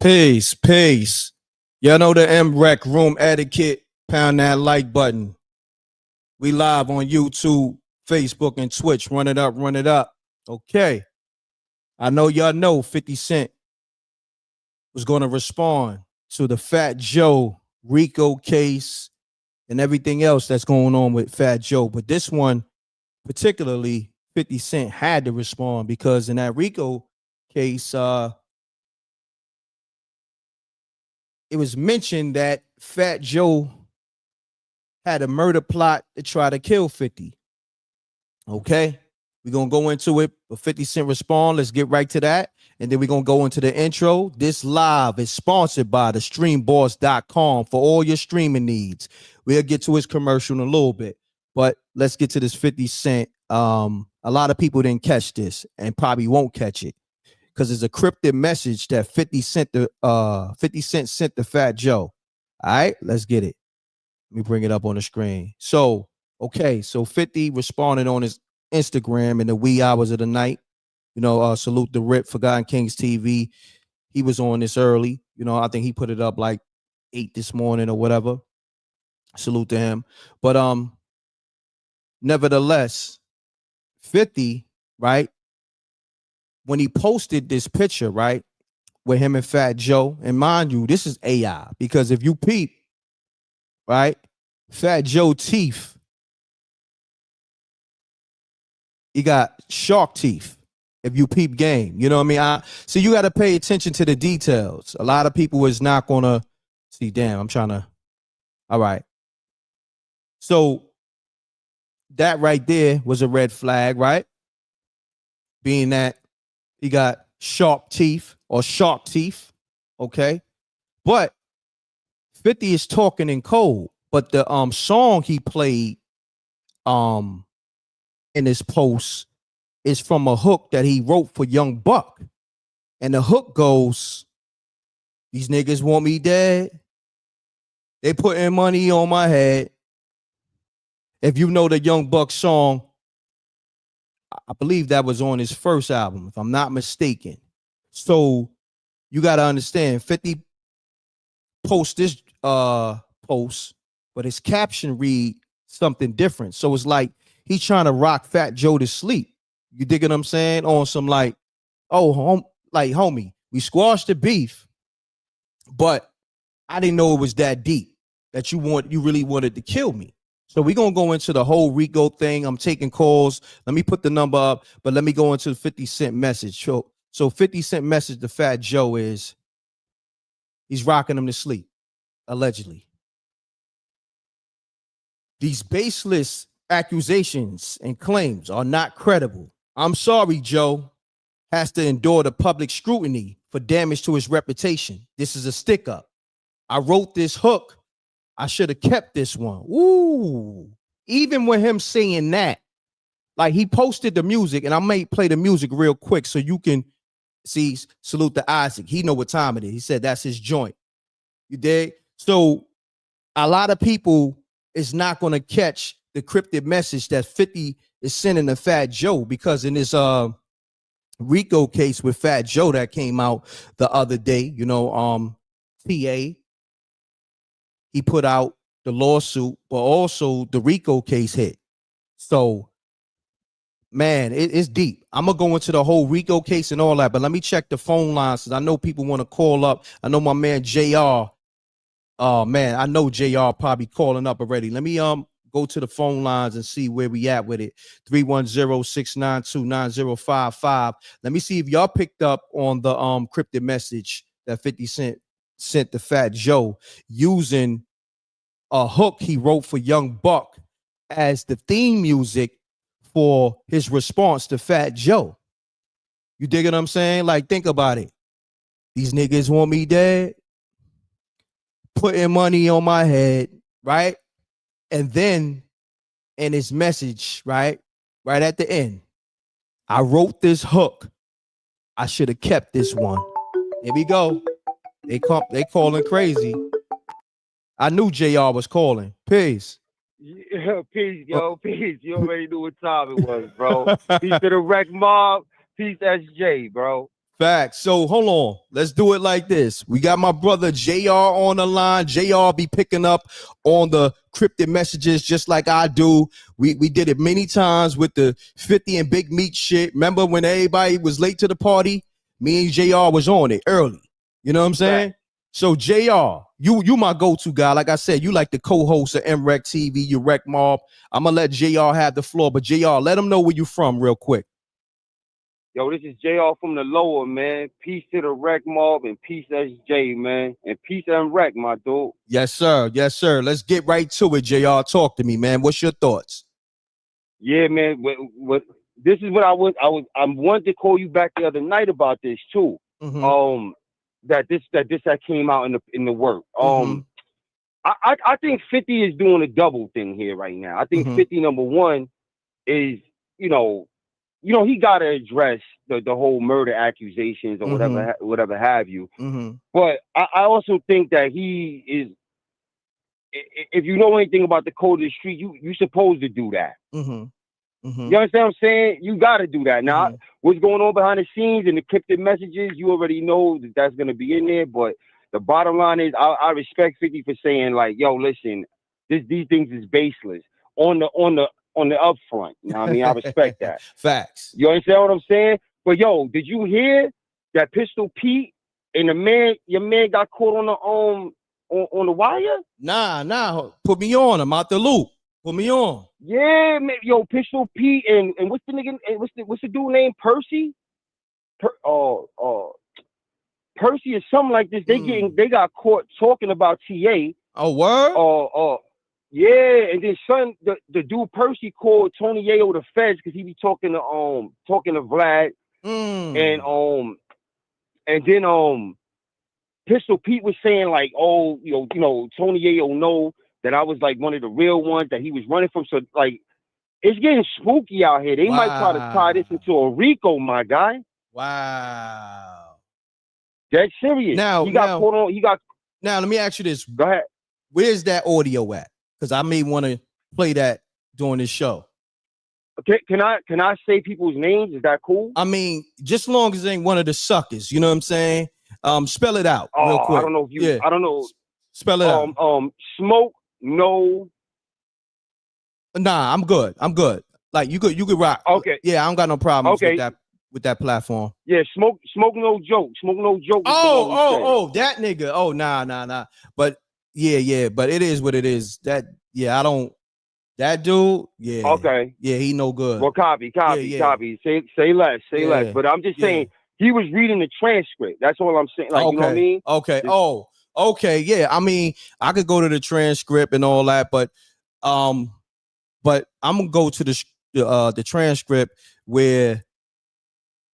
Peace, peace. Y'all know the M.Reck room etiquette. Pound that like button. We live on YouTube, Facebook, and Twitch. Run it up, run it up. Okay. I know y'all know 50 Cent was going to respond to the Fat Joe Rico case and everything else that's going on with Fat Joe. But this one, particularly, 50 Cent had to respond because in that Rico case, it was mentioned that Fat Joe had a murder plot to try to kill 50. Okay, we're going to go into it, but 50 Cent respond. Let's get right to that. And then we're going to go into the intro. This live is sponsored by the streamboss.com for all your streaming needs. We'll get to his commercial in a little bit, but let's get to this 50 Cent. A lot of people didn't catch this and probably won't catch it because it's a cryptic message that 50 Cent sent to Fat Joe. All right, let's get it. Let me bring it up on the screen. So, okay, so 50 responded on his Instagram in the wee hours of the night. You know, salute the Rip, Forgotten Kings TV. He was on this early. You know, I think he put it up like 8 this morning or whatever. Salute to him. But nevertheless, 50, right? When he posted this picture, right, with him and Fat Joe, and mind you, this is AI, because if you peep, right, Fat Joe teeth, he got shark teeth. If you peep game, you know what I mean? So you got to pay attention to the details. A lot of people is not going to see, damn, I'm trying to, all right. So that right there was a red flag, right? Being that he got sharp teeth or shark teeth, okay? But 50 is talking in code, but the song he played in his post is from a hook that he wrote for Young Buck. And the hook goes, these niggas want me dead. They putting money on my head. If you know the Young Buck song, I believe that was on his first album, if I'm not mistaken. So you got to understand, 50 post this post, but his caption read something different. So it's like he's trying to rock Fat Joe to sleep. You dig what I'm saying? On some like, oh, homie, we squashed the beef, but I didn't know it was that deep that you really wanted to kill me. So we're going to go into the whole Rico thing. I'm taking calls. Let me put the number up, but let me go into the 50 Cent message. So 50 Cent message to Fat Joe is he's rocking him to sleep, allegedly. These baseless accusations and claims are not credible. I'm sorry, Joe has to endure the public scrutiny for damage to his reputation. This is a stick up. I wrote this hook. I should have kept this one. Ooh, even with him saying that, like he posted the music, and I may play the music real quick so you can see, salute to Isaac. He know what time it is. He said that's his joint. You dig? So a lot of people is not going to catch the cryptic message that 50 is sending to Fat Joe, because in this Rico case with Fat Joe that came out the other day, you know, TA, he put out the lawsuit, but also the Rico case hit. So, man, it's deep. I'm going to go into the whole Rico case and all that, but let me check the phone lines because I know people want to call up. I know my man JR. Oh, man, I know JR probably calling up already. Let me go to the phone lines and see where we at with it. 310-692-9055. Let me see if y'all picked up on the cryptic message that 50 Cent sent to Fat Joe using a hook he wrote for Young Buck as the theme music for his response to Fat Joe. You dig what I'm saying? Like, think about it. These niggas want me dead, putting money on my head, right? And then in his message, right at the end, I wrote this hook. I should have kept this one. Here we go. They calling crazy. I knew JR was calling. Peace. Yeah, peace, yo, peace. You already knew what time it was, bro. Peace to the Wreck Mob. Peace, SJ, bro. Facts. So hold on. Let's do it like this. We got my brother JR on the line. JR be picking up on the cryptic messages just like I do. We did it many times with the 50 and Big Meat shit. Remember when everybody was late to the party? Me and JR was on it early. You know what I'm saying? Right. So JR, you my go-to guy. Like I said, you like the co-host of M.Reck TV, you Wreck Mob. I'm gonna let JR have the floor, but JR, let him know where you from real quick. Yo, this is JR from the lower, man. Peace to the Wreck Mob and peace SJ, man. And peace M.Reck, my dude. Yes, sir. Yes, sir. Let's get right to it, JR. Talk to me, man. What's your thoughts? Yeah, man. What this is what I wanted to call you back the other night about this too. Mm-hmm. That came out in the work. Mm-hmm. I think 50 is doing a double thing here right now. I think Mm-hmm. 50, number one, is, he got to address the whole murder accusations or whatever have you. Mm-hmm. But I also think that he is, if you know anything about the code of the street, you're supposed to do that. Mm-hmm. Mm-hmm. You understand what I'm saying? You got to do that. Now, Mm-hmm. what's going on behind the scenes and the cryptic messages, you already know that's going to be in there. But the bottom line is, I respect 50 for saying, like, yo, listen, these things is baseless on the upfront. You know what I mean? I respect that. Facts. You understand what I'm saying? But yo, did you hear that Pistol Pete and your man got caught on the wire? Nah. Put me on. I'm out the loop. Put me on. Yeah, man. Yo, Pistol Pete and what's the nigga? What's the dude named Percy? Percy or something like this. They got caught talking about TA. Oh, word? Yeah, and then the dude Percy called Tony Yayo the feds because he be talking to Vlad. And then Pistol Pete was saying like, oh, Tony Yayo know that I was like one of the real ones that he was running from. So like, it's getting spooky out here. They might try to tie this into a Rico, my guy. Wow. That's serious. Now, let me ask you this. Go ahead. Where's that audio at? Because I may want to play that during this show. Okay, can I say people's names? Is that cool? I mean, just long as it ain't one of the suckers, you know what I'm saying? Spell it out real quick. I don't know if you. Yeah. I don't know. Spell it out. Smoke. No. Nah, I'm good. Like you could rock. Okay. Yeah, I don't got no problems with that platform. Yeah, smoke no joke. Smoke no joke. Oh, that nigga. Oh, nah. But yeah, but it is what it is. That that dude, yeah. Okay. Yeah, he no good. Well, copy. Say less. But I'm just saying he was reading the transcript. That's all I'm saying. Like, you know what I mean? Okay. Okay. Yeah. I mean, I could go to the transcript and all that, but I'm gonna go to the transcript where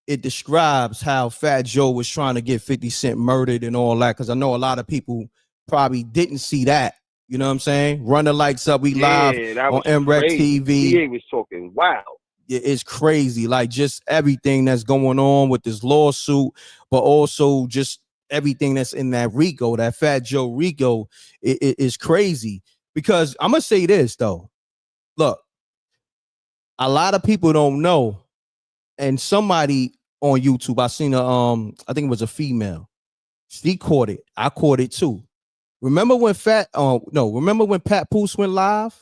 it describes how Fat Joe was trying to get 50 Cent murdered and all that. Because I know a lot of people probably didn't see that. You know what I'm saying? Run the lights up. We live on M.Reck TV. He was talking. Wow. It's crazy. Like just everything that's going on with this lawsuit, but also just everything that's in that Rico, that Fat Joe Rico, it is crazy. Because I'm gonna say this though. Look, a lot of people don't know, and somebody on YouTube, I seen I think it was a female. She caught it. I caught it too. Remember when Pat Poose went live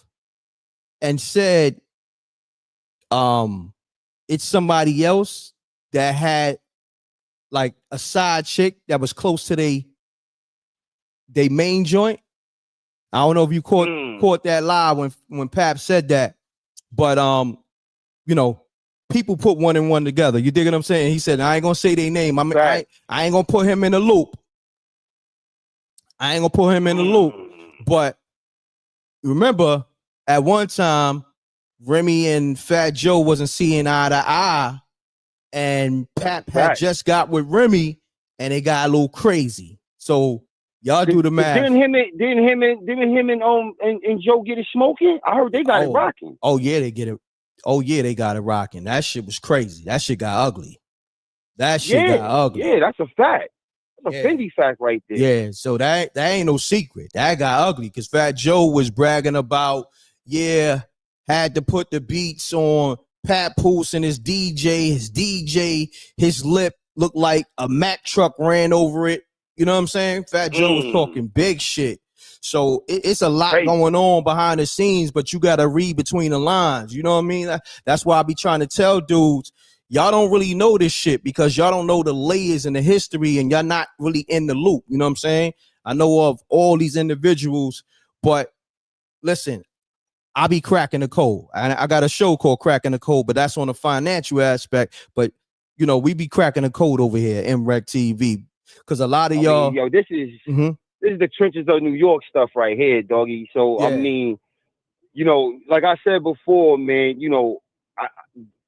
and said, it's somebody else that had like a side chick that was close to they main joint. I don't know if you caught that live when Pap said that, but people put one and one together. You dig what I'm saying? He said, I ain't gonna say their name. I mean, I ain't gonna put him in the loop. But remember, at one time, Remy and Fat Joe wasn't seeing eye to eye, and Pap had just got with Remy, and it got a little crazy. So y'all do the math. Didn't him and Joe get it smoking? I heard they got it rocking. Oh yeah, they get it. Oh yeah, they got it rocking. That shit was crazy. That shit got ugly. Got ugly. Yeah, that's a fact. That's a Fendi fact right there. Yeah, so that ain't no secret. That got ugly because Fat Joe was bragging about, had to put the beats on Pat Poose and his DJ, his lip looked like a Mack truck ran over it. You know what I'm saying? Fat Joe was talking big shit. So it's a lot going on behind the scenes, but you got to read between the lines. You know what I mean? That's why I be trying to tell dudes, y'all don't really know this shit because y'all don't know the layers and the history and y'all not really in the loop. You know what I'm saying? I know of all these individuals, but listen, I be cracking the code. I got a show called Cracking the Code, but that's on the financial aspect. But, you know, we be cracking the code over here, M.Reck TV, because a lot of y'all. Yo, this is the trenches of New York stuff right here, doggy. So, I mean, you know, like I said before, man, you know,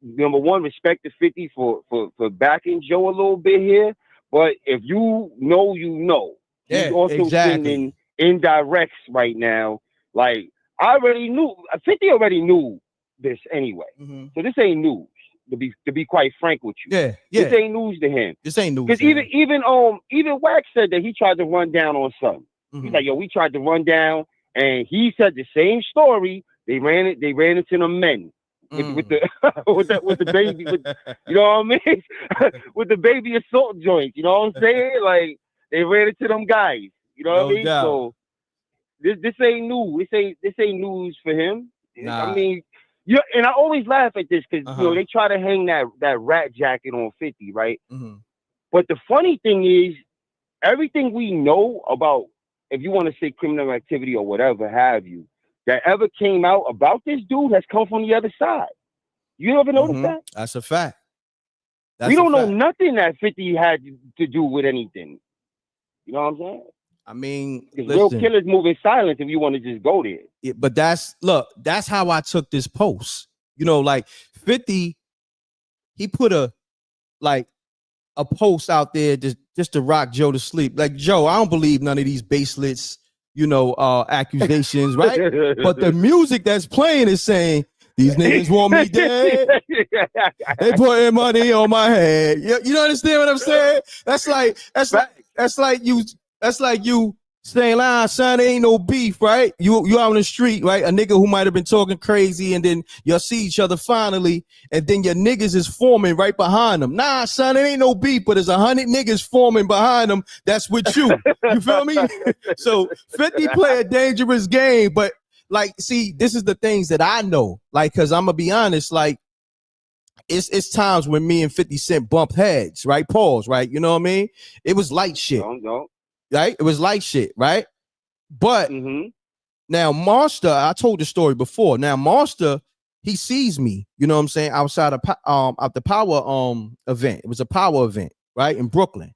number one, respect to 50 for backing Joe a little bit here. But if you know, you know. He's also sending indirects right now. Like, I already knew, 50 already knew this anyway. So this ain't news, to be quite frank with you. This ain't news to him. This ain't news. Because even Wack said that he tried to run down on something. He's like, yo, we tried to run down, and he said the same story. They ran into the men. With the with the baby, you know what I mean? With the baby assault joints, you know what I'm saying? Like they ran into them guys, you know what I mean? Doubt. So this ain't new. This ain't news for him. Nah. I mean, and I always laugh at this because you know they try to hang that rat jacket on 50, right? But the funny thing is, everything we know about, if you want to say criminal activity or whatever have you, that ever came out about this dude has come from the other side. You ever notice that? That's a fact. We don't know nothing that 50 had to do with anything. You know what I'm saying? I mean, real killers move in silence if you want to just go there. Yeah, but that's how I took this post. You know, like 50, he put a post out there just to rock Joe to sleep. Like, Joe, I don't believe none of these baseless, you know, accusations, right? But the music that's playing is saying, these niggas want me dead. They putting money on my head. You understand what I'm saying? That's like you saying, son, there ain't no beef, right? You out on the street, right? A nigga who might have been talking crazy, and then you'll see each other finally, and then your niggas is forming right behind them. Nah, son, it ain't no beef, but there's 100 niggas forming behind them. That's with you. You feel me? So 50 play a dangerous game, but like, see, this is the things that I know. Like, cause I'm gonna be honest, like, it's times when me and 50 Cent bumped heads, right? Pause, right? You know what I mean? It was light shit. Right? It was light shit, right? But now Monster, I told the story before. Now Monster, he sees me, you know what I'm saying, outside of at the power event. It was a power event, right? In Brooklyn.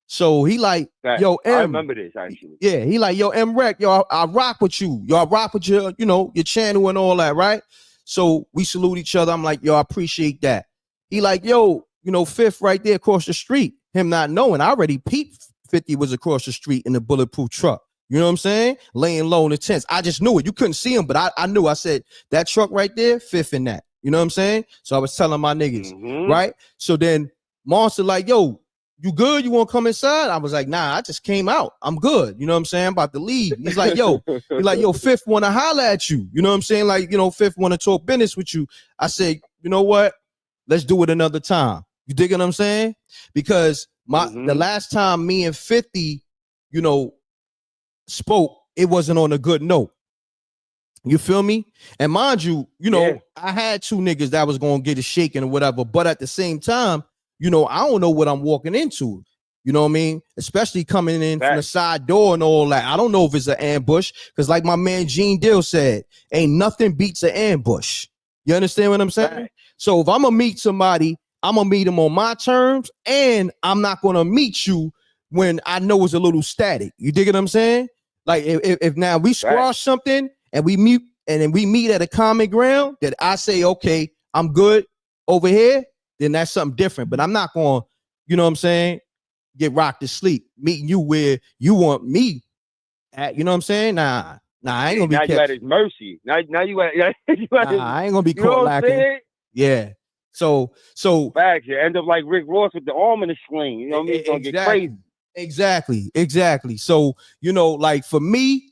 So he like, yo, M. I remember this actually. Yeah, he like, yo, M.Reck, yo, I rock with you. Yo, I rock with your, you know, your channel and all that, right? So we salute each other. I'm like, yo, I appreciate that. He like, yo, you know, Fifth right there across the street. Him not knowing, I already peeped 50 was across the street in the bulletproof truck. You know what I'm saying? Laying low in the tents. I just knew it. You couldn't see him, but I knew. I said, that truck right there, Fifth in that. You know what I'm saying? So I was telling my niggas, right? So then Monster like, yo, you good? You want to come inside? I was like, nah, I just came out. I'm good. You know what I'm saying? I'm about to leave. He's like, yo, Fifth want to holler at you. You know what I'm saying? Like, you know, Fifth want to talk business with you. I said, you know what? Let's do it another time. You dig what I'm saying? Because the last time me and 50, you know, spoke, it wasn't on a good note. You feel me? And mind you, you know, I had two niggas that was going to get it shaken or whatever. But at the same time, you know, I don't know what I'm walking into. You know what I mean? Especially coming in from the side door and all that. I don't know if it's an ambush. Because like my man Gene Dill said, ain't nothing beats an ambush. You understand what I'm saying? So if I'm going to meet somebody, I'm going to meet them on my terms. And I'm not going to meet you when I know it's a little static. You dig what I'm saying? Like if now we squash something and we meet and then we meet at a common ground that I say, okay, I'm good over here, then that's something different. But I'm not going to, you know what I'm saying, get rocked to sleep, meeting you where you want me at, you know what I'm saying? Nah, I ain't gonna be you at his mercy. Now you at I ain't gonna be caught lacking. Yeah. So facts, you end up like Rick Ross with the arm in the sling. You know what I mean? It's gonna get crazy. Exactly. So, you know, like for me,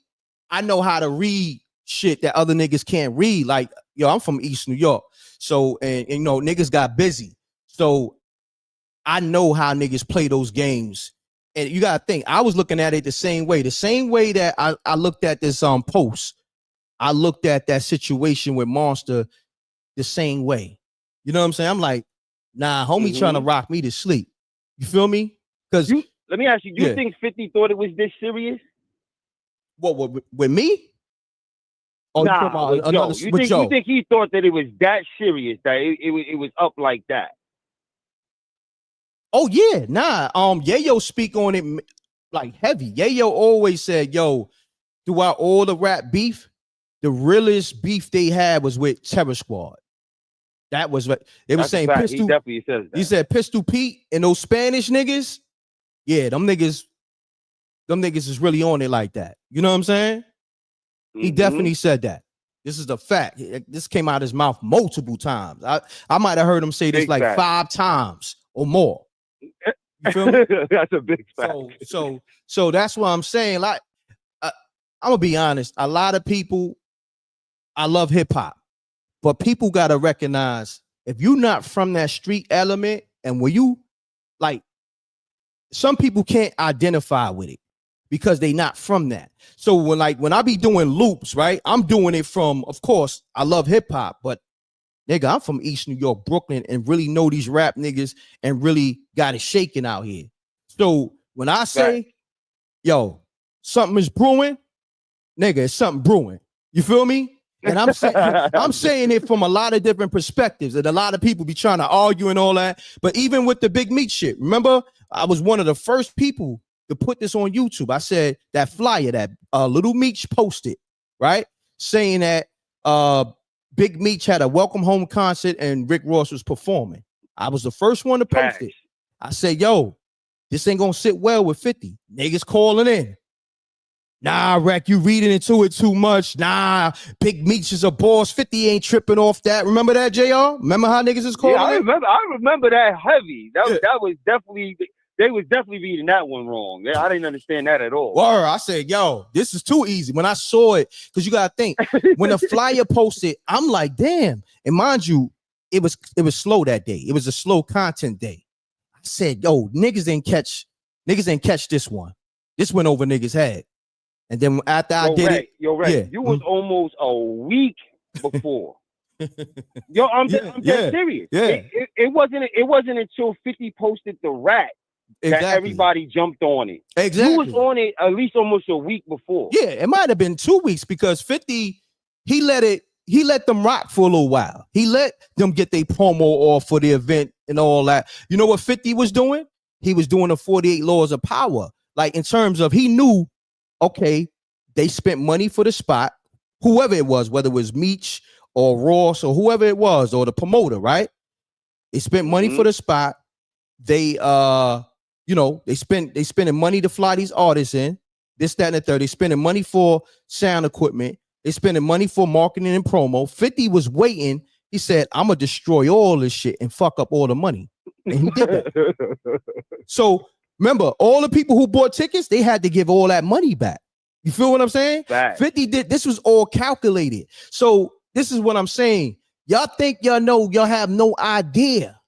I know how to read shit that other niggas can't read. Like, yo, I'm from East New York. So, and you know, niggas got busy. So I know how niggas play those games. And you gotta think, I was looking at it the same way that I looked at this post. I looked at that situation with Monster the same way. You know what I'm saying? I'm like, nah, homie trying to rock me to sleep. You feel me? Because let me ask you, you think 50 thought it was this serious? What with me? Oh, nah, with Joe. You think he thought that it was that serious, that it was up like that? Oh yeah, nah. Yayo speak on it like heavy. Yayo always said, yo, throughout all the rap beef, the realest beef they had was with Terror Squad. That was what they were saying. Pistol, he definitely says that. He said Pistol Pete and those Spanish niggas. Yeah, them niggas is really on it like that. You know what I'm saying? He definitely said that. This is the fact. This came out of his mouth multiple times. I might have heard him say this like 5 times or more. You feel me? That's a big fact. So that's what I'm saying. Like, I'm gonna be honest. A lot of people, I love hip hop, but people gotta recognize if you're not from that street element, and when you like, some people can't identify with it because they not from that. So when I be doing loops, right? I'm doing it from, of course, I love hip hop, but nigga, I'm from East New York, Brooklyn, and really know these rap niggas and really got it shaking out here. So when I say, yo, something is brewing, nigga, it's something brewing. You feel me? And I'm saying it from a lot of different perspectives, and a lot of people be trying to argue and all that. But even with the Big Meat shit, remember, I was one of the first people to put this on YouTube. I said that flyer that Little Meech posted, right, saying that Big Meech had a welcome home concert and Rick Ross was performing. I was the first one to post it. I said, yo, this ain't gonna sit well with 50. Niggas calling in. Nah, Reck, you reading into it too much. Nah, Big Meech is a boss. 50 ain't tripping off that. Remember that, JR? Remember how niggas is calling? Yeah, I remember that heavy. That was definitely, they was definitely reading that one wrong. Yeah, I didn't understand that at all. Word, I said, yo, this is too easy. When I saw it, because you gotta think, when the flyer posted, I'm like, damn. And mind you, it was slow that day. It was a slow content day. I said, yo, niggas didn't catch this one. This went over niggas' head. And then after I did it, yeah. You was almost a week before. Yo, I'm dead serious. Yeah. It wasn't until 50 posted the rat that everybody jumped on it. Exactly. You was on it at least almost a week before. Yeah, it might have been 2 weeks because 50, he let them rock for a little while. He let them get their promo off for the event and all that. You know what 50 was doing? He was doing the 48 laws of power. Like in terms of, he knew, okay, they spent money for the spot, whoever it was, whether it was Meech or Ross or whoever it was, or the promoter, right? They spent money for the spot. They they spending money to fly these artists in, this, that, and the third. They spending money for sound equipment. They spending money for marketing and promo. 50 was waiting. He said, I'm gonna destroy all this shit and fuck up all the money. And he did that. So remember, all the people who bought tickets, they had to give all that money back. You feel what I'm saying? Back. 50 did. This was all calculated. So this is what I'm saying. Y'all think y'all know, y'all have no idea.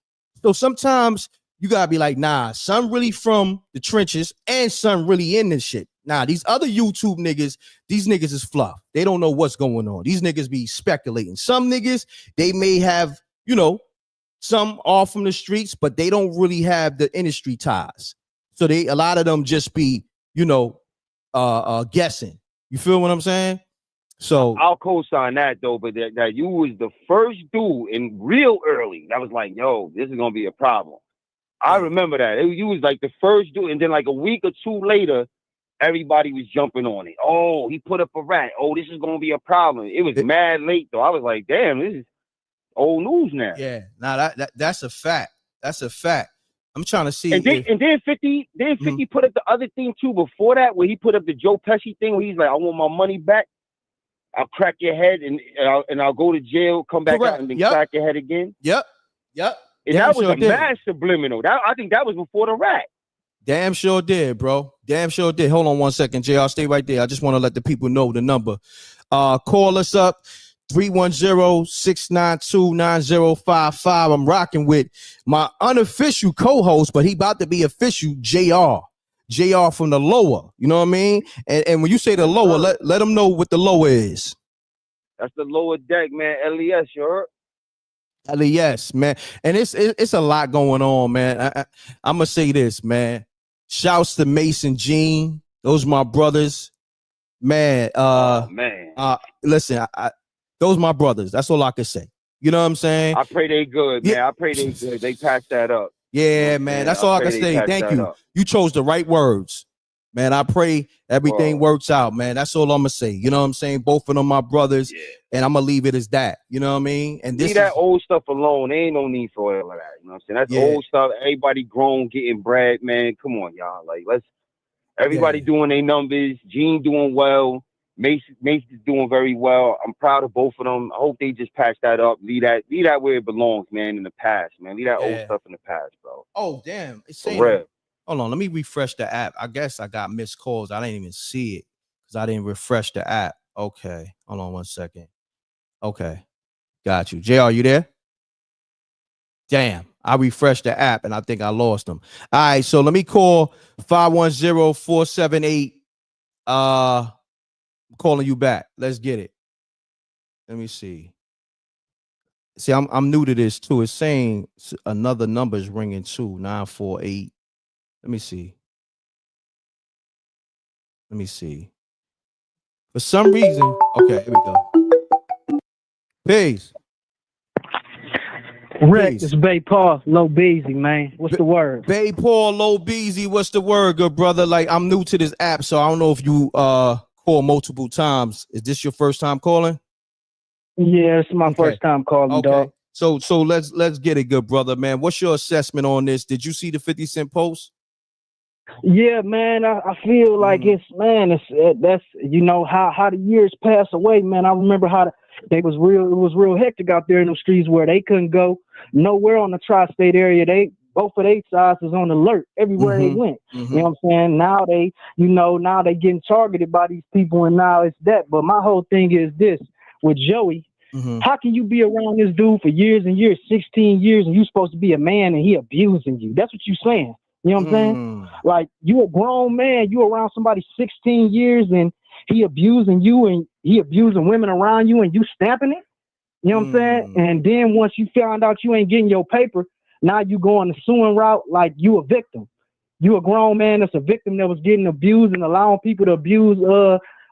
So sometimes you gotta be like, nah, some really from the trenches and some really in this shit. Nah, these other YouTube niggas, these niggas is fluff. They don't know what's going on. These niggas be speculating. Some niggas, they may have, some are from the streets, but they don't really have the industry ties. So a lot of them just be, guessing. You feel what I'm saying? So I'll co-sign that though, but that you was the first dude in real early that was like, yo, this is gonna be a problem. I remember that. You was like the first dude, and then like a week or two later, everybody was jumping on it. Oh, he put up a rat. Oh, this is gonna be a problem. It was mad late though. I was like, damn, this is old news now. Yeah, nah, that's a fact. That's a fact. I'm trying to see. And then 50 put up the other thing too before that, where he put up the Joe Pesci thing, where he's like, I want my money back. I'll crack your head and I'll go to jail, come back out and then crack your head again. Yep. And that was a mad subliminal. I think that was before the rat. Damn sure did, bro. Damn sure did. Hold on 1 second, JR. Stay right there. I just want to let the people know the number. Call us up. 310-692-9055. I'm rocking with my unofficial co-host, but he about to be official, JR. JR from the lower. You know what I mean? And when you say the lower, let them know what the lower is. That's the lower deck, man. LES, you heard? Yes, man. And it's a lot going on, man. I'm gonna say this, man. Shouts to Mason Gene. Those my brothers. Man, listen, those my brothers. That's all I can say. You know what I'm saying? I pray they good, man. Yeah. I pray they good. They passed that up. Yeah, man. That's all I can say. Thank you. You chose the right words. Man, I pray everything works out, man. That's all I'm gonna say. You know what I'm saying? Both of them my brothers, and I'm gonna leave it as that. You know what I mean? And leave that old stuff alone. There ain't no need for all of that. You know what I'm saying? That's old stuff. Everybody grown, getting bread, man. Come on, y'all. Like, everybody doing their numbers. Gene doing well. Mason's doing very well. I'm proud of both of them. I hope they just patch that up. Leave that where it belongs, man, in the past, man. Leave that old stuff in the past, bro. Oh, damn. It's saying, for real. Hold on, let me refresh the app. I guess I got missed calls. I didn't even see it because I didn't refresh the app. Okay, hold on 1 second. Okay, got you. JR, you there? Damn, I refreshed the app and I think I lost them. All right, so let me call 510-478. I'm calling you back. Let's get it. Let me see. See, I'm new to this too. It's saying another number is ringing too. 948. Let me see. For some reason, okay, here we go. Peace. Reck, it's Bay Paul, Low Beezy, man. What's the word? Bay Paul, Low Beezy, what's the word, good brother? Like, I'm new to this app, so I don't know if you call multiple times. Is this your first time calling? Yeah, it's my first time calling, dog. So let's get it, good brother, man. What's your assessment on this? Did you see the 50 Cent post? Yeah, man, I feel like that's you know how the years pass away, man. I remember how it was real hectic out there in the streets where they couldn't go nowhere on the tri-state area. Both of their sides was on alert everywhere they went. You know what I'm saying? Now they getting targeted by these people, and now it's that. But my whole thing is this with Joey. How can you be around this dude for years and years, 16 years, and you supposed to be a man and he abusing you? That's what you saying. You know what I'm saying? Like, you a grown man, you around somebody 16 years and he abusing you and he abusing women around you and you stamping it. You know what I'm saying? And then once you found out you ain't getting your paper, now you going the suing route like you a victim. You a grown man that's a victim that was getting abused and allowing people to abuse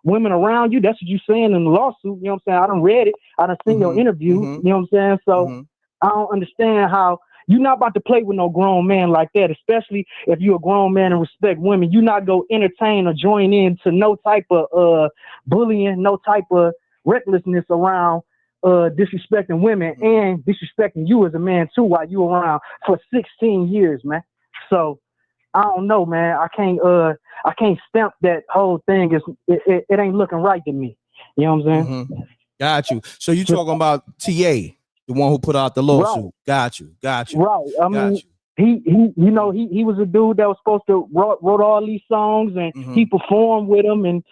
women around you. That's what you saying in the lawsuit. You know what I'm saying? I done read it. I done seen your interview. You know what I'm saying? So I don't understand how you're not about to play with no grown man like that, especially if you're a grown man and respect women. You not go entertain or join in to no type of bullying, no type of recklessness around disrespecting women and disrespecting you as a man too while you around for 16 years, man. So I don't know, man. I can't stamp that whole thing. It ain't looking right to me. You know what I'm saying? Got you. So you talking about TA, the one who put out the lawsuit? Right. Got you. Right. I mean, he was a dude that was supposed to wrote all these songs and he performed with them, and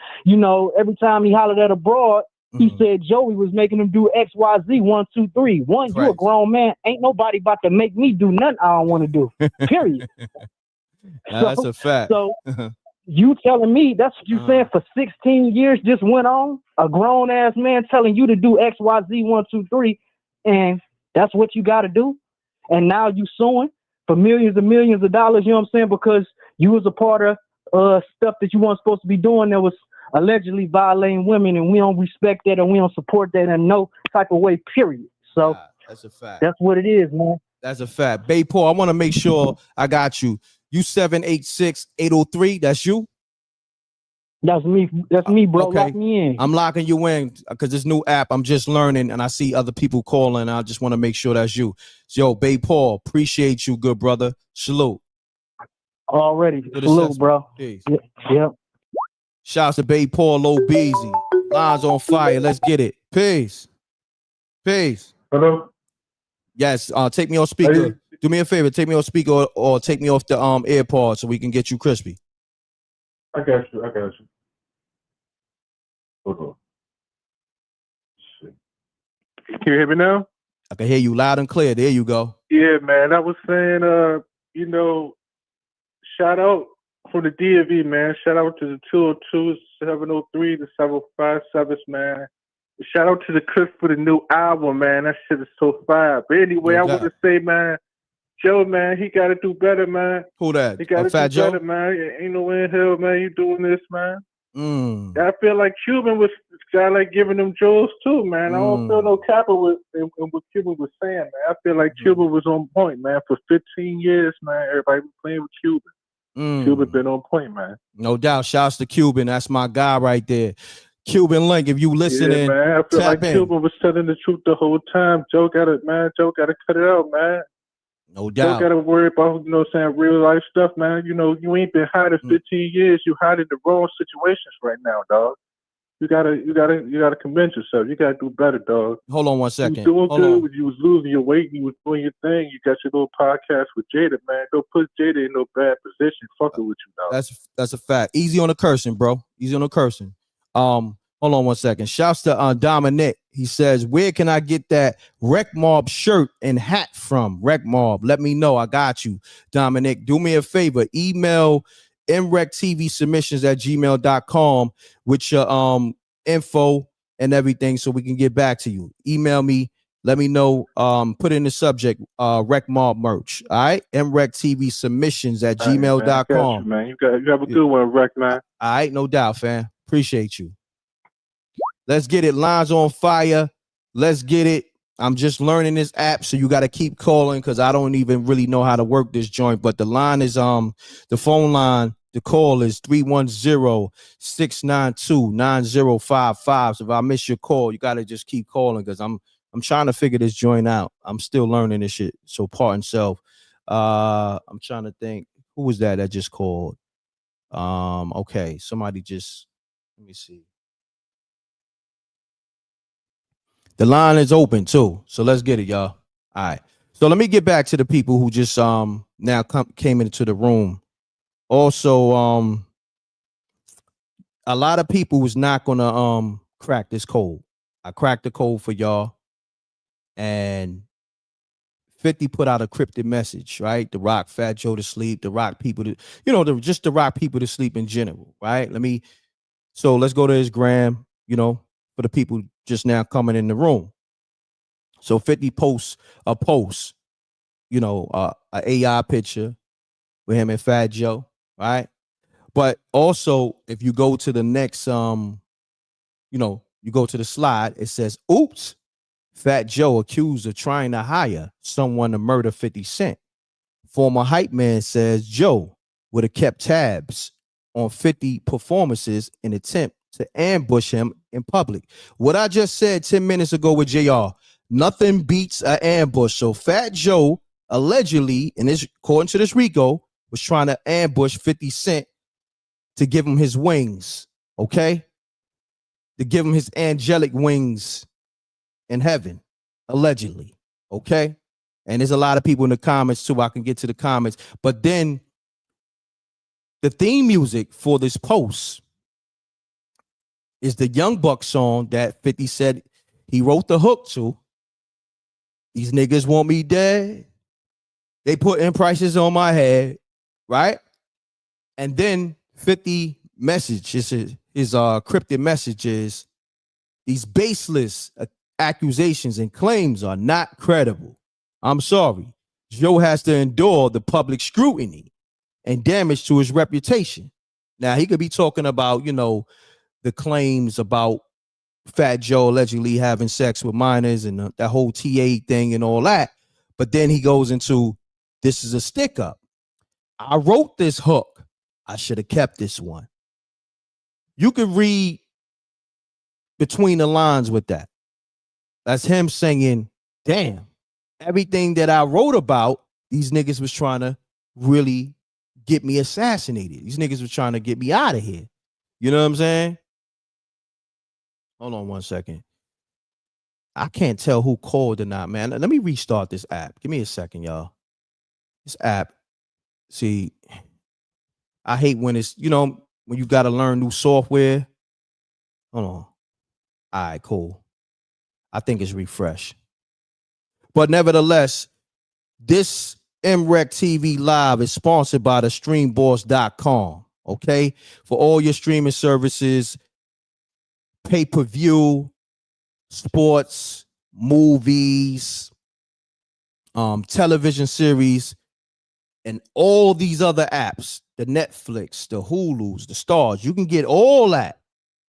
every time he hollered at a broad, he said Joey was making him do XYZ 1, 2, 3. One, you a grown man. Ain't nobody about to make me do nothing I don't want to do. Period. That's a fact. So you telling me that's what you saying for 16 years just went on? A grown ass man telling you to do XYZ 1, 2, 3, and that's what you got to do? And now you suing for millions and millions of dollars, you know what I'm saying? Because you was a part of stuff that you weren't supposed to be doing that was allegedly violating women, and we don't respect that and we don't support that in no type of way, period. So that's a fact. That's what it is, man. That's a fact. Bay Paul, I want to make sure I got you. You 786-803, that's you? That's me, bro. Okay. Lock me in. I'm locking you in because this new app, I'm just learning and I see other people calling. I just want to make sure that's you. Yo, Bay Paul, appreciate you, good brother. Salute. Already. Salute, bro. Peace. Yep. Shouts to Bay Paul, Low Beezy. Lines on fire. Let's get it. Peace. Hello. Yes. Take me on speaker. Do me a favor. Take me on speaker or take me off the AirPods so we can get you crispy. I got you. Hold on. Can you hear me now? I can hear you loud and clear. There you go. Yeah, man. I was saying, shout out for the DMV, man. Shout out to the 202, 703, the 757s, man. Shout out to the Chris for the new album, man. That shit is so fire. But anyway, I want to say, man, Joe, man, he got to do better, man. Who that? He got to Fat do Joe? better, man. Ain't no in hell, man. You doing this, man. I feel like Cuban was kind of like giving them jewels too, man. I don't feel no kappa with what Cuban was saying, man. I feel like Cuban was on point, man. For 15 years, man, everybody was playing with Cuban. Cuban been on point, man. No doubt. Shouts to Cuban. That's my guy right there. Cuban Link, if you listening, yeah, man. I feel like Cuban was telling the truth the whole time. Joe got to cut it out, man. No doubt. Don't gotta worry about, real life stuff, man. You ain't been hot in 15 years. You hot in the wrong situations right now, dog. You gotta convince yourself. You gotta do better, dog. Hold on 1 second. You was doing good when you was losing your weight. You was doing your thing. You got your little podcast with Jada, man. Don't put Jada in no bad position. Fucking with you, dog. That's a fact. Easy on the cursing, bro. Easy on the cursing. Hold on 1 second. Shouts to Dominic. He says, where can I get that Rec Mob shirt and hat from? Rec Mob. Let me know. I got you. Dominic, do me a favor. Email mrecktv submissions at gmail.com with your info and everything so we can get back to you. Email me. Let me know. Put in the subject, Rec Mob merch. All right. mrecktv submissions at gmail.com. Man. You have a good one, Rec, man. All right. No doubt, fam. Appreciate you. Let's get it. Lines on fire. Let's get it. I'm just learning this app, so you got to keep calling because I don't even really know how to work this joint. But the line is the phone line. The call is 310-692-9055. So if I miss your call, you got to just keep calling because I'm trying to figure this joint out. I'm still learning this shit. So pardon self. I'm trying to think. Who was that just called? Okay, somebody just let me see. The line is open too, so let's get it, y'all. All right. So let me get back to the people who just now came into the room. Also, a lot of people was not gonna crack this code. I cracked the code for y'all, and 50 put out a cryptic message, right? To rock Fat Joe to sleep, to rock people to, just to rock people to sleep in general, right? So let's go to his gram, for the people just now coming in the room. So 50 posts a post, a AI picture with him and Fat Joe, right? But also, if you go to the next, you go to the slide, it says, oops, Fat Joe accused of trying to hire someone to murder 50 Cent. Former hype man says Joe would have kept tabs on 50 performances in attempt to ambush him in public. What I just said 10 minutes ago with JR, nothing beats an ambush. So Fat Joe allegedly, according to this Rico, was trying to ambush 50 Cent to give him his wings, okay? To give him his angelic wings in heaven, allegedly, okay? And there's a lot of people in the comments too. I can get to the comments. But then the theme music for this post is the Young Buck song that 50 said he wrote the hook to. These niggas want me dead. They putting prices on my head, right? And then 50 messages, his cryptic messages, these baseless accusations and claims are not credible. I'm sorry. Joe has to endure the public scrutiny and damage to his reputation. Now, he could be talking about, the claims about Fat Joe allegedly having sex with minors and that whole TA thing and all that. But then he goes into, this is a stick up. I wrote this hook. I should have kept this one. You could read between the lines with that. That's him saying, damn, everything that I wrote about, these niggas was trying to really get me assassinated. These niggas was trying to get me out of here. You know what I'm saying? Hold on 1 second. I can't tell who called or not, man. Let me restart this app. Give me a second, y'all. This app, see, I hate when it's, when you got to learn new software. Hold on. All right, cool. I think it's refresh. But nevertheless, this M.Reck TV Live is sponsored by the streamboss.com. Okay, for all your streaming services, pay-per-view, sports, movies, television series, and all these other apps, the Netflix, the Hulus, the Stars. You can get all that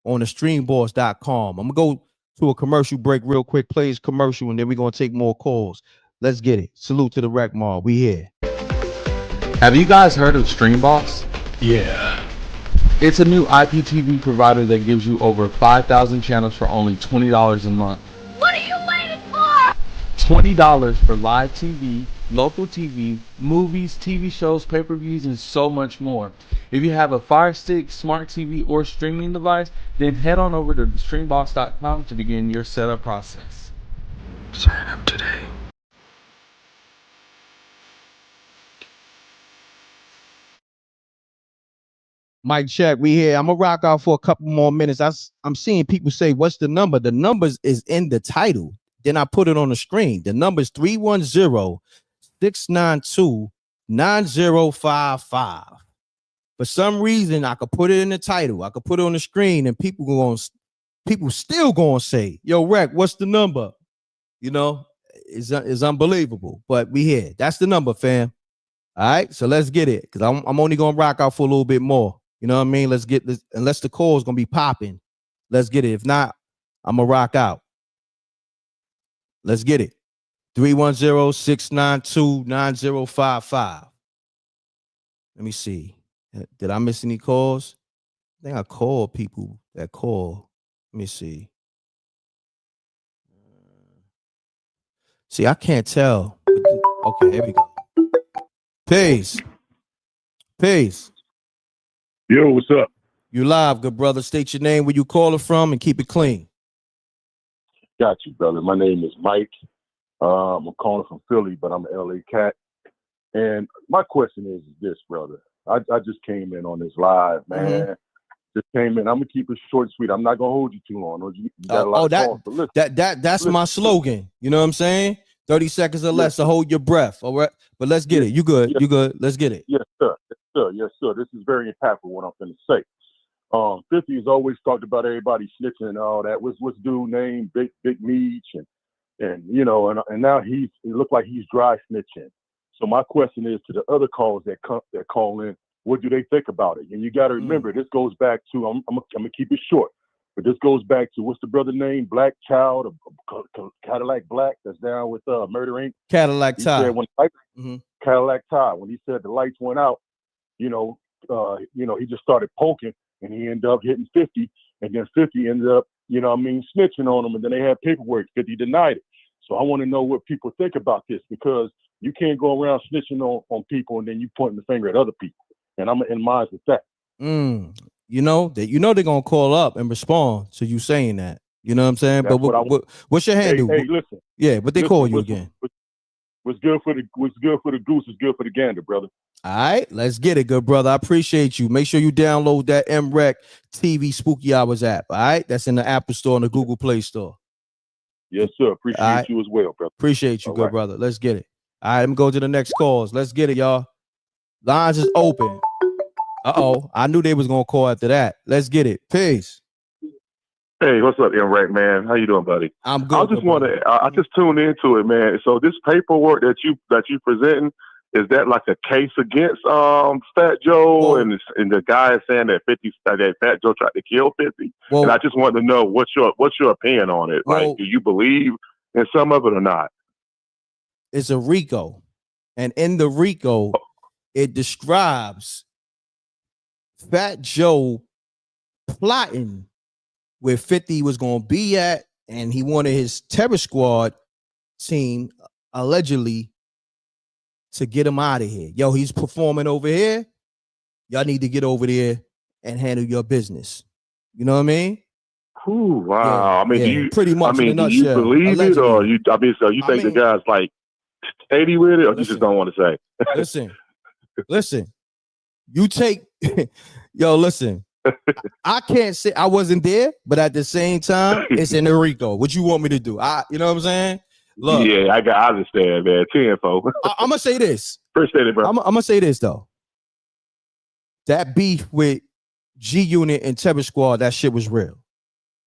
on the streamboss.com. I'm gonna go to a commercial break real quick, plays commercial, and then we're gonna take more calls. Let's get it. Salute to the Rec Mob. We here. Have you guys heard of Streambox? Yeah. It's a new IPTV provider that gives you over 5,000 channels for only $20 a month. What are you waiting for? $20 for live TV, local TV, movies, TV shows, pay-per-views, and so much more. If you have a Fire Stick, smart TV, or streaming device, then head on over to streambox.com to begin your setup process. Sign up today. Mike check, we here. I'm gonna rock out for a couple more minutes. I'm seeing people say, what's the number? The numbers is in the title. Then I put it on the screen. The number is 310-692-9055. For some reason, I could put it in the title. I could put it on the screen, and people still gonna say, yo, Rec, what's the number? You know, it's unbelievable. But we here. That's the number, fam. All right, so let's get it. Because I'm only gonna rock out for a little bit more. You know what I mean? Let's get this, unless the call is gonna be popping. Let's get it. If not, I'm gonna rock out. Let's get it. 310-692-9055. Let me see. Did I miss any calls? I think I called people that call. Let me see. See, I can't tell. Okay, here we go. Peace. Yo, what's up? You live, good brother. State your name, where you calling from, and keep it clean. Got you, brother. My name is Mike. I'm calling from Philly, but I'm an LA cat. And my question is this, brother. I just came in on this live, man. Mm-hmm. Just came in. I'm gonna keep it short and sweet. I'm not gonna hold you too long. You got a lot of calls, but listen, that's my slogan. You know what I'm saying? 30 seconds or less to hold your breath. All right, but let's get it. You good? Yes. You good? Let's get it. Yes, sir. Yes, sir. This is very impactful. What I'm finna say. 50 has always talked about everybody snitching and all that. What's dude named Big Meech and you know and now it looked like he's dry snitching. So my question is to the other callers that call in, what do they think about it? And you got to remember, this goes back to I'm gonna keep it short, but this goes back to what's the brother name? Black Child, Cadillac Black, that's down with Murder Inc. Cadillac Ty. Cadillac Ty. When he said the lights went out, he just started poking, and he ended up hitting 50, and then 50 ended up, snitching on him, and then they had paperwork. 50 denied it. So I want to know what people think about this, because you can't go around snitching on people and then you pointing the finger at other people. And I'm in minds with that. You know they're gonna call up and respond to you saying that. You know what I'm saying? That's but what's your handle? Hey, listen. Yeah, but they call you again. What's good for the goose is good for the gander, brother. All right, let's get it, good brother. I appreciate you. Make sure you download that M.Reck TV Spooky Hours app. All right, that's in the Apple Store and the Google Play Store. Yes, sir. Appreciate you as well, brother. Appreciate you, good brother. Let's get it. All right, let me go to the next calls. Let's get it, y'all. Lines is open. I knew they was gonna call after that. Let's get it. Peace. Hey, what's up, M.Reck, man? How you doing, buddy? I'm good. I just tuned into it, man. So this paperwork that you presenting, is that like a case against Fat Joe, and the guy is saying that that Fat Joe tried to kill 50? And I just wanted to know what's your opinion on it. Like, do you believe in some of it or not? It's a RICO, and in the RICO, it describes Fat Joe plotting where 50 was going to be at, and he wanted his terror squad team allegedly to get him out of here. Yo, he's performing over here. Y'all need to get over there and handle your business. You know what I mean? Ooh, wow. Yeah, do you pretty much? do you believe allegedly. it, or you? So you think the guy's like 80 with it, or you just don't want to say? Listen. You take, listen. I can't say I wasn't there, but at the same time, it's in Rico. What you want me to do? You know what I'm saying? Look, yeah, I understand, man. 10-4. I'm gonna say this. Appreciate it, bro. I'm gonna say this though. That beef with G Unit and Terror Squad, that shit was real.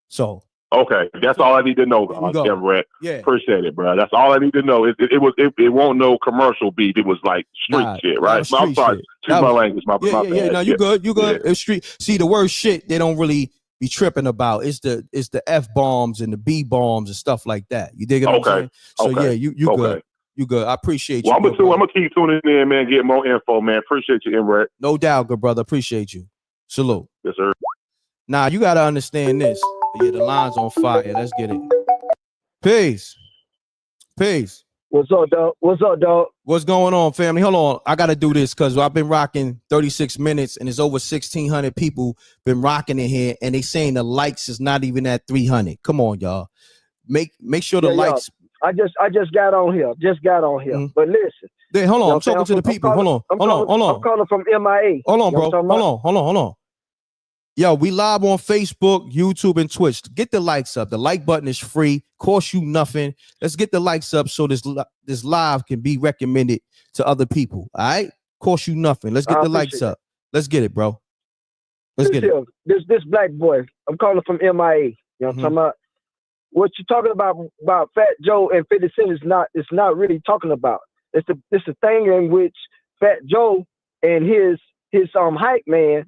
So okay, that's all I need to know, M.Reck. Yeah, appreciate it, bro. That's all I need to know. It won't no commercial beef. It was like street shit, right? Street I'm sorry, shit. choose my language. My bad. Yeah. No, you good. You good. Yeah. It's street. See, the word shit they don't really be tripping about. It's the F bombs and the B bombs and stuff like that. You dig what I'm saying? So yeah, you good. You good. I appreciate you. Well, I'm gonna keep tuning in, man. Get more info, man. Appreciate you, M.Reck. No doubt, good brother. Appreciate you. Salute. Yes, sir. Now you gotta understand this. Yeah, the line's on fire. Let's get it. Peace. What's up, dog? What's going on, family? Hold on. I gotta do this because I've been rocking 36 minutes and there's over 1,600 people been rocking in here, and they saying the likes is not even at 300. Come on, y'all. Make sure the likes. I just got on here. Mm-hmm. But listen. Hey, hold on. I'm talking to the people. Hold on. I'm calling from MIA. Hold on, bro. Hold on. Yo, we live on Facebook, YouTube, and Twitch. Get the likes up. The like button is free. Cost you nothing. Let's get the likes up so this live can be recommended to other people. All right? Cost you nothing. Let's get the likes up. Let's get it, bro. Let's get it. This black boy. I'm calling from MIA. You know what I'm talking about? What you're talking about Fat Joe and 50 Cent it's not really talking about. It's a thing in which Fat Joe and his hype man,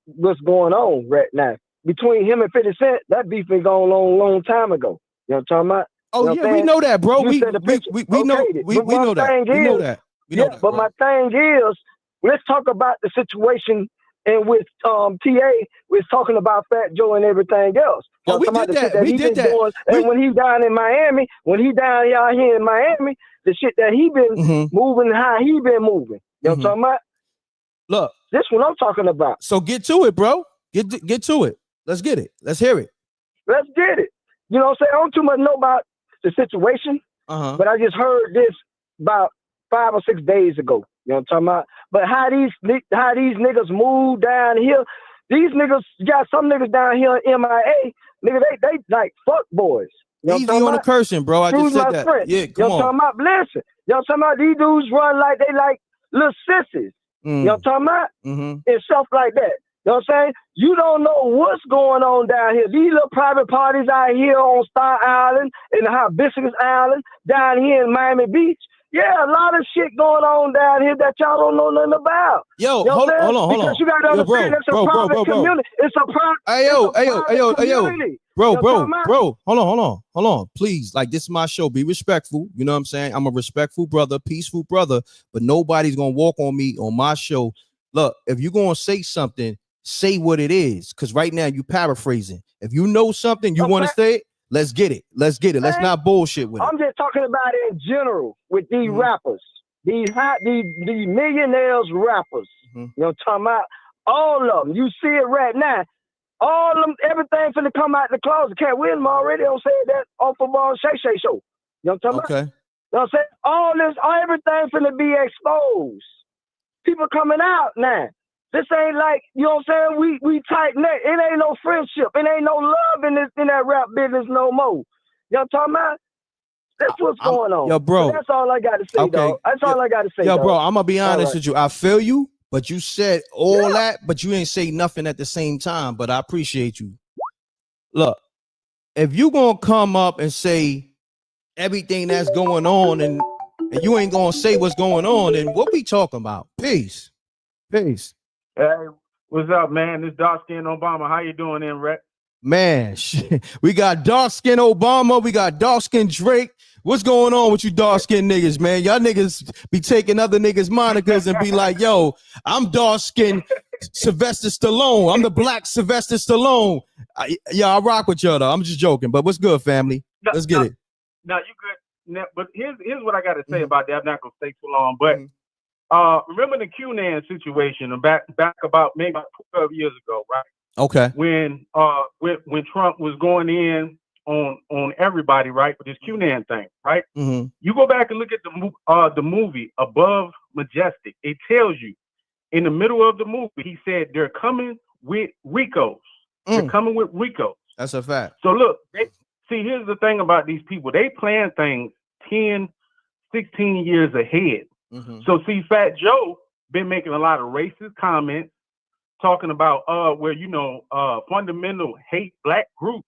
what's going on right now between him and 50 Cent. That beef been going on a long time ago. You know what I'm talking about? Oh, you know we know that, bro. We know that. We know that. But my thing is, let's talk about the situation in which TA was talking about Fat Joe and everything else. Oh, we did that. We did that. And when he down in Miami, out here in Miami, the shit that he been moving, how he been moving. You know what I'm talking about? Look, this what I'm talking about. So get to it, bro. Get to it. Let's get it. Let's hear it. Let's get it. You know what I'm saying? I don't too much know about the situation, but I just heard this about 5 or 6 days ago. You know what I'm talking about? But how these niggas move down here, these niggas, you got some niggas down here in MIA, nigga, they like fuck boys. You know easy on the cursing, bro. I just said that. Friend. Yeah, come on. You know what I'm talking about? Listen, you know what I'm talking about? These dudes run like they like little sissies. You know what I'm talking about? And stuff like that. You know what I'm saying? You don't know what's going on down here. These little private parties out here on Star Island and Hibiscus Island, down here in Miami Beach. Yeah, a lot of shit going on down here that y'all don't know nothing about. Yo, you know hold on. Because you gotta understand that's a private community. It's a private community. Bro, hold on. Please, like, this is my show. Be respectful. You know what I'm saying? I'm a respectful brother, peaceful brother, but nobody's gonna walk on me on my show. Look, if you're gonna say something, say what it is. Because right now you paraphrasing. If you know something, you want to say it, let's get it. Let's not bullshit with it. I'm just talking about it in general with these rappers, these millionaires rappers. You know what I'm talking about? All of them. You see it right now. All of them, everything finna come out the closet. Can't win them already. Don't say that on Football Shay Shay show. You know what I'm talking about? You know what I'm saying? Everything finna be exposed. People coming out now. This ain't like, you know what I'm saying? We tight knit. It ain't no friendship. It ain't no love in that rap business no more. You know what I'm talking about? That's what's going on. Yo, bro. So that's all I got to say, dog. That's all I got to say, Yo, dog. bro, I'm going to be honest with you. I feel you, but you said all that, but you ain't say nothing at the same time, but I appreciate you. Look, if you going to come up and say everything that's going on and you ain't going to say what's going on, then what we talking about? Peace. Hey, what's up, man? This dark skin Obama. How you doing, M.Reck? Man, shit. We got dark skin Obama. We got dark skin Drake. What's going on with you dark skin niggas, man? Y'all niggas be taking other niggas' monikers and be like, yo, I'm dark skin Sylvester Stallone. I'm the black Sylvester Stallone. I rock with y'all though. I'm just joking, but what's good, family? Let's get it. No, you good. Now, but here's what I got to say about that. I'm not gonna stay too long, but remember the QNAN situation back about maybe 12 years ago, right? Okay. When Trump was going in on everybody, right, with this QNAN thing, right? You go back and look at the movie Above Majestic. It tells you in the middle of the movie, he said they're coming with Ricos. They're coming with Ricos. That's a fact. So look, see, here's the thing about these people. They plan things 10, 16 years ahead. So see, Fat Joe been making a lot of racist comments, talking about fundamental hate black groups.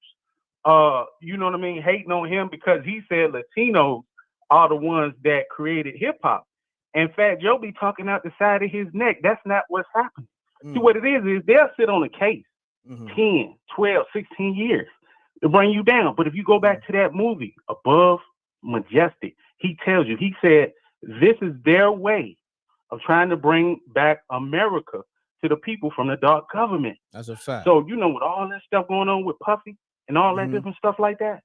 You know what I mean? Hating on him because he said Latinos are the ones that created hip hop. And Fat Joe be talking out the side of his neck. That's not what's happening. See, what it is they'll sit on a case 10, 12, 16 years to bring you down. But if you go back to that movie, Above Majestic, he tells you, he said, this is their way of trying to bring back America to the people from the dark government. That's a fact. So, you know, with all that stuff going on with Puffy and all that different stuff like that,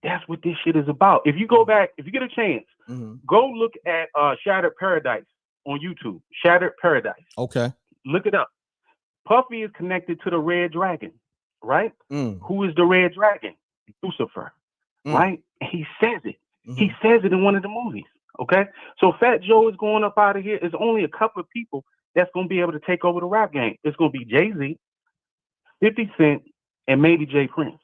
that's what this shit is about. If you go back, if you get a chance, go look at Shattered Paradise on YouTube. Shattered Paradise. Okay. Look it up. Puffy is connected to the Red Dragon, right? Who is the Red Dragon? Lucifer, right? And he says it. He says it in one of the movies, okay? So Fat Joe is going up out of here. There's only a couple of people that's going to be able to take over the rap game. It's going to be Jay-Z, 50 Cent, and maybe Jay Prince.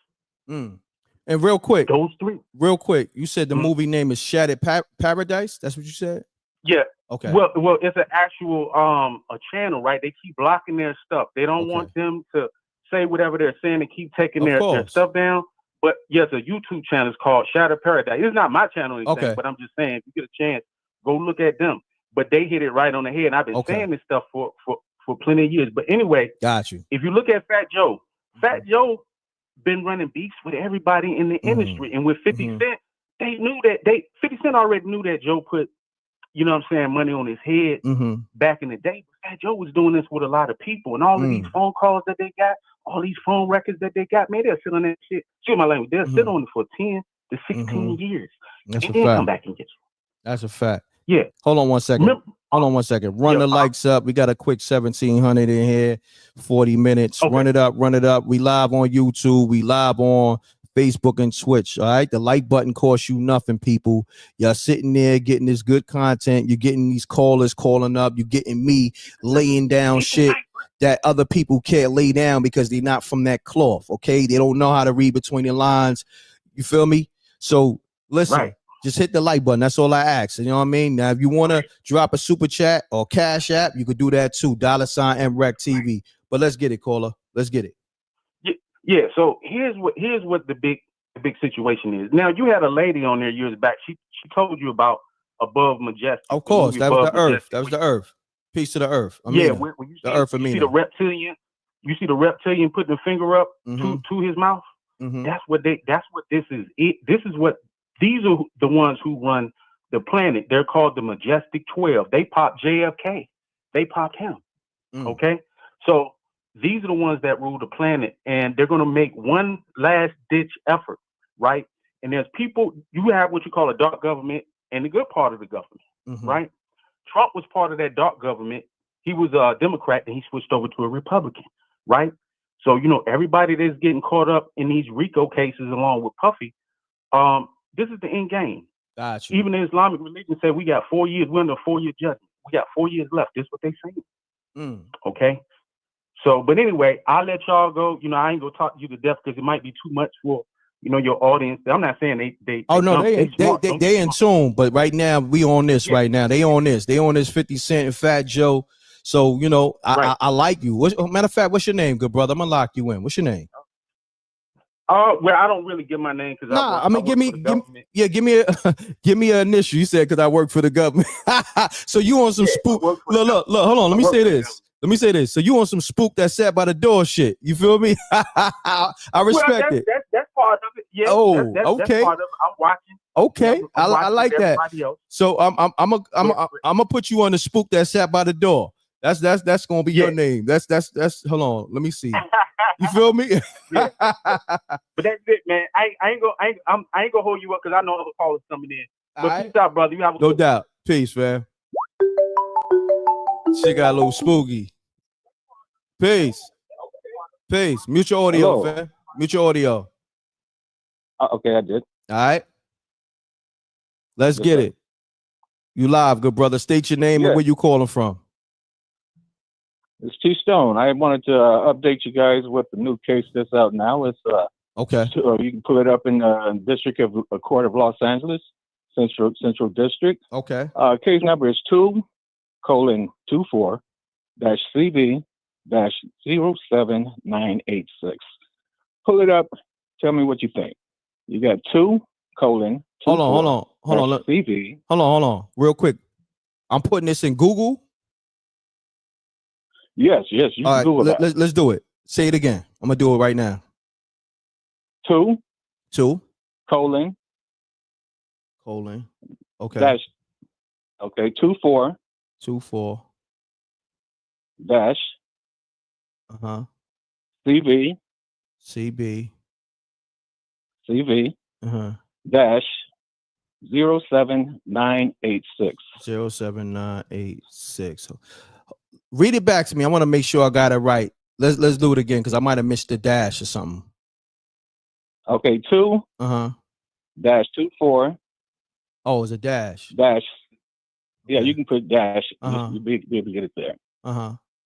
And real quick, those three. Real quick, you said the movie name is Shattered Paradise. That's what you said? Yeah. Okay. Well, it's an actual a channel, right? They keep blocking their stuff. They don't want them to say whatever they're saying and keep taking their stuff down. But yes, a YouTube channel is called Shattered Paradise. It's not my channel or anything, but I'm just saying, if you get a chance, go look at them. But they hit it right on the head. And I've been saying this stuff for plenty of years. But anyway, got you. If you look at Fat Joe been running beefs with everybody in the industry. And with 50 Cent, they knew that 50 Cent already knew that Joe put, you know what I'm saying, money on his head back in the day. But Fat Joe was doing this with a lot of people. And all of these phone calls that they got, all these phone records that they got, man, they'll sit on that shit. Excuse my language. They'll sit on it for 10 to 16 years. That's and a then fact. Come back and get you. That's a fact. Yeah. Hold on 1 second. Hold on 1 second. Run the likes up. We got a quick 1,700 in here. 40 minutes. Run it up. Run it up. We live on YouTube. We live on Facebook and Twitch. All right. The like button costs you nothing, people. Y'all sitting there getting this good content. You're getting these callers calling up. You're getting me laying down shit that other people can't lay down because they're not from that cloth. Okay. They don't know how to read between the lines. You feel me? So listen. Just hit the like button. That's all I ask. You know what I mean? Now, if you want to drop a super chat or cash app, you could do that too. $ M.Reck.TV. But let's get it, caller. Let's get it. Yeah. So here's what the big situation is. Now, you had a lady on there years back. She told you about Above Majestic. Of course, that was the Earth. That was the Earth. Piece of the Earth. When you the Earth. You see the reptilian. You see the reptilian putting the finger up to his mouth. That's what this is. These are the ones who run the planet. They're called the Majestic 12. They popped JFK. They popped him. Okay? So these are the ones that rule the planet, and they're going to make one last ditch effort, right? And there's people, you have what you call a dark government and the good part of the government, right? Trump was part of that dark government. He was a Democrat, and he switched over to a Republican, right? So, you know, everybody that's getting caught up in these RICO cases along with Puffy, this is the end game. Gotcha. Even the Islamic religion said we got 4 years. We're under a 4-year judgment. We got 4 years left. This is what they saying. Okay. So, but anyway, I'll let y'all go. You know, I ain't gonna talk to you to death because it might be too much for, you know, your audience. I'm not saying they oh no, they in tune. But right now we on this. Right now they on this. They on this 50 Cent and Fat Joe. So you know, I like you. Matter of fact, what's your name, good brother? I'm gonna lock you in. What's your name? Well, I don't really give my name because give me an initial. You said because I work for the government. So you on some spook? Look, hold on. Let me say this. So you on some spook that sat by the door shit? You feel me? I respect it. That's part of it. Yeah. Oh, that's okay. Part of it. I'm watching. Okay, you know, I like that. So I'm gonna put you on the spook that sat by the door. That's gonna be your name. That's hold on. Let me see. You feel me? But that's it, man. I ain't gonna hold you up because I know other callers coming in. But peace out, brother. You have a no doubt. Peace, man. She got a little spooky. Peace. Mute your audio, fam. Mute your audio. Okay, I did. All right. Let's get it. You live, good brother. State your name and where you calling from. It's T Stone. I wanted to update you guys with the new case that's out now. It's Okay. you can pull it up in the District of Court of Los Angeles, Central District. Okay. Case number is 2:24-CV-07986. Pull it up. Tell me what you think. You got 2:24. Hold on. CV. Hold on. Real quick. I'm putting this in Google. Yes. You can Google that. Let's do it. Say it again. I'm gonna do it right now. 2:. Okay. Dash. Okay. 24. 24. Dash. CV. CB. CV. Dash. 07986. 07986. Read it back to me. I want to make sure I got it right. Let's do it again because I might have missed the dash or something. Okay, 2. Dash 24. Oh, it's a dash. Dash. Yeah, Okay. you can put dash. You'll be able to get it there.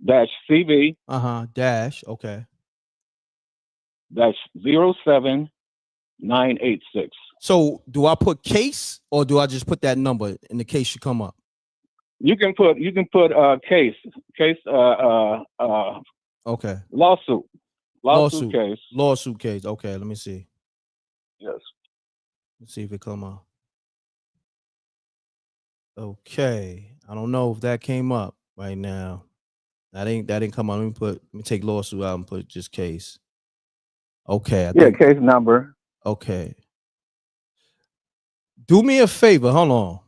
Dash CV. Dash. Okay. Dash 07986. So do I put case or do I just put that number and the case should come up? You can put case Okay. Lawsuit case. Lawsuit case. Okay, let me see. Yes. Let's see if it come up. Okay. I don't know if that came up right now. That didn't come up. Let me take lawsuit out and put just case. Okay. I think, case number. okay. Do me a favor. Hold on.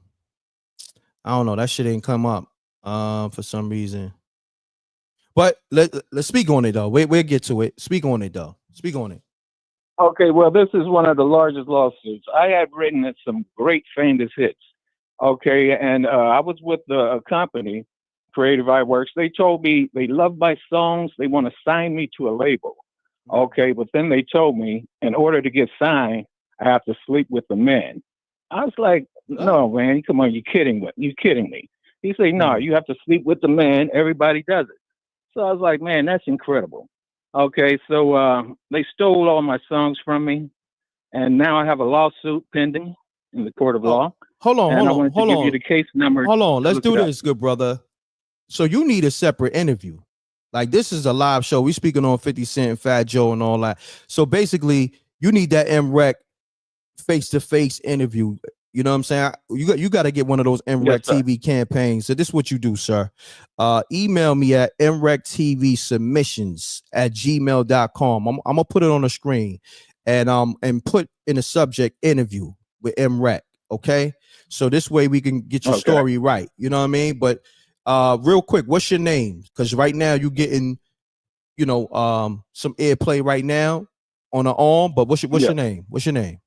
I don't know. That shit ain't come up for some reason. But let's speak on it though. We'll get to it. Speak on it though. Speak on it. Okay, well, this is one of the largest lawsuits. I have written some great famous hits. Okay, and I was with a company, Creative Works. They told me they love my songs. They want to sign me to a label. Okay, but then they told me in order to get signed, I have to sleep with the men. I was like, no, man, come on, you kidding me? He said, no, you have to sleep with the men. Everybody does it. So I was like, man, that's incredible. Okay, so they stole all my songs from me, and now I have a lawsuit pending in the court of law. Hold on. I wanted to give you the case number. Hold on, let's do this, good brother. So you need a separate interview. Like this is a live show. We speaking on 50 Cent, Fat Joe, and all that. So basically, you need that M.Reck face-to-face interview. You know what I'm saying? You got to get one of those M.Reck TV campaigns. So this is what you do, sir. Email me at mrecktv_submissions@gmail.com. I'm gonna put it on the screen and put in the subject interview with M.Reck. Okay. So this way we can get your story right. You know what I mean? But real quick, what's your name? Because right now you're getting, some airplay right now on the arm. But what's your name? What's your name?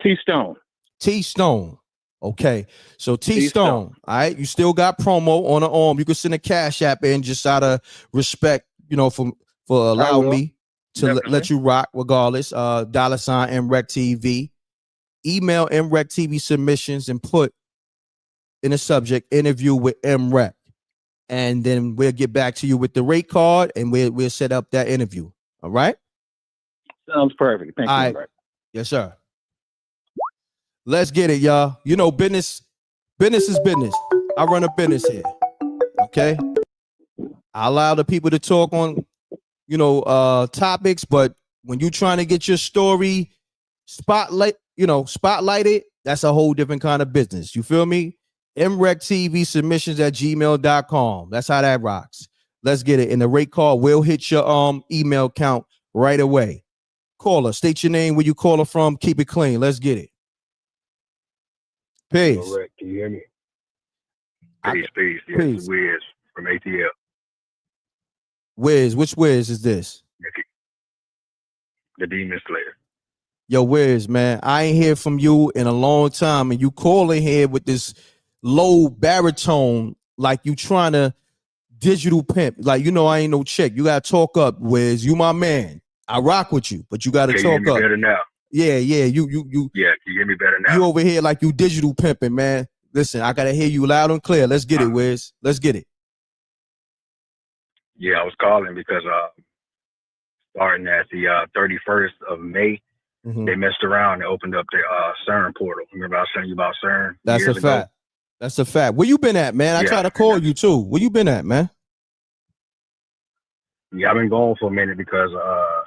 T Stone. T Stone. Okay. So T Stone. All right. You still got promo on the arm. You can send a cash app in just out of respect, for allowing me to let you rock regardless. $sign M.Reck TV. Email M.Reck TV submissions and put in a subject interview with M.Reck. And then we'll get back to you with the rate card and we'll set up that interview. All right. Sounds perfect. Thank you. M.Reck. Yes, sir. Let's get it, y'all. Business is business. I run a business here. Okay. I allow the people to talk on, topics, but when you're trying to get your story spotlighted, that's a whole different kind of business. You feel me? M.Reck TV submissions@gmail.com. That's how that rocks. Let's get it. And the rate card will hit your email account right away. Caller, state your name, where you calling from. Keep it clean. Let's get it. Peace. All right, can you hear me? Peace. Yes, Peace. Wiz from ATL. Wiz, which Wiz is this? The Demon Slayer. Yo, Wiz, man, I ain't hear from you in a long time, and you calling here with this low baritone like you trying to digital pimp. Like, I ain't no chick. You gotta talk up, Wiz. You my man. I rock with you, but you gotta talk you hear me up. Better now. Yeah. You. Yeah, can you hear me better now? You over here like you digital pimping, man. Listen, I gotta hear you loud and clear. Let's get it, Wiz. Let's get it. Yeah, I was calling because starting at the 31st of May, they messed around and opened up the CERN portal. Remember I was telling you about CERN That's a years ago? fact. That's a fact. Where you been at, man? I Yeah, tried to call you too. Where you been at, man? yeah, I've been gone for a minute because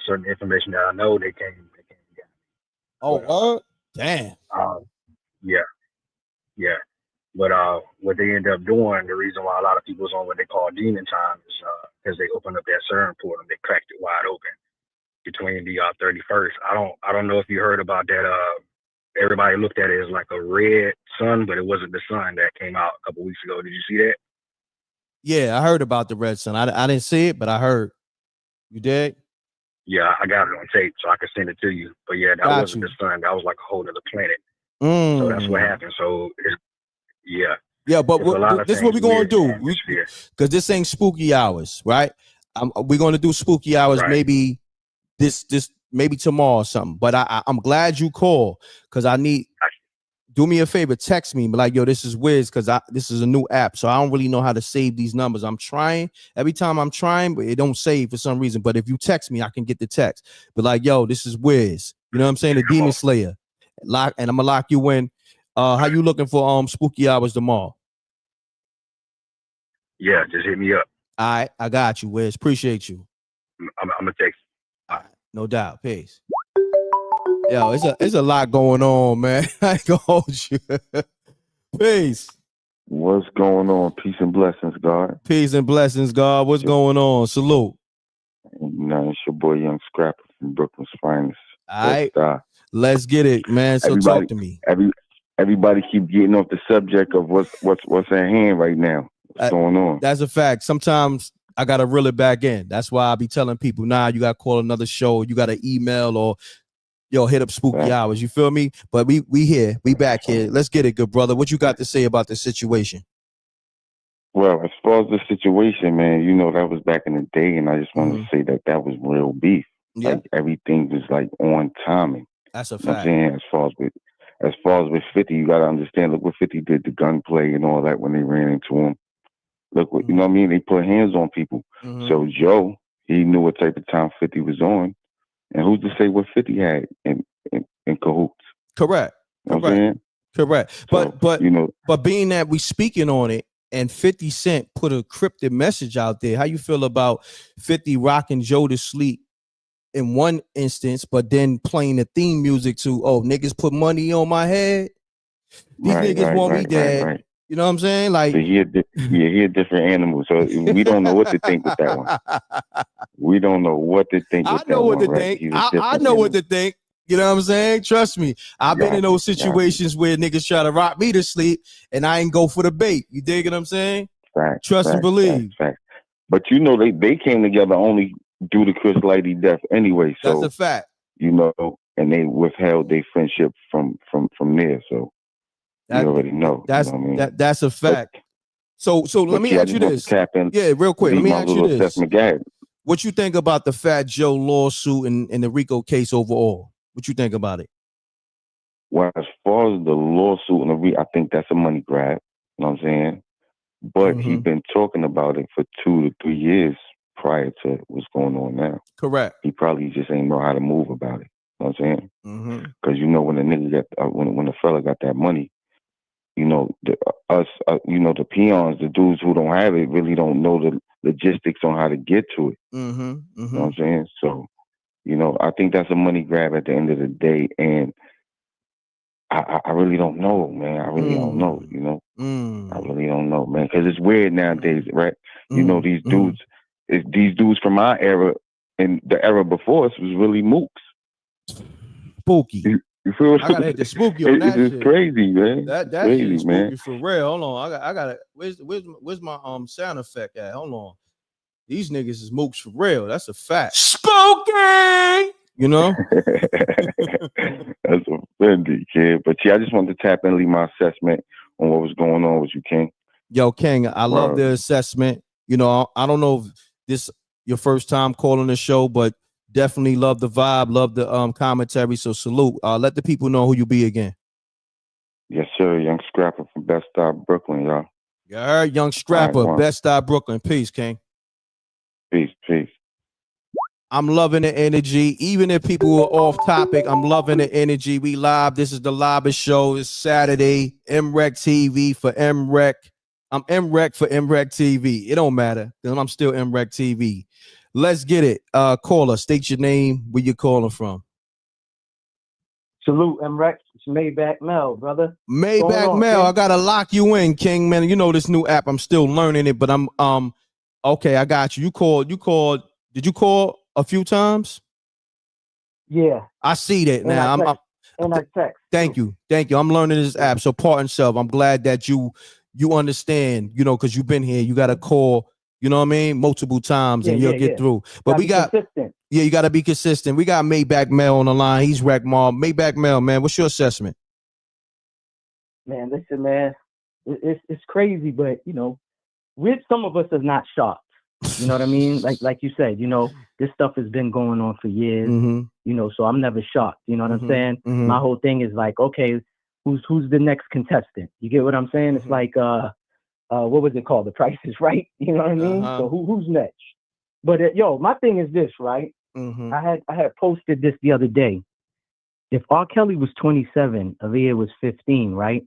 certain information that I know they can't get. Oh, But, what? Damn. Yeah, yeah. But what they end up doing, the reason why a lot of people's on what they call demon time is because they opened up that CERN portal, they cracked it wide open between the 31st. I don't know if you heard about that. Everybody looked at it as like a red sun, but it wasn't the sun that came out a couple weeks ago. Did you see that? Yeah, I heard about the red sun. I didn't see it, but I heard. You did? Yeah, I got it on tape, so I can send it to you. But yeah, that Got wasn't you. the sun. That was like a whole other planet. So that's what Mm. happened. So yeah, Yeah, but it's a lot of this is what things we're gonna weird in the do. atmosphere. Because this ain't spooky hours, right? We're gonna do spooky hours Right. maybe this maybe tomorrow or something. But I'm glad you called because I need. Do me a favor, text me, like, yo, this is Wiz, because this is a new app, so I don't really know how to save these numbers. I'm trying every time I'm trying, but it don't save for some reason. But if you text me, I can get the text. But like, yo, this is Wiz. You know what I'm saying? The Demon Slayer. And I'm gonna lock you in. How you looking for spooky hours tomorrow? Yeah, just hit me up. All right, I got you, Wiz. Appreciate you. I'm gonna text. All right, no doubt. Peace. Yo, it's a lot going on, man. I ain't gonna hold you. Peace. What's going on? Peace and blessings, God. Peace and blessings, God. What's going on? Salute. No, it's your boy Young Scrapper from Brooklyn's finest. All right, let's get it, man. So talk to me. Everybody keep getting off the subject of what's at hand right now. What's going on? That's a fact. Sometimes I gotta reel it back in. That's why I be telling people, nah, you gotta call another show. You gotta email or hit up spooky hours. You feel me? But we here. We back here. Let's get it, good brother. What you got to say about the situation? Well, as far as the situation, man, that was back in the day, and I just want to say that was real beef. Yeah. Like everything was like on timing. That's a You know what I'm fact. saying? As far as with 50, you gotta understand. Look what 50 did, the gunplay and all that when they ran into him. Look what you know what I mean. They put hands on people. So Joe, he knew what type of time 50 was on, and who's to say what 50 had in cahoots? Correct. You know what I'm saying? Correct. So, But being that we speaking on it, and 50 Cent put a cryptic message out there, how you feel about 50 rocking Joe to sleep in one instance, but then playing the theme music to, oh, niggas put money on my head. These niggas want me dead. Right. You know what I'm saying? Like, so he a different animal. So we don't know what to think with that one. We don't know what to think with that one. Right? I know what to think. You know what I'm saying? Trust me. I've been in those situations where niggas try to rock me to sleep and I ain't go for the bait. You dig what I'm saying? Trust and believe. Fact. But they came together only due to Chris Lighty death anyway. So that's a fact. And they withheld their friendship from there. So you already know. That's you know what I mean? that's a fact. So let me ask you this. Yeah, real quick. Let me ask you this. What you think about the Fat Joe lawsuit and the RICO case overall? What you think about it? Well, as far as the lawsuit and I think that's a money grab. You know what I'm saying? But he's been talking about it for 2 to 3 years prior to what's going on now. Correct. He probably just ain't know how to move about it. You know what I'm saying? Because when a nigga when a fella got that money, the peons, the dudes who don't have it, really don't know the logistics on how to get to it. You know what I'm saying? So, I think that's a money grab at the end of the day, and I really don't know, man. I really don't know, I really don't know, man, because it's weird nowadays, right? These dudes, these dudes from our era and the era before us was really mooks. Spooky. You feel? I gotta hit the spooky on that It's shit. Crazy, man. That crazy, shit is spooky man. for real. Hold on, I got it. Where's my sound effect at? Hold on. These niggas is mooks for real. That's a fact. Spooky. That's offended, kid. But yeah, I just wanted to tap in and leave my assessment on what was going on with you, King. Yo, King, I love the assessment. I don't know if this your first time calling the show, but definitely love the vibe, love the commentary. So salute. Let the people know who you be again. Yes, sir. Young Scrapper from Best Stop, Brooklyn, y'all. Yeah, Young Scrapper, Best Stop, Brooklyn. Peace, King. Peace, peace. I'm loving the energy. Even if people were off topic, I'm loving the energy. We live. This is the Lobby Show. It's Saturday. M.Reck TV for M.Reck. I'm M.Reck for M.Reck TV. It don't matter because I'm still M.Reck TV. Let's get it. Caller, state your name, where you calling from. Salute, M.Reck. It's Maybach Mel, brother. Maybach Mel, I gotta lock you in, King, man. You know this new app. I'm still learning it, but I'm okay. I got you. You called. Did you call a few times? Yeah. I see that now. I text. Thank you. I'm learning this app. So pardon self. I'm glad that you understand. You know, because you've been here. You got to call. You know what I mean? Multiple times, and you'll get through. But we got consistent. Yeah, you got to be consistent. We got Maybach Mel on the line. He's Wreck Mom. Maybach Mel, man, what's your assessment? Man, listen, man, it's crazy, but you know, some of us are not shocked. You know what I mean? Like you said, you know, this stuff has been going on for years. Mm-hmm. You know, so I'm never shocked. You know what I'm saying? Mm-hmm. My whole thing is like, okay, who's the next contestant? You get what I'm saying? It's like, what was it called? The Price is Right. You know what I mean? So who's next? But yo, my thing is this, right? Mm-hmm. I had posted this the other day. If R. Kelly was 27, Aaliyah was 15, right?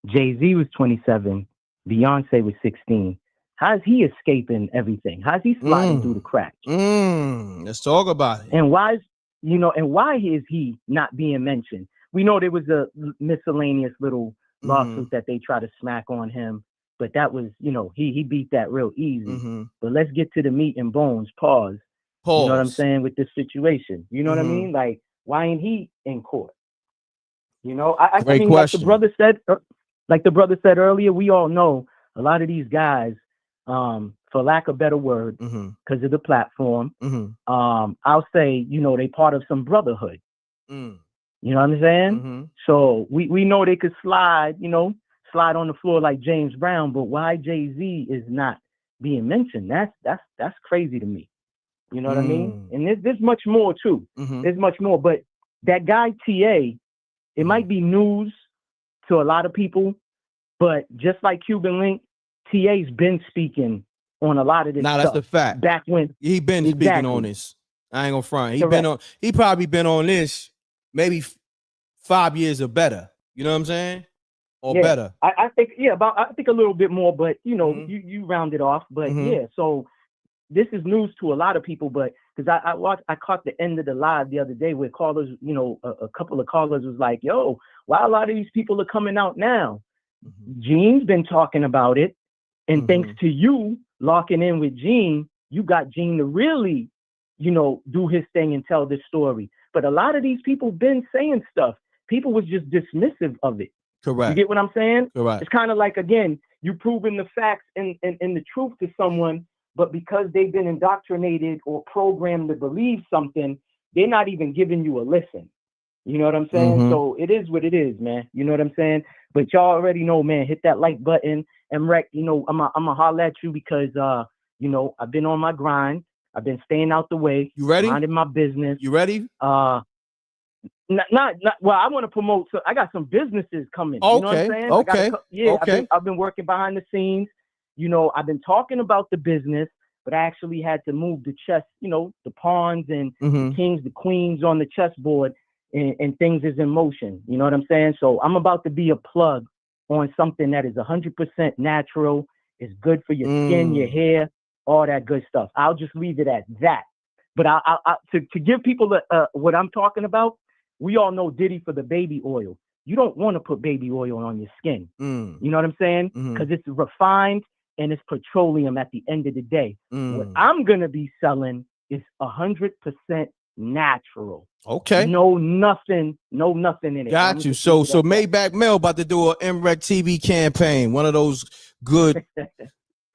Jay-Z was 27, Beyonce was 16. How's he escaping everything? How's he sliding through the cracks? Let's talk about it. And why is he not being mentioned? We know there was a miscellaneous little lawsuit that they try to smack on him, but that was, you know, he beat that real easy. But let's get to the meat and bones. Pause. You know what I'm saying with this situation? You know what I mean? Like, why ain't he in court? You know, I mean, question. like the brother said earlier, we all know a lot of these guys, for lack of a better word, because of the platform, I'll say, you know, they part of some brotherhood. You know what I'm saying? So we know they could slide on the floor like James Brown, but why Jay-Z is not being mentioned? That's crazy to me. You know what I mean? And there's much more too. There's much more, but that guy TA, it might be news to a lot of people, but just like Cuban Link, TA's been speaking on a lot of this stuff. That's the fact. Back when he been speaking on this. I ain't gonna front. He probably been on this maybe 5 years or better. You know what I'm saying? Or better. I think a little bit more, but you know, you round it off. But yeah, so this is news to a lot of people, but because I caught the end of the live the other day where callers, you know, a couple of callers was like, yo, why a lot of these people are coming out now? Gene's been talking about it. And thanks to you locking in with Gene, you got Gene to really, you know, do his thing and tell this story. But a lot of these people been saying stuff. People was just dismissive of it. Correct. You get what I'm saying? Correct. It's kind of like, again, you proving the facts and the truth to someone, but because they've been indoctrinated or programmed to believe something, they're not even giving you a listen. You know what I'm saying? So it is what it is, man. You know what I'm saying? But y'all already know, man, hit that like button. M.Reck, you know, I'm gonna holler at you because, you know, I've been on my grind. I've been staying out the way. You ready? Minding my business. You ready? Well, I want to promote. So I got some businesses coming. Okay. You know what I'm saying? Okay. Okay. I've been working behind the scenes. You know, I've been talking about the business, but I actually had to move the chess, you know, the pawns and the kings, the queens on the chessboard, and things is in motion. You know what I'm saying? So I'm about to be a plug on something that is 100% natural. It's good for your skin, your hair, all that good stuff. I'll just leave it at that. But to give people what I'm talking about, we all know Diddy for the baby oil. You don't want to put baby oil on your skin. You know what I'm saying? Because it's refined and it's petroleum at the end of the day. What I'm going to be selling is 100% natural. Okay. No nothing in it. Got you. So Maybach Mel about to do a M.Reck TV campaign. One of those good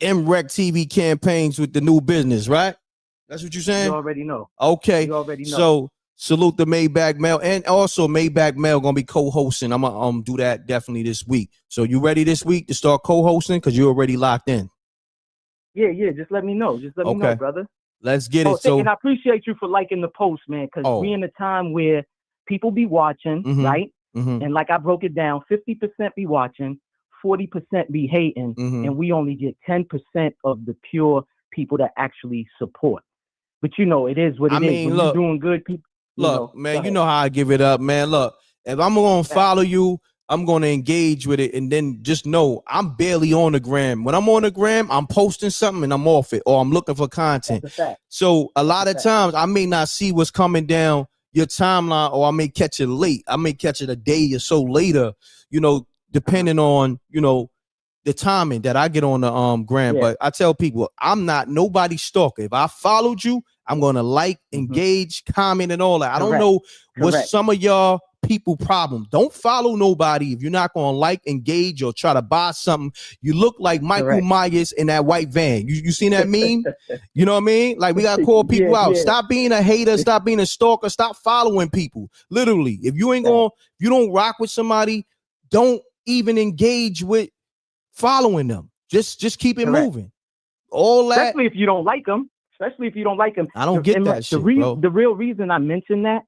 M.Reck TV campaigns with the new business, right? That's what you're saying? You already know. Okay. You already know. So salute the Maybach Mel. And also Maybach Mel gonna be co-hosting. I'm gonna do that definitely this week. So you ready this week to start co-hosting? Because you're already locked in. Yeah. Just let me know. Just let me know, brother. Let's get it. So, and I appreciate you for liking the post, man, because we in a time where people be watching, right? And like I broke it down, 50% be watching, 40% be hating, and we only get 10% of the pure people that actually support. But you know, it is what it is. When look, you're doing good, people. Look, man, you know how I give it up, man. Look, if I'm gonna follow you, I'm gonna engage with it, and then just know I'm barely on the gram. When I'm on the gram, I'm posting something and I'm off it, or I'm looking for content. So a lot of times I may not see what's coming down your timeline, or I may catch it late. I may catch it a day or so later, you know, depending on, you know, the timing that I get on the gram. But I tell people, I'm not nobody's stalker. If I followed you, I'm gonna like, engage, comment, and all that. I don't know what's some of y'all people problem. Don't follow nobody if you're not gonna like, engage, or try to buy something. You look like Michael Myers in that white van. You seen that meme? You know what I mean? Like, we gotta call people out. Stop being a hater, stop being a stalker, stop following people. Literally, if you ain't gonna, if you don't rock with somebody, don't even engage with following them. Just keep it moving. All that, especially if you don't like them. I don't get that shit, bro. The real reason I mentioned that,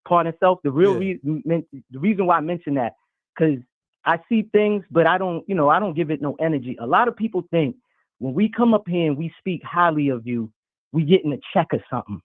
pardon itself, the reason why I mentioned that, because I see things, but I don't give it no energy. A lot of people think when we come up here and we speak highly of you, we getting a check or something.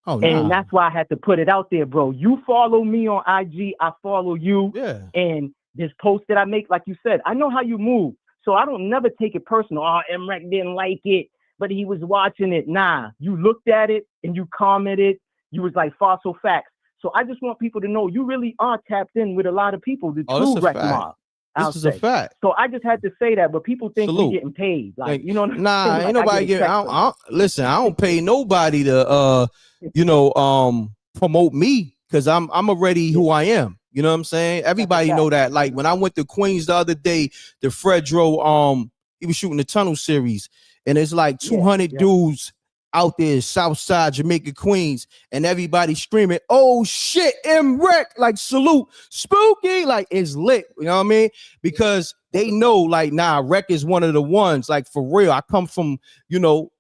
Oh, and that's why I had to put it out there, bro. You follow me on IG, I follow you. Yeah. And this post that I make, like you said, I know how you move. So I don't never take it personal. Oh, M.Reck didn't like it, but he was watching it. Nah, you looked at it and you commented. You was like fossil facts. So I just want people to know you really are tapped in with a lot of people. The true rec mob. This is a fact. So I just had to say that, but people think we're getting paid. Like, you know what I'm saying? Ain't nobody getting. Listen, I don't pay nobody to promote me, because I'm already who I am. You know what I'm saying? Everybody know that. Like, when I went to Queens the other day, the Fredro, he was shooting the Tunnel series, and it's like 200 dudes out there, Southside, Jamaica, Queens, and everybody screaming, "Oh shit, M.Reck!" Like, salute, spooky, like, it's lit. You know what I mean? Because they know, like, nah, Reck is one of the ones. Like, for real, I come from, you know,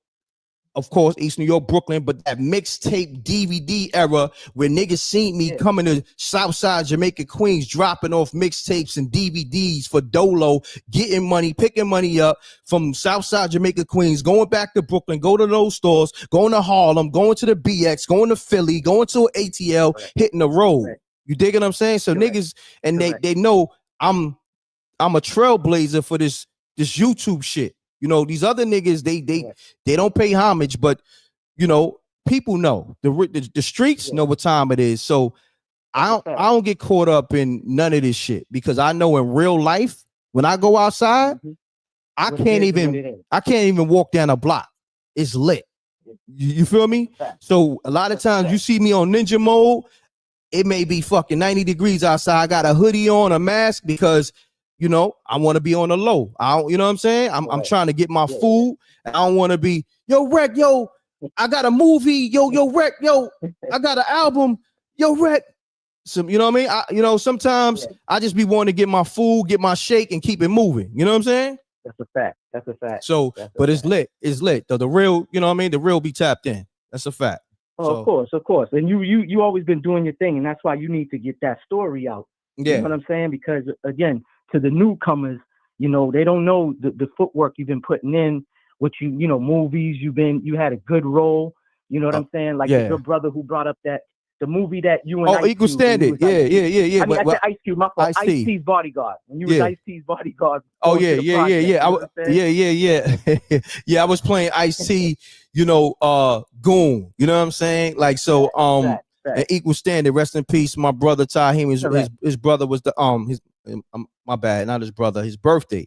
of course, East New York, Brooklyn, but that mixtape DVD era where niggas seen me coming to Southside, Jamaica, Queens, dropping off mixtapes and DVDs for Dolo, getting money, picking money up from Southside, Jamaica, Queens, going back to Brooklyn, go to those stores, going to Harlem, going to the BX, going to Philly, going to ATL, hitting the road. You dig what I'm saying? So niggas, and they know I'm a trailblazer for this YouTube shit. You know, these other niggas, they don't pay homage, but, you know, people know. The streets know what time it is. So I don't get caught up in none of this shit, because I know in real life, when I go outside, I can't even walk down a block. It's lit. You feel me? So a lot of times you see me on ninja mode, it may be fucking 90 degrees outside. I got a hoodie on, a mask, because, you know, I want to be on the low. You know what I'm saying? I'm trying to get my food. And I don't want to be, yo, Reck, yo, I got a movie. Yo, Reck, yo, I got an album. Yo, Reck. So, you know what I mean? Sometimes I just be wanting to get my food, get my shake, and keep it moving. You know what I'm saying? That's a fact. So, but it's lit. It's lit. The real, you know what I mean? The real be tapped in. That's a fact. Oh, of course. And you always been doing your thing, and that's why you need to get that story out. Yeah. You know what I'm saying? Because, again, to the newcomers, you know, they don't know the footwork you've been putting in, what you know, movies, you had a good role. You know what I'm saying? Like your brother who brought up the movie that you and Ice Equal Standard. Yeah. I mean, I said Ice Cube, my fault. Ice-T's bodyguard. When you was Ice-T's bodyguard. Oh, yeah. Yeah, I was playing Ice-T, you know, Goon. You know what I'm saying? Like, so, an Equal Standard, rest in peace, my brother Tahim, his brother was my bad, not his brother, his birthday.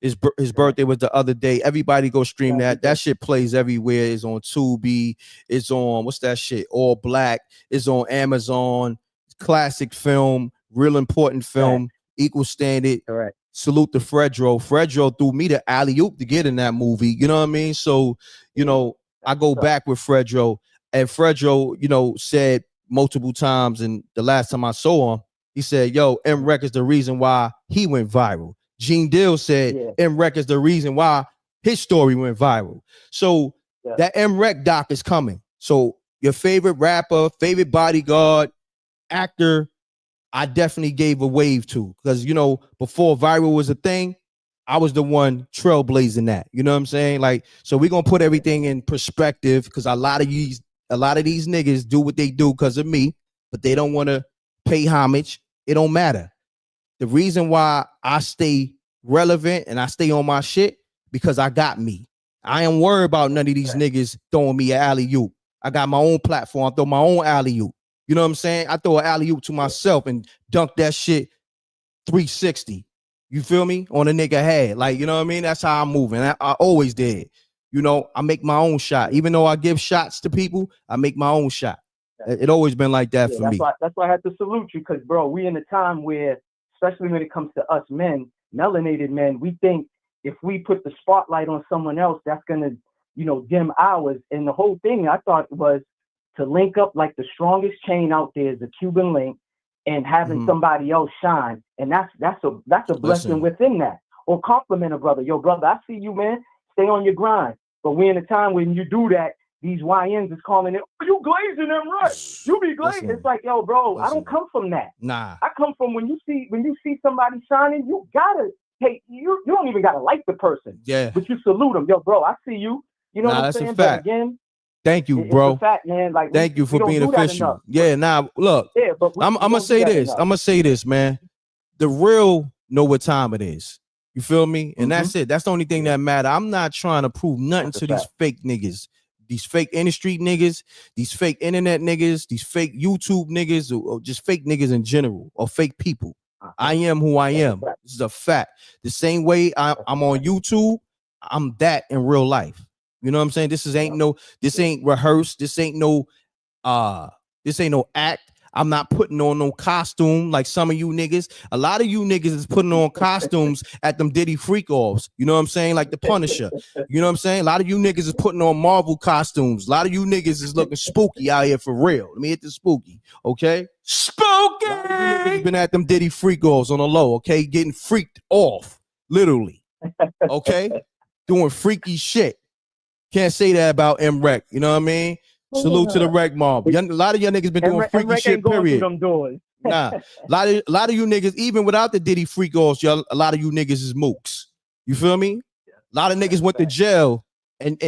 His birthday was the other day. Everybody go stream that. That shit plays everywhere. It's on Tubi. It's on, what's that shit? All Black. It's on Amazon. Classic film. Real important film. Equal Standard. Correct. Salute to Fredro. Fredro threw me the alley-oop to get in that movie. You know what I mean? So, you know, I go back with Fredro. And Fredro, you know, said multiple times, and the last time I saw him, he said, yo, M.Reck is the reason why he went viral. Gene Dill said M.Reck is the reason why his story went viral. So that M.Reck doc is coming. So your favorite rapper, favorite bodyguard, actor, I definitely gave a wave to. Because, you know, before viral was a thing, I was the one trailblazing that. You know what I'm saying? Like, so we're gonna put everything in perspective because a lot of these niggas do what they do because of me, but they don't want to pay homage. It don't matter. The reason why I stay relevant and I stay on my shit because I got me. I ain't worried about none of these niggas throwing me an alley-oop. I got my own platform. I throw my own alley-oop. You know what I'm saying? I throw an alley-oop to myself and dunk that shit 360. You feel me? On a nigga head. Like, you know what I mean? That's how I'm moving. I always did. You know, I make my own shot. Even though I give shots to people, I make my own shot. It always been like that for me. That's why I have to salute you, because, bro, we in a time where, especially when it comes to us men, melanated men, we think if we put the spotlight on someone else, that's going to, you know, dim ours. And the whole thing I thought was to link up like the strongest chain out there is the Cuban link, and having somebody else shine. And that's a blessing within that. Or compliment a brother. Yo, brother, I see you, man. Stay on your grind. But we're in a time when you do that, these YNs is calling it, oh, you glazing them right. You be glazing. It's like, yo, bro, I don't come from that. Nah. I come from when you see somebody shining, you gotta you don't even gotta like the person. Yeah. But you salute them. Yo, bro, I see you. You know what I'm saying? That's a fact. But again, thank you, bro. It's a fact, man. Like, thank you for being official. Yeah, nah, look. Yeah, but I'm gonna say this. I'm gonna say this, man. The real know what time it is. You feel me? And that's it. That's the only thing that matter. I'm not trying to prove nothing to these fake niggas, these fake industry niggas, these fake internet niggas, these fake YouTube niggas, or just fake niggas in general, or fake people. I am who I am. This is a fact. The same way I'm on YouTube, I'm that in real life. You know what I'm saying? This ain't rehearsed. This ain't no act. I'm not putting on no costume like some of you niggas. A lot of you niggas is putting on costumes at them Diddy freak offs. You know what I'm saying? Like the Punisher. You know what I'm saying? A lot of you niggas is putting on Marvel costumes. A lot of you niggas is looking spooky out here for real. Let me hit the spooky, okay? Spooky! Been at them Diddy freak offs on the low, okay? Getting freaked off, literally, okay? Doing freaky shit. Can't say that about M.Reck. You know what I mean? Salute to the Wreck mob. A lot of y'all niggas been doing freaky shit, period. Nah, a lot of you niggas, even without the Diddy freak offs, y'all, a lot of you niggas is mooks. You feel me? A lot of niggas went to jail and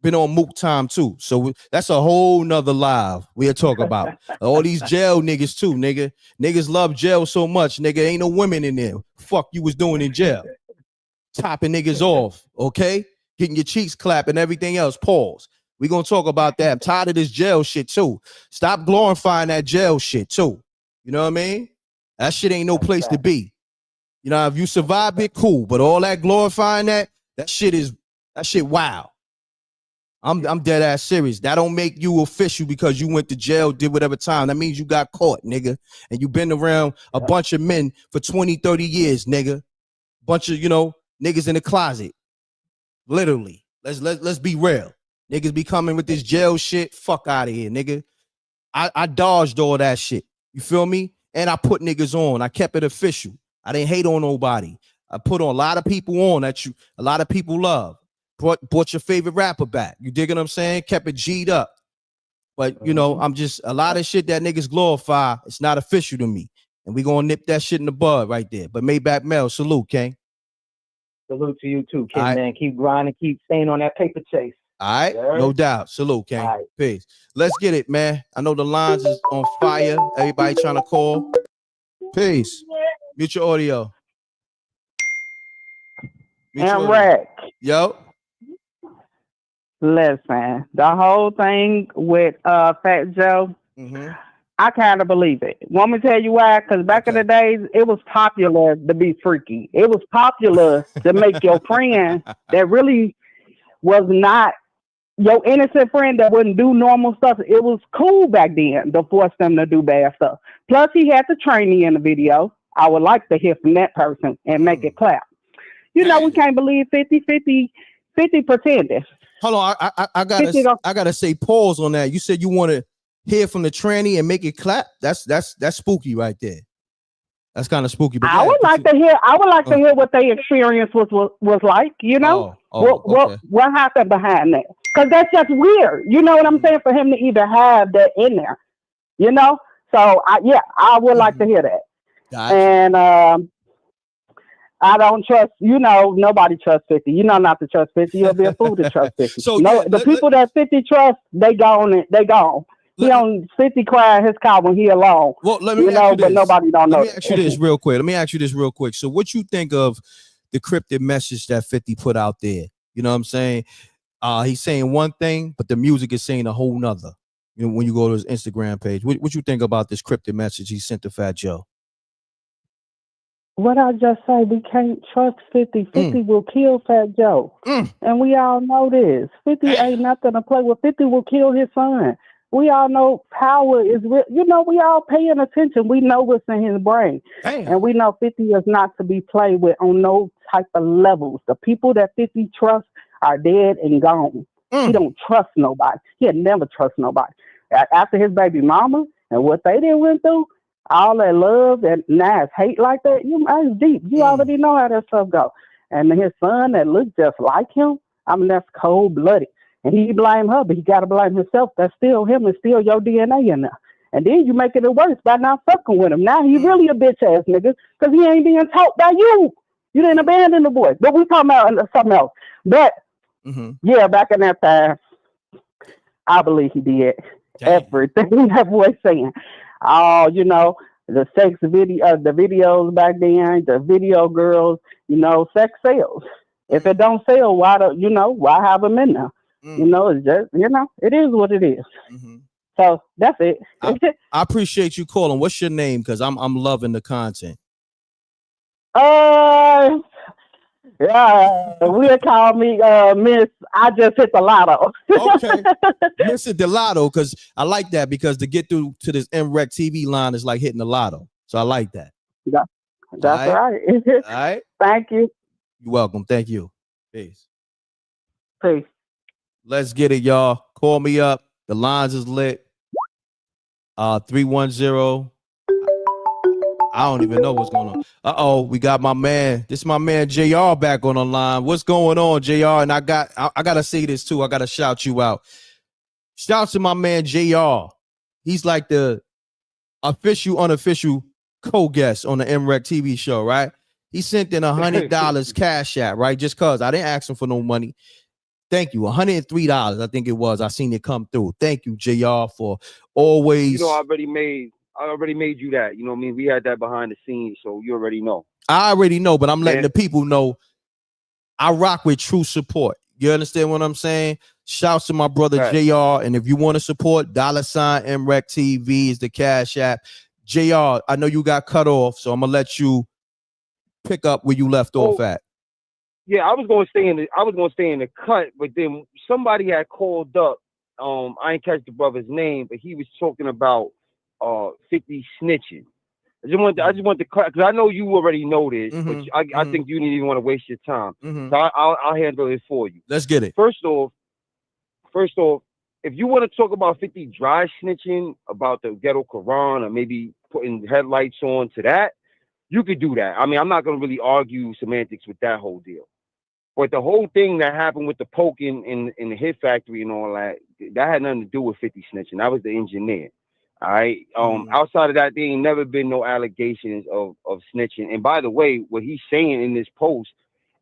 been on mook time too. So that's a whole nother live we'll talk about. All these jail niggas too, nigga. Niggas love jail so much, nigga. Ain't no women in there. Fuck you was doing in jail. Topping niggas off, okay? Getting your cheeks clapped and everything else. Pause. We gonna talk about that. I'm tired of this jail shit too. Stop glorifying that jail shit too. You know what I mean? That shit ain't no place to be. You know, if you survive it, cool. But all that glorifying that shit wow. I'm dead ass serious. That don't make you official because you went to jail, did whatever time. That means you got caught, nigga. And you been around a bunch of men for 20, 30 years, nigga. Bunch of, niggas in the closet. Literally. Let's be real. Niggas be coming with this jail shit. Fuck out of here, nigga. I dodged all that shit. You feel me? And I put niggas on. I kept it official. I didn't hate on nobody. I put on a lot of people on that a lot of people love. Brought your favorite rapper back. You dig what I'm saying? Kept it G'd up. But, I'm just, a lot of shit that niggas glorify, it's not official to me. And we gonna nip that shit in the bud right there. But Maybach Mel, salute, King. Salute to you too, King, man. Keep grinding, keep staying on that paper chase. All right, no doubt. Salute, King. Right. Peace. Let's get it, man. I know the lines is on fire. Everybody trying to call. Peace. Mute your audio. M.Reck. Yo. Listen, the whole thing with Fat Joe, I kind of believe it. Want me to tell you why? Because back in the days, it was popular to be freaky. It was popular to make your friend that really was not your innocent friend that wouldn't do normal stuff. It was cool back then to force them to do bad stuff. Plus, he had to train me in the video. I would like to hear from that person and make it clap. We can't believe 50 pretenders. Hold on, I gotta say pause on that. You said you want to hear from the tranny and make it clap. That's spooky right there. That's kind of spooky. But I would like to hear what their experience was like. What happened behind that? Because that's just weird. You know what I'm saying? For him to either have that in there, So I would like to hear that. Gotcha. And I don't trust, nobody trusts 50. You know not to trust 50. You'll be a fool to trust 50. So no, yeah, the people that 50 trust, they gone. They gone. He on 50 crying his car when he alone. Well, let me ask you but this. nobody don't know. Let me ask you this real quick. So what you think of the cryptic message that 50 put out there? You know what I'm saying? He's saying one thing, but the music is saying a whole nother. When you go to his Instagram page, what you think about this cryptic message he sent to Fat Joe? What I just say, we can't trust 50. 50 will kill Fat Joe. And we all know this. 50 ain't nothing to play with. 50 will kill his son. We all know power is real. We all paying attention. We know what's in his brain. And we know 50 is not to be played with on no type of levels. The people that 50 trusts are dead and gone. He don't trust nobody. He'll never trust nobody. After his baby mama and what they did went through, all that love and now it's hate like that, it's deep. You already know how that stuff go. And his son that looks just like him, that's cold blooded. And he blame her, but he gotta blame himself. That's still him and still your DNA in there. And then you making it worse by not fucking with him. Now he really a bitch ass nigga because he ain't being taught by you. You didn't abandon the boy. But we talking about something else. But yeah, back in that time, I believe he did everything that boy saying. The sex video, the videos back then, the video girls, sex sells. If it don't sell, why have them in there? It's just, it is what it is. So that's it. I appreciate you calling. What's your name? Because I'm loving the content. Yeah, we'll call me Miss. I just hit the lotto. Okay, Miss the lotto, because I like that, because to get through to this M.Reck TV line is like hitting the lotto. So I like that. That's right. All right. Thank you. You're welcome. Thank you. Peace. Peace. Let's get it, y'all. Call me up. The lines is lit. 310. I don't even know what's going on. We got my man. This is my man JR back on the line. What's going on, JR? And I gotta say this too. I gotta shout you out. Shout to my man JR. He's like the official, unofficial co-guest on the M.Reck TV show, right? He sent in $100 cash app, right? Just cause I didn't ask him for no money. Thank you. $103, I think it was. I seen it come through. Thank you, JR, for always. I already made you that. You know what I mean? We had that behind the scenes, so you already know. I already know, but I'm letting the people know I rock with true support. You understand what I'm saying? Shouts to my brother JR. And if you want to support, $ M.Reck TV is the cash app. JR, I know you got cut off, so I'm gonna let you pick up where you left off at. Yeah, I was gonna stay in the cut, but then somebody had called up. I ain't catch the brother's name, but he was talking about 50 snitching. I just want to cut, because I know you already know this, but I think you didn't even want to waste your time. So I'll handle it for you. Let's get it. First off, if you want to talk about 50 dry snitching about the ghetto Quran, or maybe putting headlights on to that, you could do that. I mean, I'm not gonna really argue semantics with that whole deal. But the whole thing that happened with the poking in the Hit Factory and all that had nothing to do with 50 snitching. That was the engineer. All right. Outside of that, there ain't never been no allegations of snitching. And by the way, what he's saying in this post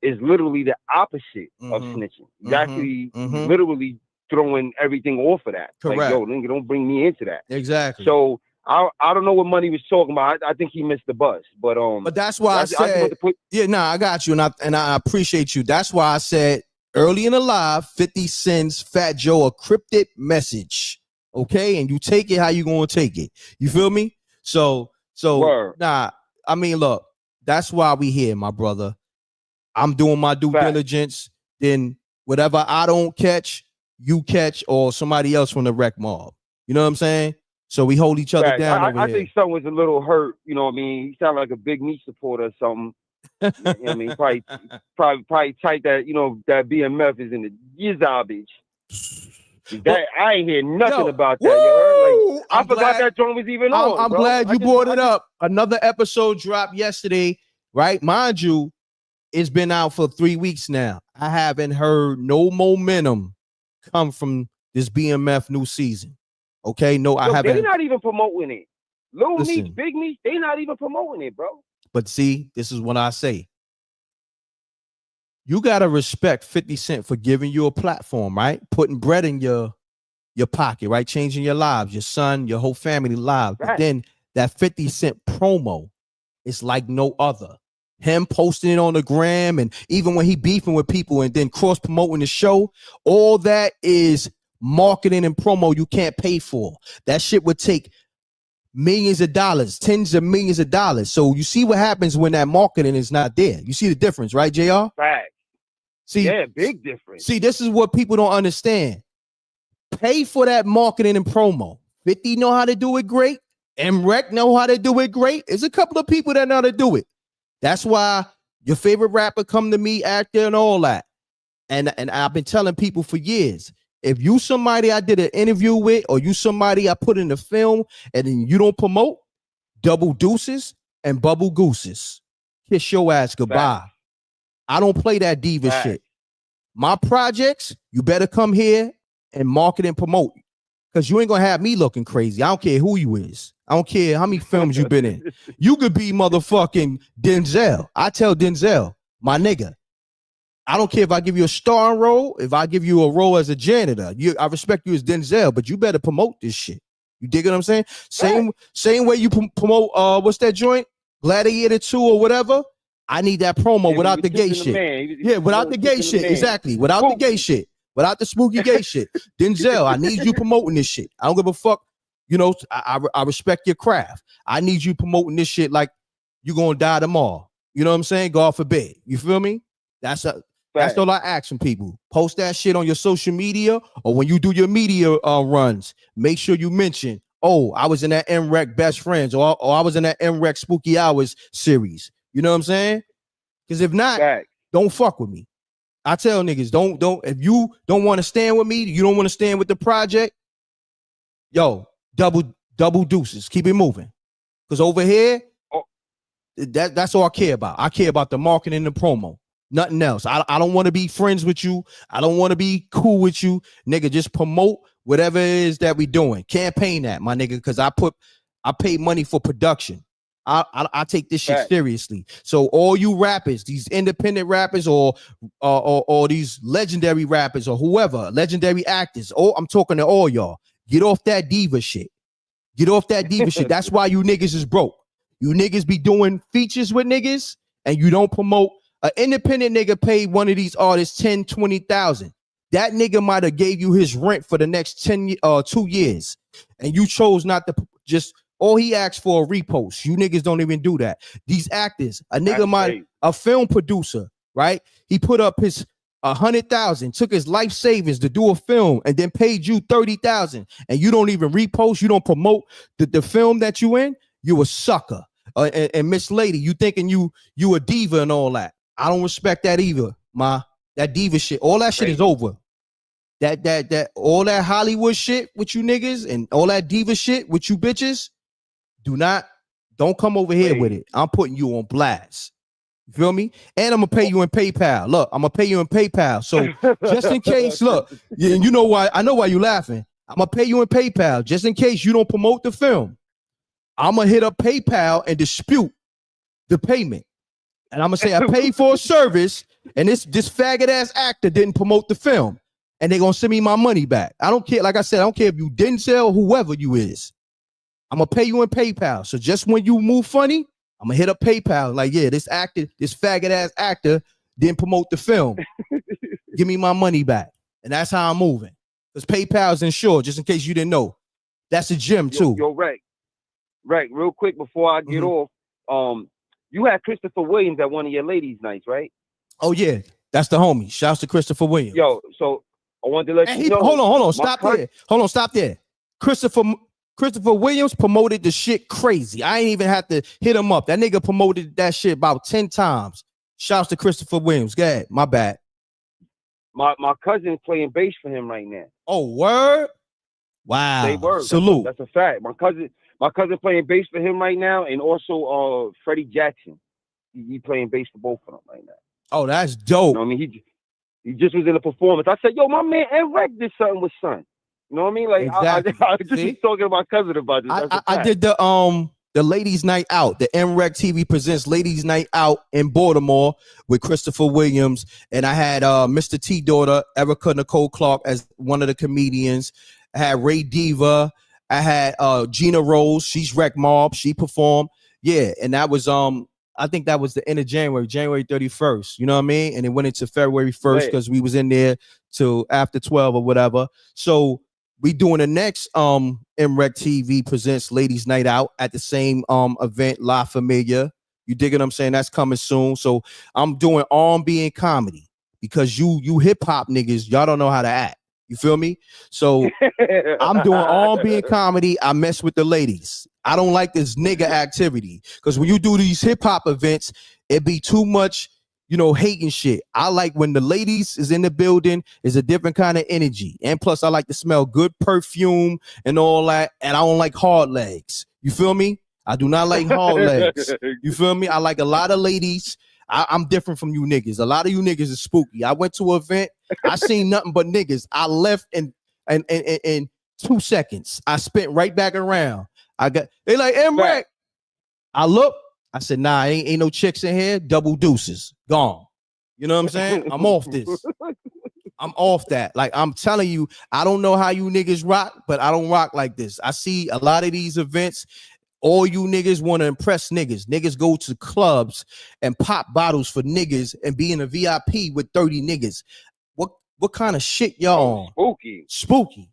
is literally the opposite of snitching. He's actually literally throwing everything off of that. Correct. Like, yo, nigga, don't bring me into that. Exactly. So I don't know what money he was talking about. I think he missed the bus. But that's why I said, I got you, and I appreciate you. That's why I said early in the live, 50 sends Fat Joe a cryptic message. Okay, and you take it how you gonna take it. You feel me? So Word. I mean, look, that's why we here, my brother. I'm doing my due diligence. Then whatever I don't catch, you catch, or somebody else from the rec mob. You know what I'm saying? So we hold each other down. I think someone was a little hurt. You know what I mean? He sounded like a Big Meat supporter or something. You know what I mean? Probably tight that, that BMF is in the garbage. That I ain't hear nothing about that. You heard? I forgot that joint was even on. I'm glad you brought it up. Another episode dropped yesterday, right? Mind you, it's been out for 3 weeks now. I haven't heard no momentum come from this BMF new season. Okay, no, I haven't. They're not even promoting it. Little Meat, Big Meat, they not even promoting it, bro. But see, this is what I say. you gotta respect 50 Cent for giving you a platform, right? Putting bread in your pocket, right? Changing your lives, your son, your whole family lives. But then that 50 Cent promo is like no other. Him posting it on the gram, and even when he beefing with people and then cross promoting the show, all that is marketing and promo you can't pay for. That shit would take millions of dollars, tens of millions of dollars. So you see what happens when that marketing is not there. You see the difference, right, JR? Fact. See, yeah, big difference. See, this is what people don't understand. Pay for that marketing and promo. 50 know how to do it great. M.Reck know how to do it great. There's a couple of people that know how to do it. That's why your favorite rapper come to me, actor, and all that. And I've been telling people for years, if you somebody I did an interview with, or you somebody I put in the film, and then you don't promote, double deuces and bubble gooses. Kiss your ass goodbye. Fact. I don't play that diva shit. My projects, you better come here and market and promote. Because you ain't gonna have me looking crazy. I don't care who you is. I don't care how many films you've been in. You could be motherfucking Denzel. I tell Denzel, my nigga, I don't care if I give you a starring role, if I give you a role as a janitor. I respect you as Denzel, but you better promote this shit. You dig what I'm saying? Same way you promote, what's that joint? Gladiator 2 or whatever. I need that promo without the gay shit. Yeah, without the gay shit. Exactly. Without the gay shit. Without the spooky gay shit. Denzel, I need you promoting this shit. I don't give a fuck. You know, I respect your craft. I need you promoting this shit like you're going to die tomorrow. You know what I'm saying? God forbid. You feel me? That's all I ask from people. Post that shit on your social media, or when you do your media runs, make sure you mention, oh, I was in that M.Reck Best Friends, or I was in that M.Reck Spooky Hours series. You know what I'm saying? Because if not, don't fuck with me. I tell niggas, don't, if you don't want to stand with me, you don't want to stand with the project, yo, double deuces. Keep it moving. Because over here, that's all I care about. I care about the marketing and the promo. Nothing else. I don't want to be friends with you. I don't want to be cool with you. Nigga, just promote whatever it is that we doing. Campaign that, my nigga, because I pay money for production. I take this shit seriously. So all you rappers, these independent rappers, or these legendary rappers, or whoever, legendary actors, I'm talking to all y'all. Get off that diva shit. Get off that diva shit. That's why you niggas is broke. You niggas be doing features with niggas, and you don't promote. An independent nigga paid one of these artists 10, 20,000. That nigga might have gave you his rent for the next 2 years, and you chose not to just. All he asked for a repost. You niggas don't even do that. These actors, a film producer, right? He put up his 100,000, took his life savings to do a film, and then paid you 30,000, and you don't even repost. You don't promote the film that you in. You a sucker. And Miss Lady, you thinking you a diva and all that. I don't respect that either, ma. That diva shit, all that shit is over. That all that Hollywood shit with you niggas and all that diva shit with you bitches. Don't come over here with it. I'm putting you on blast. You feel me? And I'm gonna pay you in PayPal. Look, I'm gonna pay you in PayPal. So just in case, look, you know why? I know why you laughing. I'm gonna pay you in PayPal just in case you don't promote the film. I'm gonna hit up PayPal and dispute the payment, and I'm gonna say I paid for a service, and this faggot ass actor didn't promote the film, and they're gonna send me my money back. I don't care. Like I said, I don't care if you didn't sell, whoever you is. I'm gonna pay you in PayPal. So just when you move funny, I'm gonna hit up PayPal. Like, yeah, this faggot ass actor didn't promote the film. Give me my money back. And that's how I'm moving. Because PayPal's insured, just in case you didn't know. That's a gym too. Yo, Reck, real quick before I get off, you had Christopher Williams at one of your ladies' nights, right? Oh yeah, that's the homie. Shouts to Christopher Williams. Yo, so I wanted to let you know. Hold on, stop there. Christopher Williams promoted the shit crazy. I ain't even have to hit him up. That nigga promoted that shit about 10 times. Shouts to Christopher Williams. Go ahead. My bad. My cousin's playing bass for him right now. Oh, word? Wow. They were. Salute. That's a fact. My cousin playing bass for him right now, and also Freddie Jackson. He playing bass for both of them right now. Oh, that's dope. You know what I mean? He just was in a performance. I said, yo, my man M.Reck did something with Son. You know what I mean? Like exactly. I just was talking to my cousin about this. I did the the Ladies Night Out. The M.Reck TV presents Ladies Night Out in Baltimore with Christopher Williams. And I had Mr. T daughter, Erica Nicole Clark, as one of the comedians. I had Ray Diva. I had Gina Rose. She's Wreck Mob. She performed. Yeah, and that was I think that was the end of January 31st. You know what I mean? And it went into February 1st because we was in there till after 12 or whatever. So we doing the next M.Reck TV presents Ladies Night Out at the same event, La Familia. You dig what I'm saying? That's coming soon. So I'm doing R&B and comedy because you hip hop niggas, y'all don't know how to act. You feel me? So I'm doing R&B and comedy. I mess with the ladies. I don't like this nigga activity because when you do these hip hop events, it be too much, you know, hating shit. I like when the ladies is in the building, is a different kind of energy. And plus, I like to smell good perfume and all that. And I don't like hard legs. You feel me? I do not like hard legs. You feel me? I like a lot of ladies. I'm different from you niggas. A lot of you niggas is spooky. I went to an event. I seen nothing but niggas. I left in 2 seconds. I spent right back around. They like M.Reck. I look. I said, nah, ain't no chicks in here. Double deuces. Gone. You know what I'm saying? I'm off this. I'm off that. Like, I'm telling you, I don't know how you niggas rock, but I don't rock like this. I see a lot of these events. All you niggas want to impress niggas. Niggas go to clubs and pop bottles for niggas and be in a VIP with 30 niggas. What kind of shit y'all on? Spooky.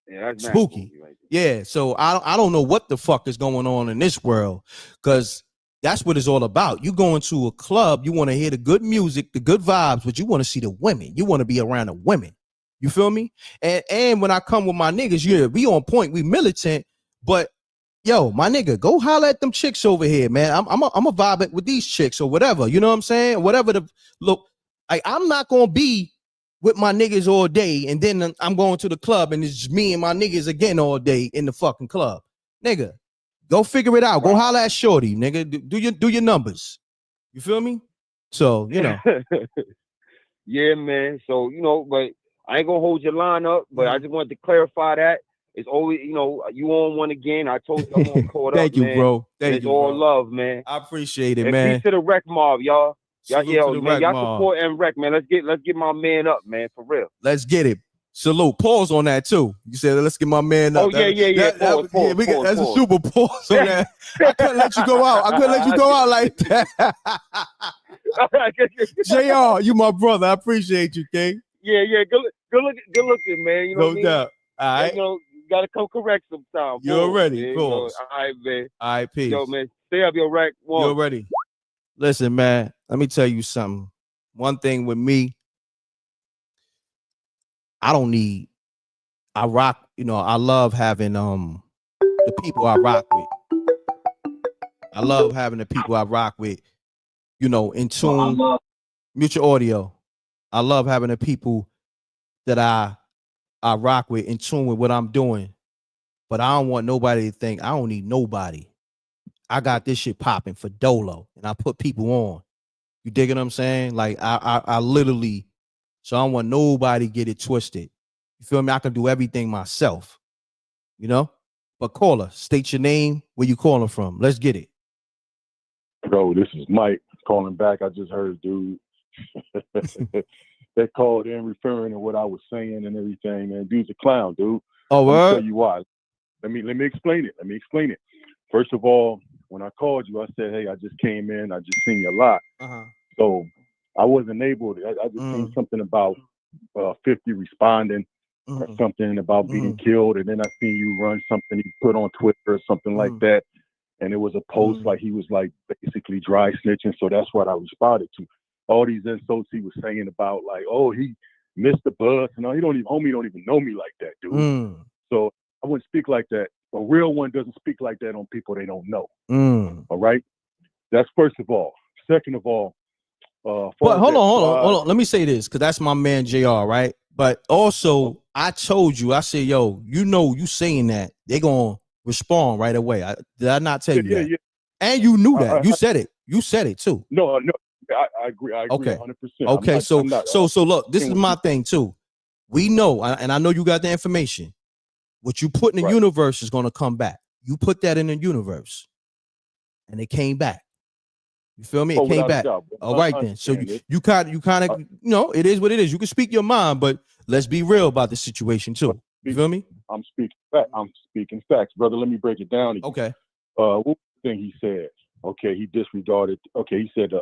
Yeah, that's spooky. Right, yeah, so I don't know what the fuck is going on in this world, because that's what it's all about. You go into a club, you want to hear the good music, the good vibes, but you want to see the women. You want to be around the women. You feel me? And when I come with my niggas, yeah, we on point, we militant, but yo, my nigga, go holler at them chicks over here, man. I'm a vibe with these chicks or whatever. You know what I'm saying? Whatever the look. Like, I'm not gonna be with my niggas all day, and then I'm going to the club, and it's just me and my niggas again all day in the fucking club. Nigga, go figure it out. Go holler at shorty, nigga. Do your numbers. You feel me? So, you know. Yeah, man. So, you know, but I ain't gonna hold your line up, but I just wanted to clarify that. It's always, you know, you on one again. I told you I'm gonna caught Thank up, you, man. bro. Thank it's you, all bro. Love, man. I appreciate it, and man. Peace to the Wreck Mob, y'all. Y'all, man, y'all mob. support M.Reck, man. Let's get my man up, man, for real. Let's get it. Salute. Pause on that too. You said let's get my man up. Oh yeah. Pause, that's a super pause on that. I couldn't let you go out. I couldn't let you go out like that. JR, you my brother. I appreciate you, King. Yeah. Good looking, man. You know what I mean? Doubt. All right. You know, you gotta come correct sometime. You already. Pause. All right, man. All right, peace. Yo, man. Stay up, yo, Wreck. You already. Listen, man, let me tell you something. One thing with me, I rock, you know, I love having the people I rock with. I love having the people I rock with, you know, in tune, mutual audio. I love having the people that I rock with in tune with what I'm doing. But I don't want nobody to think I don't need nobody. I got this shit popping for Dolo, and I put people on. You dig what I'm saying? Like I literally, so I don't want nobody get it twisted. You feel me? I can do everything myself, you know? But caller, state your name, where you calling from. Let's get it. Bro, this is Mike calling back. I just heard, dude. They called in referring to what I was saying and everything, man. Dude's a clown, dude. Oh, Let me tell you why. Let me explain it. First of all, when I called you, I said, hey, I just came in. I just seen you a lot. So I wasn't able to. I just seen something about 50 responding or something about being killed. And then I seen you run something you put on Twitter or something like that. And it was a post like he was like basically dry snitching. So that's what I responded to. All these insults he was saying about like, oh, he missed the bus. And homie don't even know me like that, dude. So I wouldn't speak like that. A real one doesn't speak like that on people they don't know. All right. That's first of all. Second of all, but hold on. Let me say this, because that's my man JR, right? But also, I told you, I said, yo, you know, you saying that, they gonna respond right away. Did I not tell you that? Yeah. And you knew that. You said it. You said it too. No, I agree. I agree 100%. Okay, so look, this is my thing too. We know, and I know you got the information. What you put in the universe is gonna come back. You put that in the universe, and it came back. You feel me? It came back. All right, then. So you kind of, it is what it is. You can speak your mind, but let's be real about the situation too. You feel me? I'm speaking facts, brother. Let me break it down again. Okay. What was the thing he said? Okay, he disregarded. Okay, he said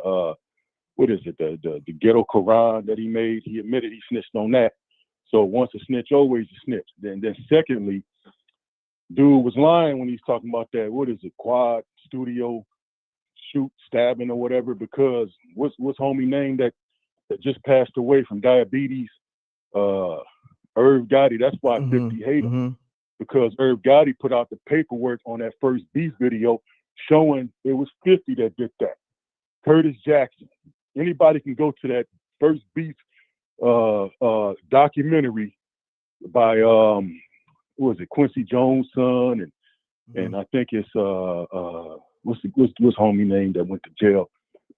what is it? The ghetto Quran that he made. He admitted he snitched on that. So once a snitch, always a snitch. Then secondly, dude was lying when he's talking about that. What is it? Quad studio shoot stabbing or whatever. Because what's homie name that just passed away from diabetes? Irv Gotti. That's why 50 hate him. Because Irv Gotti put out the paperwork on that first Beef video showing it was 50 that did that. Curtis Jackson. Anybody can go to that first Beef documentary by what was it, Quincy Jones' son, and I think it's what's homie name that went to jail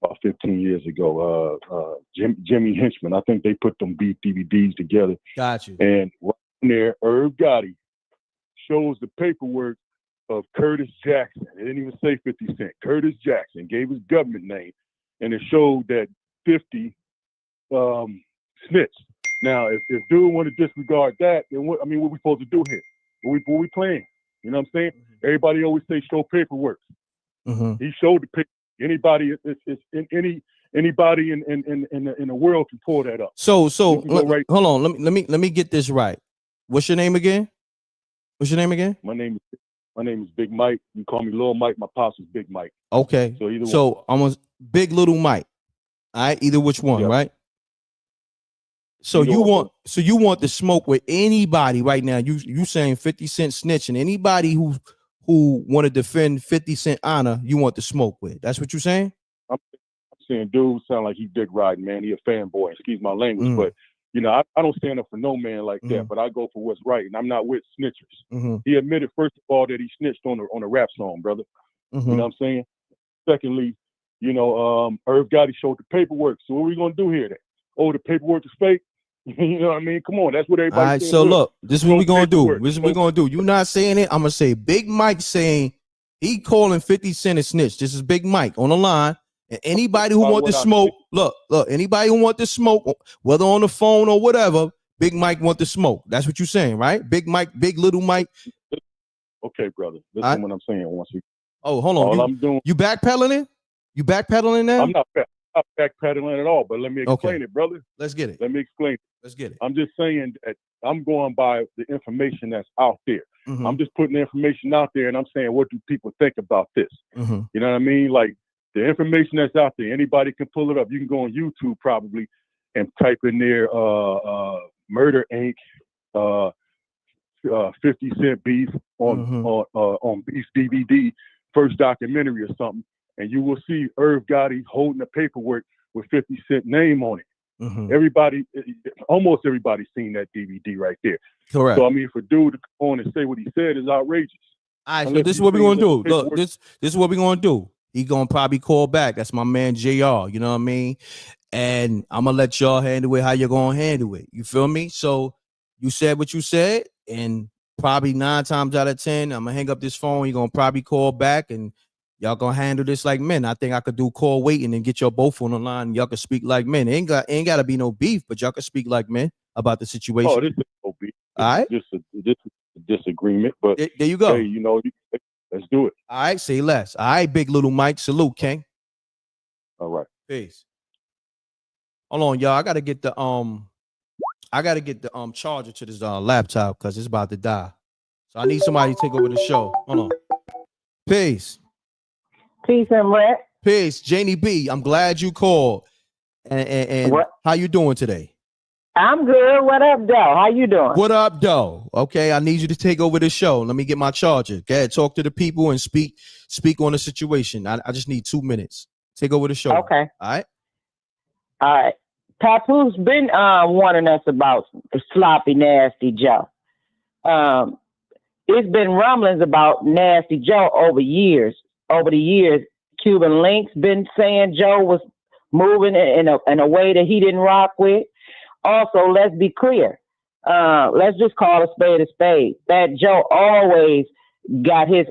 about 15 years ago? Jimmy Henchman. I think they put them Beef DVDs together. Got you. And right there, Irv Gotti shows the paperwork of Curtis Jackson. It didn't even say 50 Cent. Curtis Jackson gave his government name, and it showed that 50 snitched. Now, if dude want to disregard that, then what we supposed to do here? What we playing? You know what I'm saying? Everybody always say show paperwork. He showed the paper. Anybody, anybody in the world can pull that up. So hold on. Let me get this right. What's your name again? My name is Big Mike. You call me Lil Mike. My pops is Big Mike. Okay. So I'm a Big Little Mike. All right. Either which one, right? So you want the smoke with anybody right now. You saying 50 Cent snitching. Anybody who want to defend 50 Cent honor, you want the smoke with. That's what you're saying? I'm saying dude sound like he dick riding, man. He a fanboy. Excuse my language, but I don't stand up for no man like that, but I go for what's right, and I'm not with snitchers. He admitted, first of all, that he snitched on a rap song, brother. You know what I'm saying? Secondly, Irv Gotti showed the paperwork. So what are we gonna do here then? Oh, the paperwork is fake? You know what I mean? Come on, that's what everybody. All right, so look, this is what we're gonna do. This is what we're gonna do. You're not saying it. I'm gonna say Big Mike saying he calling 50 Cent a snitch. This is Big Mike on the line. And anybody who want the smoke, look, anybody who want the smoke, whether on the phone or whatever, Big Mike want the smoke. That's what you're saying, right? Big Mike, Big Little Mike. Okay, brother. Listen what I'm saying. Oh, hold on. I'm doing. You backpedaling it? You backpedaling now? I'm not backpedaling at all, but let me explain it, brother. Let's get it. Let me explain it. Let's get it. I'm just saying that I'm going by the information that's out there. I'm just putting the information out there, and I'm saying, what do people think about this? You know what I mean? Like, the information that's out there, anybody can pull it up. You can go on YouTube probably and type in there Murder Inc. 50 Cent Beef on Beef DVD, first documentary or something, and you will see Irv Gotti holding the paperwork with 50 Cent name on it. Almost everybody's seen that DVD right there. Correct. So I mean, for dude to come on and say what he said is outrageous. All right, so this is what we're gonna do. Look, this is what we're gonna do. He gonna probably call back. That's my man JR. You know what I mean? And I'm gonna let y'all handle it how you're gonna handle it. You feel me? So you said what you said, and probably 9 times out of 10, I'm gonna hang up this phone. You're gonna probably call back, and y'all gonna handle this like men. I think I could do call waiting and get y'all both on the line. And y'all can speak like men. Ain't gotta be no beef, but y'all can speak like men about the situation. Oh, this is no beef. All right. This is a disagreement, but there you go. Hey, let's do it. All right, say less. All right, Big Little Mike. Salute, King. All right. Peace. Hold on, y'all. I gotta get the charger to this laptop because it's about to die. So I need somebody to take over the show. Hold on. Peace. Peace, M.Reck. Peace, Janie B. I'm glad you called. And what? How you doing today? I'm good. What up, Doe? How you doing? What up, Doe? Okay, I need you to take over the show. Let me get my charger. Go ahead, talk to the people and speak on the situation. I just need 2 minutes. Take over the show. Okay. All right. Papoose been warning us about sloppy, nasty Joe. It's been rumblings about Nasty Joe over the years. Cuban Link's been saying Joe was moving in a way that he didn't rock with. Also, let's be clear. Let's just call a spade a spade. That Joe always got his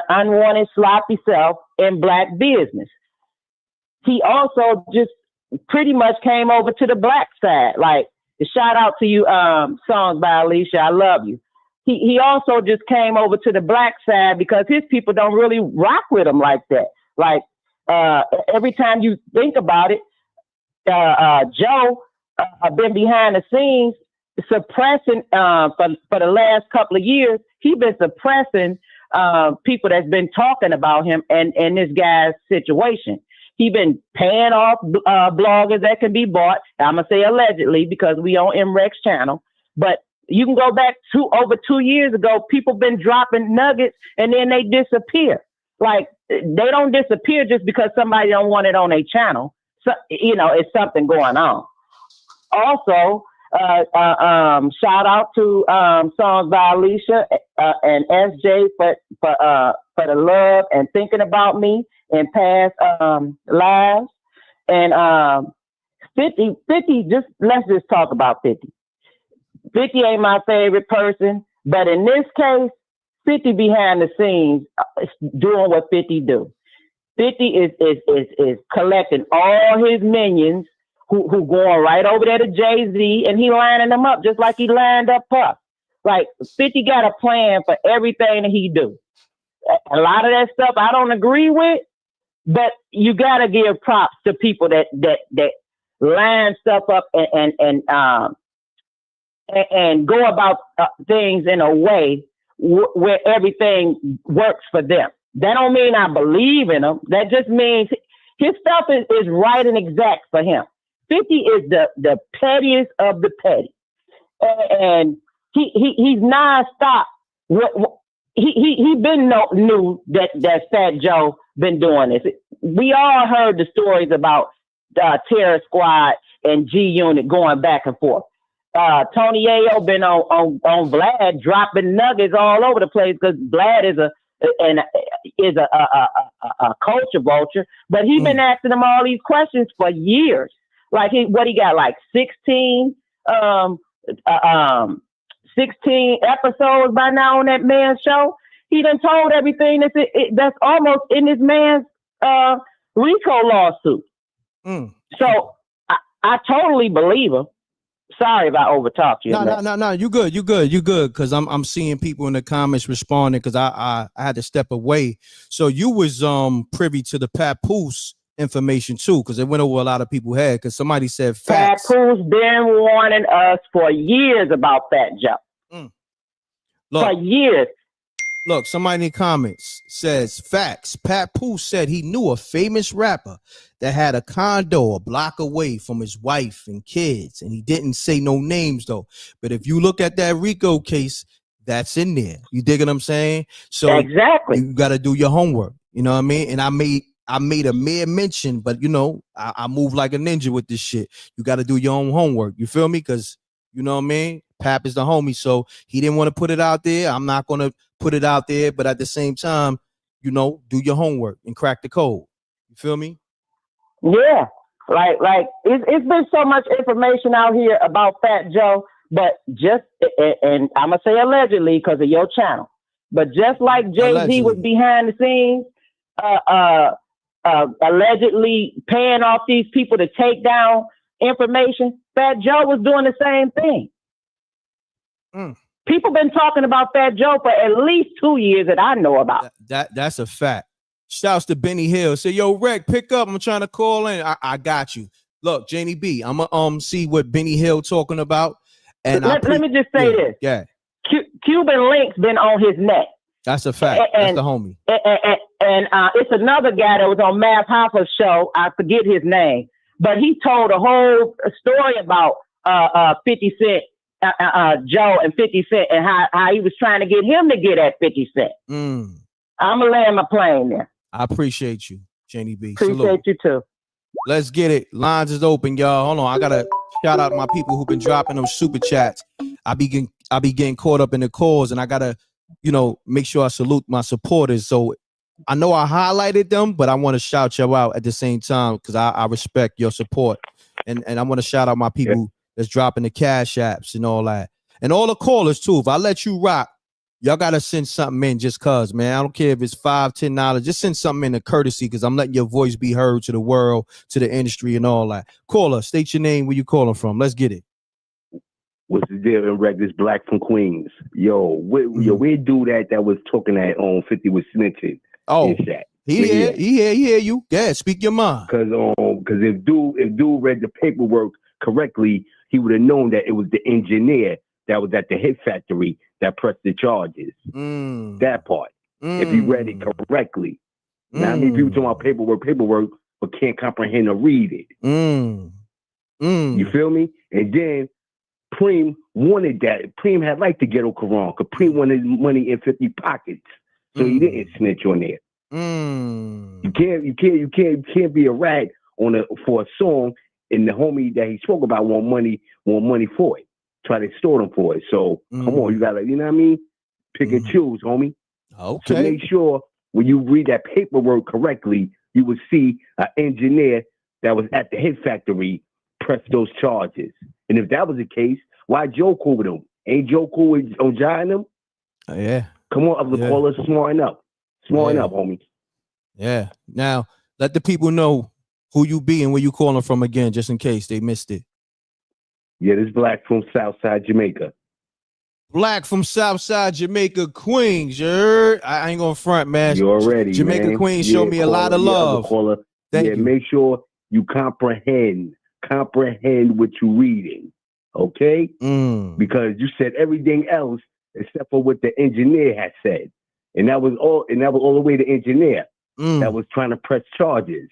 unwanted sloppy self in black business. He also just pretty much came over to the black side. Like, shout out to you, songs by Alicia, I love you. He also just came over to the black side because his people don't really rock with him like that. Like, every time you think about it, Joe been behind the scenes suppressing for the last couple of years. He been suppressing people that's been talking about him and this guy's situation. He been paying off bloggers that can be bought. I'm gonna say allegedly because we on M.Reck's channel, but you can go back over 2 years ago. People been dropping nuggets and then they disappear. Like, they don't disappear just because somebody don't want it on their channel. So, you know, it's something going on. Also, shout out to songs by Alicia and SJ for the love and thinking about me in past lives. And 50, just let's just talk about 50. 50 ain't my favorite person, but in this case, 50 behind the scenes doing what 50 do. 50 is collecting all his minions who going right over there to Jay-Z, and he lining them up just like he lined up Puff. Like, 50 got a plan for everything that he do. A lot of that stuff I don't agree with, but you gotta give props to people that line stuff up and go about things in a way where everything works for them. That don't mean I believe in him. That just means his stuff is right and exact for him. 50 is the pettiest of the petty, and he's nonstop. He been knew that Fat Joe been doing this. We all heard the stories about Terror Squad and G Unit going back and forth. Tony Ayo been on Vlad dropping nuggets all over the place because Vlad is a culture vulture, but he been asking him all these questions for years. Like, he got like 16 episodes by now on that man's show. He done told everything that's almost in this man's RICO lawsuit. So I totally believe him. Sorry if I overtalked you. No. You good. Cause I'm seeing people in the comments responding because I had to step away. So you was privy to the Papoose information too, because it went over a lot of people head. Because somebody said facts. Papoose been warning us for years about Fat Joe. For years. Look, somebody in the comments says facts. Papoose said he knew a famous rapper that had a condo a block away from his wife and kids, and he didn't say no names though. But if you look at that RICO case, that's in there. You dig what I'm saying? So exactly, you got to do your homework. You know what I mean? And I made a mere mention, but you know, I move like a ninja with this shit. You got to do your own homework. You feel me? Because you know what I mean? Pap is the homie, so he didn't want to put it out there. I'm not going to put it out there, but at the same time, you know, do your homework and crack the code. You feel me? Yeah, like it's been so much information out here about Fat Joe, but just, and I'm gonna say allegedly because of your channel, but just like Jay-Z was behind the scenes, allegedly paying off these people to take down information, Fat Joe was doing the same thing. People been talking about Fat Joe for at least 2 years that I know about. That's a fact. Shouts to Benny Hill. Say, yo, Reck, pick up. I'm trying to call in. I got you. Look, Janie B, I'm gonna see what Benny Hill talking about. And let me just say this. Yeah. Cuban Link's been on his neck. That's a fact. That's the homie. And it's another guy that was on Math Hoffa's show. I forget his name, but he told a whole story about 50 Cent. Joe and 50 Cent and how he was trying to get him to get at 50 Cent. I'm gonna land my plane there. I appreciate you, Janie B. Appreciate you too. Let's get it. Lines is open, y'all. Hold on. I gotta shout out my people who've been dropping them super chats. I be getting caught up in the calls, and I gotta, you know, make sure I salute my supporters. So I know I highlighted them, but I want to shout y'all out at the same time because I respect your support, and I want to shout out my people. That's dropping the cash apps and all that. And all the callers, too. If I let you rock, y'all gotta send something in just cause, man. I don't care if it's $5, $10. Just send something in a courtesy because I'm letting your voice be heard to the world, to the industry, and all that. Caller, state your name, where you calling from. Let's get it. What's the deal, M.Reck? This Black from Queens. Yo, where dude that was talking that on 50 was snitching? Oh, is that? he hear you. Yeah, speak your mind. Cause if dude read the paperwork correctly, he would have known that it was the engineer that was at the hit factory that pressed the charges. That part. If he read it correctly. Now, I mean, people talking about paperwork, but can't comprehend or read it. You feel me? And then Preem wanted that. Preem had liked the ghetto Quran, because Preem wanted money in 50 pockets, so he didn't snitch on there. You can't be a rat for a song, and the homie that he spoke about want money for it. Try to extort him for it. So come on, you gotta, you know what I mean? Pick and choose, homie. Okay. So make sure when you read that paperwork correctly, you will see an engineer that was at the hit factory press those charges. And if that was the case, why Joe cool with him? Ain't Joe cool with Jai and him? Yeah. Come on, other callers, smarten up. Smarten up, homie. Yeah. Now, let the people know who you be and where you calling from again, just in case they missed it. Yeah, this Black from Southside Jamaica. Black from Southside Jamaica, Queens. You heard? I ain't gonna front, man. You already, Jamaica man. Queens showed me a lot of love. Thank you. Make sure you comprehend what you're reading, okay? Because you said everything else except for what the engineer had said, and that was all the way the engineer that was trying to press charges.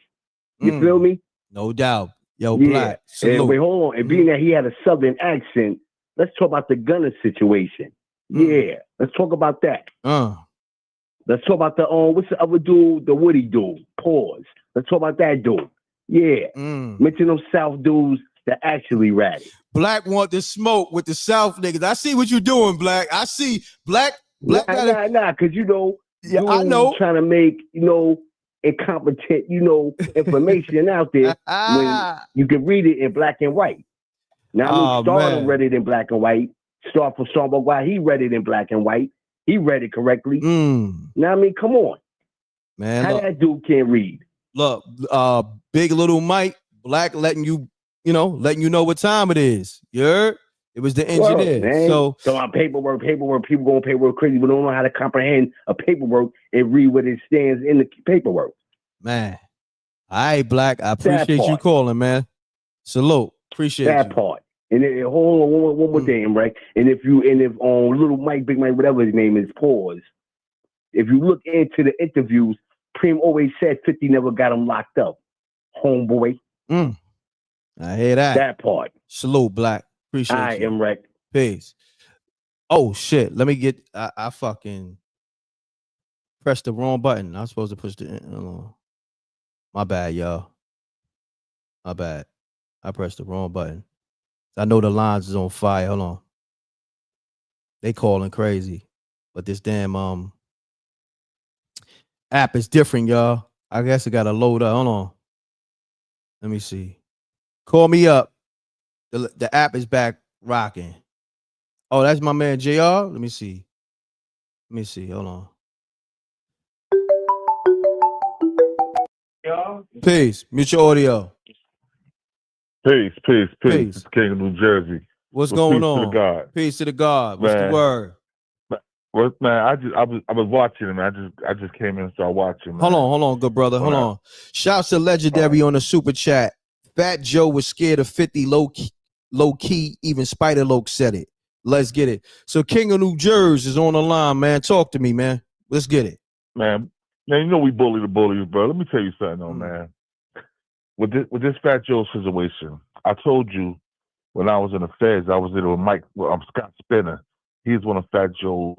You feel me? No doubt. Yo, Black. And wait, hold on. And being that he had a southern accent, let's talk about the Gunner situation. Yeah, let's talk about that. Let's talk about the what's the other dude, the Woody dude? Pause. Let's talk about that dude. Yeah. Mention those South dudes that actually ratted. Black want to smoke with the South niggas. I see what you're doing, Black. I see Black. Nah, because I know trying to make incompetent, information out there when you can read it in black and white. Now, I mean, Stardom read it in black and white. Star from Starbuck, why he read it in black and white. He read it correctly. Now, I mean, come on. Man, how that dude can't read? Look, Big Little Mike, Black letting you know what time it is. You heard? It was the engineer. Well, so on paperwork, people going paperwork crazy, but don't know how to comprehend a paperwork and read what it stands in the paperwork. Man. All right, Black. I appreciate you calling, man. Salute. Appreciate that you. part. And then, hold on, one more thing, right? And if on Little Mike, Big Mike, whatever his name is, pause. If you look into the interviews, Preem always said 50 never got him locked up. Homeboy. I hear that. That part. Salute, Black. Appreciate you. I am M.Reck. Peace. Oh shit. Let me get I fucking pressed the wrong button. I was supposed to push the my bad, y'all. My bad. I pressed the wrong button. I know the lines is on fire. Hold on. They calling crazy. But this damn app is different, y'all. I guess it gotta load up. Hold on. Let me see. Call me up. The app is back rocking. Oh, that's my man JR. Let me see. Hold on. Peace. Mute your audio. Peace. It's King of New Jersey. What's going on? Peace to the God. Peace to the God. What's the word? Man, I was watching him. I just came in and started watching. Man. Hold on, good brother. Hold on. Shouts to Legendary on the super chat. Fat Joe was scared of 50 low key. Even Spider Loke said it. Let's get it. So King of New Jersey is on the line, man. Talk to me, man. Let's get it. Man, you know we bully the bullies, bro. Let me tell you something, though, man. With this Fat Joe situation, I told you when I was in the feds, I was there with Scott Spinner. He's one of Fat Joe's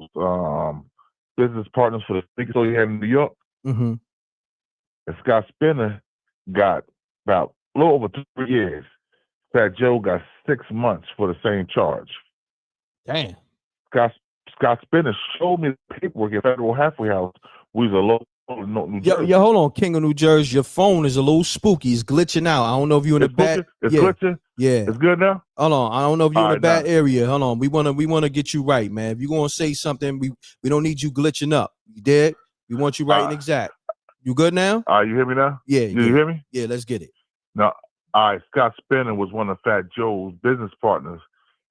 business partners for the big store he had in New York. And Scott Spinner got about a little over 3 years. Fat Joe got 6 months for the same charge. Damn. Scott Spinner showed me the paperwork at Federal Halfway House. We was a low Oh, no, New Yo, Jersey. yo, hold on, King of New Jersey. Your phone is a little spooky. It's glitching out. I don't know if you're in a bad. It's Yeah, glitching. yeah. It's good now. Hold on. I don't know if you're in a Alright, bad nah. area. Hold on. We wanna get you right, man. If you're gonna say something, we don't need you glitching up. You did? We want you right and exact. You good now? You hear me now? Yeah, You hear me? Yeah, let's get it. Now, all right, Scott Spinner was one of Fat Joe's business partners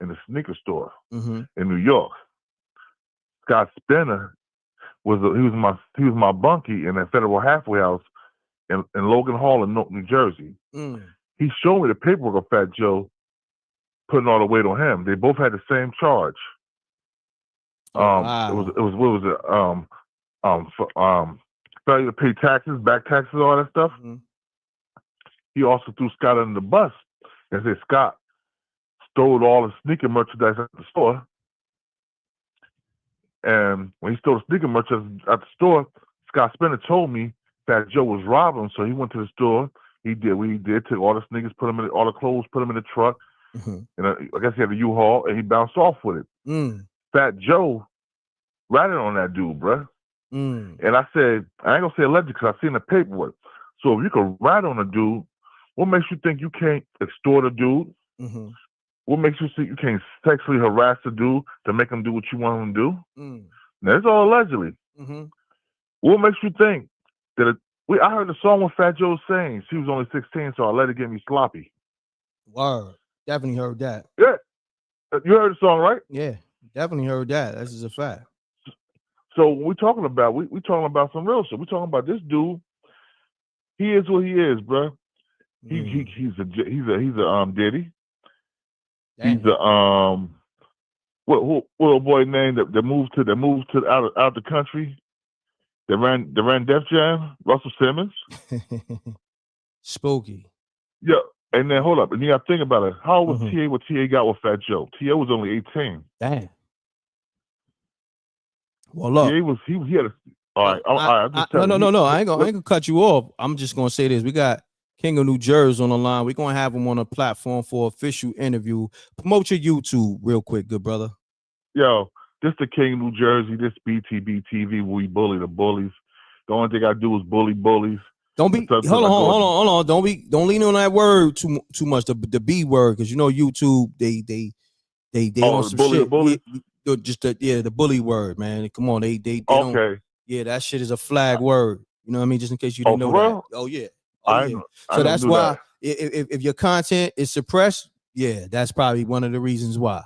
in the sneaker store in New York. Scott Spinner he was my bunkie in that Federal Halfway House in Logan Hall in New Jersey. He showed me the paperwork of Fat Joe putting all the weight on him. They both had the same charge. Wow. It was what was it? Failure to pay taxes, back taxes, all that stuff. He also threw Scott under the bus and said Scott stole all the sneaker merchandise at the store. And when he stole the sneaker merchandise at the store, Scott Spinner told me that Joe was robbing him, so he went to the store. He did what he did, took all the sneakers, put them in all the clothes, put them in the truck, and I guess he had a U-Haul, and he bounced off with it. Fat Joe ratted on that dude, bruh. And I said, I ain't gonna say alleged because I seen the paperwork. So if you could rat on a dude, what makes you think you can't extort a dude? What makes you think you can't sexually harass a dude to make him do what you want him to do? Now, it's all allegedly. What makes you think that I heard the song with Fat Joe saying she was only 16, so I let her get me sloppy. Word. Definitely heard that. Yeah. You heard the song, right? Yeah. Definitely heard that. This is a fact. So we're talking about we talking about some real shit. We're talking about this dude. He is what he is, bro. He's a Diddy. Dang. He's a what little boy named that moved to out the country. That ran Def Jam. Russell Simmons. Spooky. Yeah, and then hold up, and you got to think about it. How old was T.A. what T.A. got with Fat Joe? T.A. was only 18. Damn. Well, look. T.A. was he had a. All right, I'm just telling you. No. I ain't gonna cut you off. I'm just gonna say this. We got King of New Jersey on the line. We're gonna have him on a platform for official interview. Promote your YouTube real quick, good brother. Yo, this the King of New Jersey. This BTB TV where we bully the bullies. The only thing I do is bully bullies. Don't be hold on. Don't lean on that word too much. The B word, because you know YouTube they on some bully shit. The bullies? Just the bully word, man. Come on, they okay. Don't. Yeah, that shit is a flag word. You know what I mean? Just in case you didn't know that. Oh yeah. So that's why if your content is suppressed, yeah, that's probably one of the reasons why.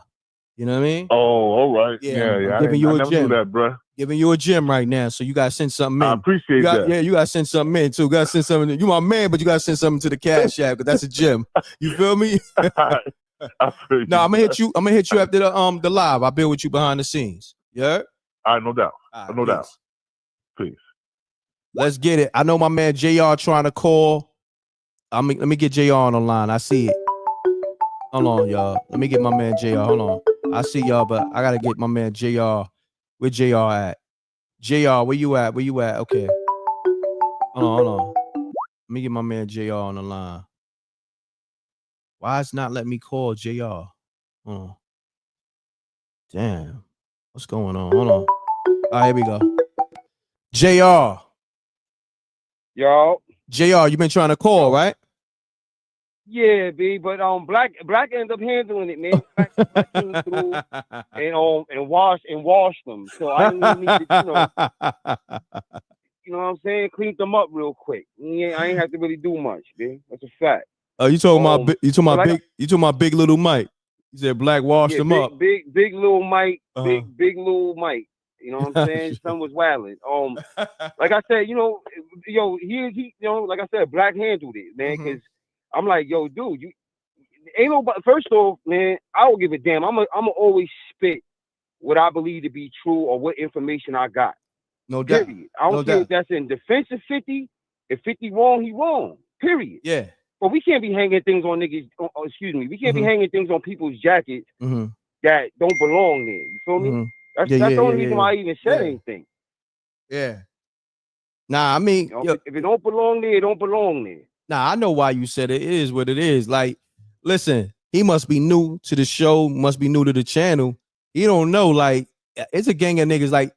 You know what I mean? Oh, all right. Yeah. Yeah. I'm giving you a gym. That, bro. Giving you a gym right now, so you gotta send something in. I appreciate that. Yeah, you gotta send something in too. You gotta send something. You my man, but you gotta send something to the Cash App because that's a gym. You feel me? I feel no, I'm gonna hit you. I'm gonna hit you after the live. I'll be with you behind the scenes. Yeah. All right, no doubt. Right, no doubt. Peace. Let's get it. I know my man JR trying to call. Let me get JR on the line. I see it. Hold on, y'all. Let me get my man JR. Hold on. I see y'all, but I gotta get my man JR. Where JR at? JR, where you at? Where you at? Okay. Hold on. Let me get my man JR on the line. Why it's not letting me call JR? Hold on. Damn. What's going on? Hold on. All right, here we go. JR. Yo. JR, you been trying to call, right? Yeah, B, but Black ended up handling it, man. Black came through and washed them. So I didn't need to, you know what I'm saying? Cleaned them up real quick. I ain't have to really do much, B. That's a fact. Oh, you talking about big little Mike? You said Black washed him up. Big little Mike, big little Mike. You know what I'm saying? Son was wilding. Like I said, he like I said, Black handled it, man, because I'm like, yo, dude, you ain't nobody. First off, man, I don't give a damn. I'm always spit what I believe to be true or what information I got. No doubt. Period. I don't care if that's in defense of 50. If 50 wrong, he wrong. Period. Yeah. But we can't be hanging things on niggas. We can't be hanging things on people's jackets that don't belong there. You feel me? That's the only reason why I even said anything. Yeah. Nah, I mean, if it don't belong there, it don't belong there. Nah, I know why you said it. It is what it is. Like, listen, he must be new to the show, must be new to the channel. He don't know, like, it's a gang of niggas. Like,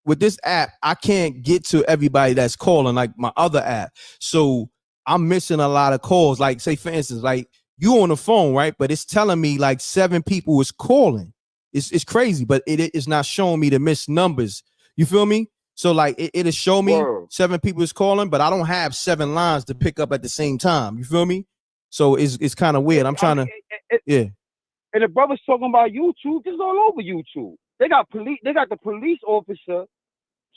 with this app, I can't get to everybody that's calling like my other app. So I'm missing a lot of calls. Like, say for instance, like you on the phone, right? But it's telling me like 7 people is calling. It's crazy, but it is not showing me the missed numbers. You feel me? So like it'll show me 7 people is calling, but I don't have 7 lines to pick up at the same time. You feel me? So it's kind of weird. I'm trying to, yeah. And the brother's talking about YouTube. It's all over YouTube. They got the police officer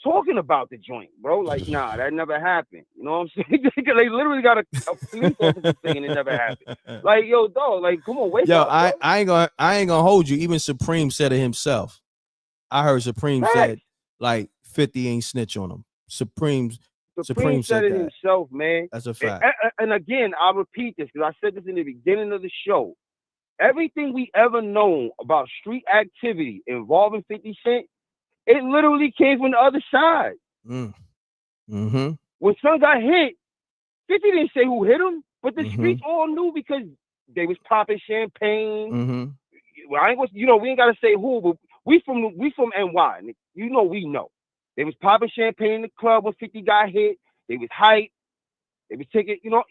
talking about the joint, bro. Like, nah, that never happened. You know what I'm saying? They literally got a police officer saying it never happened. Like, yo, dog, like, come on, wake up, bro. I ain't gonna hold you. Even Supreme said it himself. I heard Supreme said like 50 ain't snitch on him. Supreme said it himself, man. That's a fact. And again, I'll repeat this because I said this in the beginning of the show. Everything we ever known about street activity involving 50 Cent, it literally came from the other side. Mm-hmm. When son got hit, 50 didn't say who hit him, but the streets all knew because they was popping champagne. Well, we ain't gotta say who, but we from NY. You know we know. They was popping champagne in the club when 50 got hit. They was hype. They was taking, you know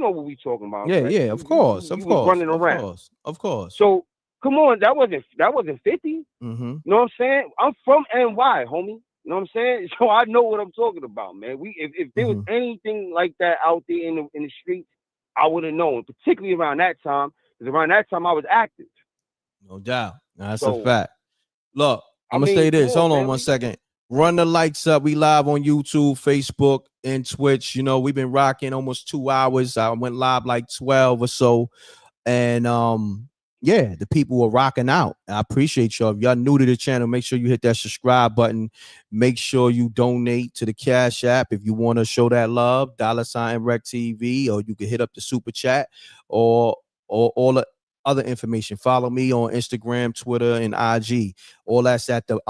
what we talking about. Yeah, right? yeah, of course, you was running around. Of course. So come on, that wasn't 50. You know what I'm saying? I'm from NY, homie. You know what I'm saying? So I know what I'm talking about, man. If there was anything like that out there in the streets, I would have known, particularly around that time, because around that time I was active. No doubt. That's a fact. Look, I'm gonna mean, say this. Hold on man, 1 second. Run the lights up. We live on YouTube, Facebook, and Twitch. You know, we've been rocking almost 2 hours. I went live like 12 or so. And yeah, the people were rocking out. I appreciate y'all. If y'all new to the channel, make sure you hit that subscribe button. Make sure you donate to the Cash App if you want to show that love. $ mrecktv, or you can hit up the super chat or all the other information. Follow me on Instagram, Twitter, and IG. All that's at the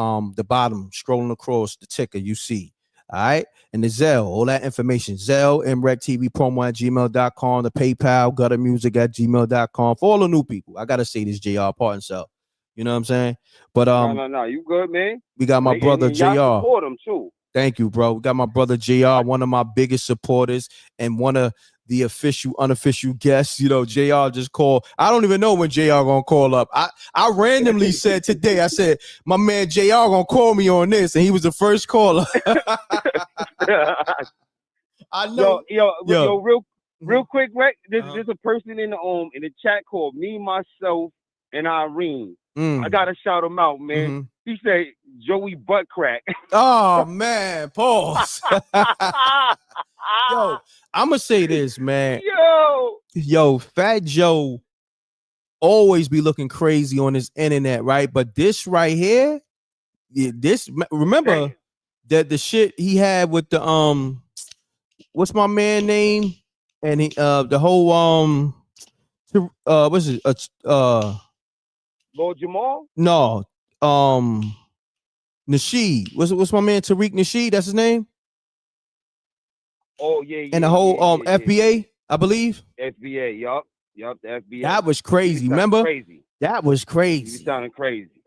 bottom, scrolling across the ticker you see. All right. And the Zelle, all that information. Zelle, mrecktv promo at gmail.com, the PayPal, guttermusic@gmail.com. For all the new people, I gotta say this, JR Part and Self. You know what I'm saying? But no, you good, man. We got my brother and JR. y'all support him too. Thank you, bro. We got my brother JR, one of my biggest supporters and one of the unofficial guests. You know, JR just called. I don't even know when JR gonna call up. I randomly said today, I said, my man JR gonna call me on this, and he was the first caller. I know. Yo, real quick, right? There's a person in the chat called Me, Myself, and Irene. I gotta shout him out, man. He said Joey butt crack. Oh man, pause. Yo, I'm gonna say this, man. Yo, Fat Joe always be looking crazy on his internet, right? But this right here, remember that the shit he had with the what's my man name? And he the whole what's it Lord Jamal? No, Nasheed. What's my man Tariq Nasheed? That's his name. Oh yeah. And the whole FBA, I believe. FBA, yup, the FBA. That was crazy. Remember? Crazy. That was crazy. He was sounding crazy.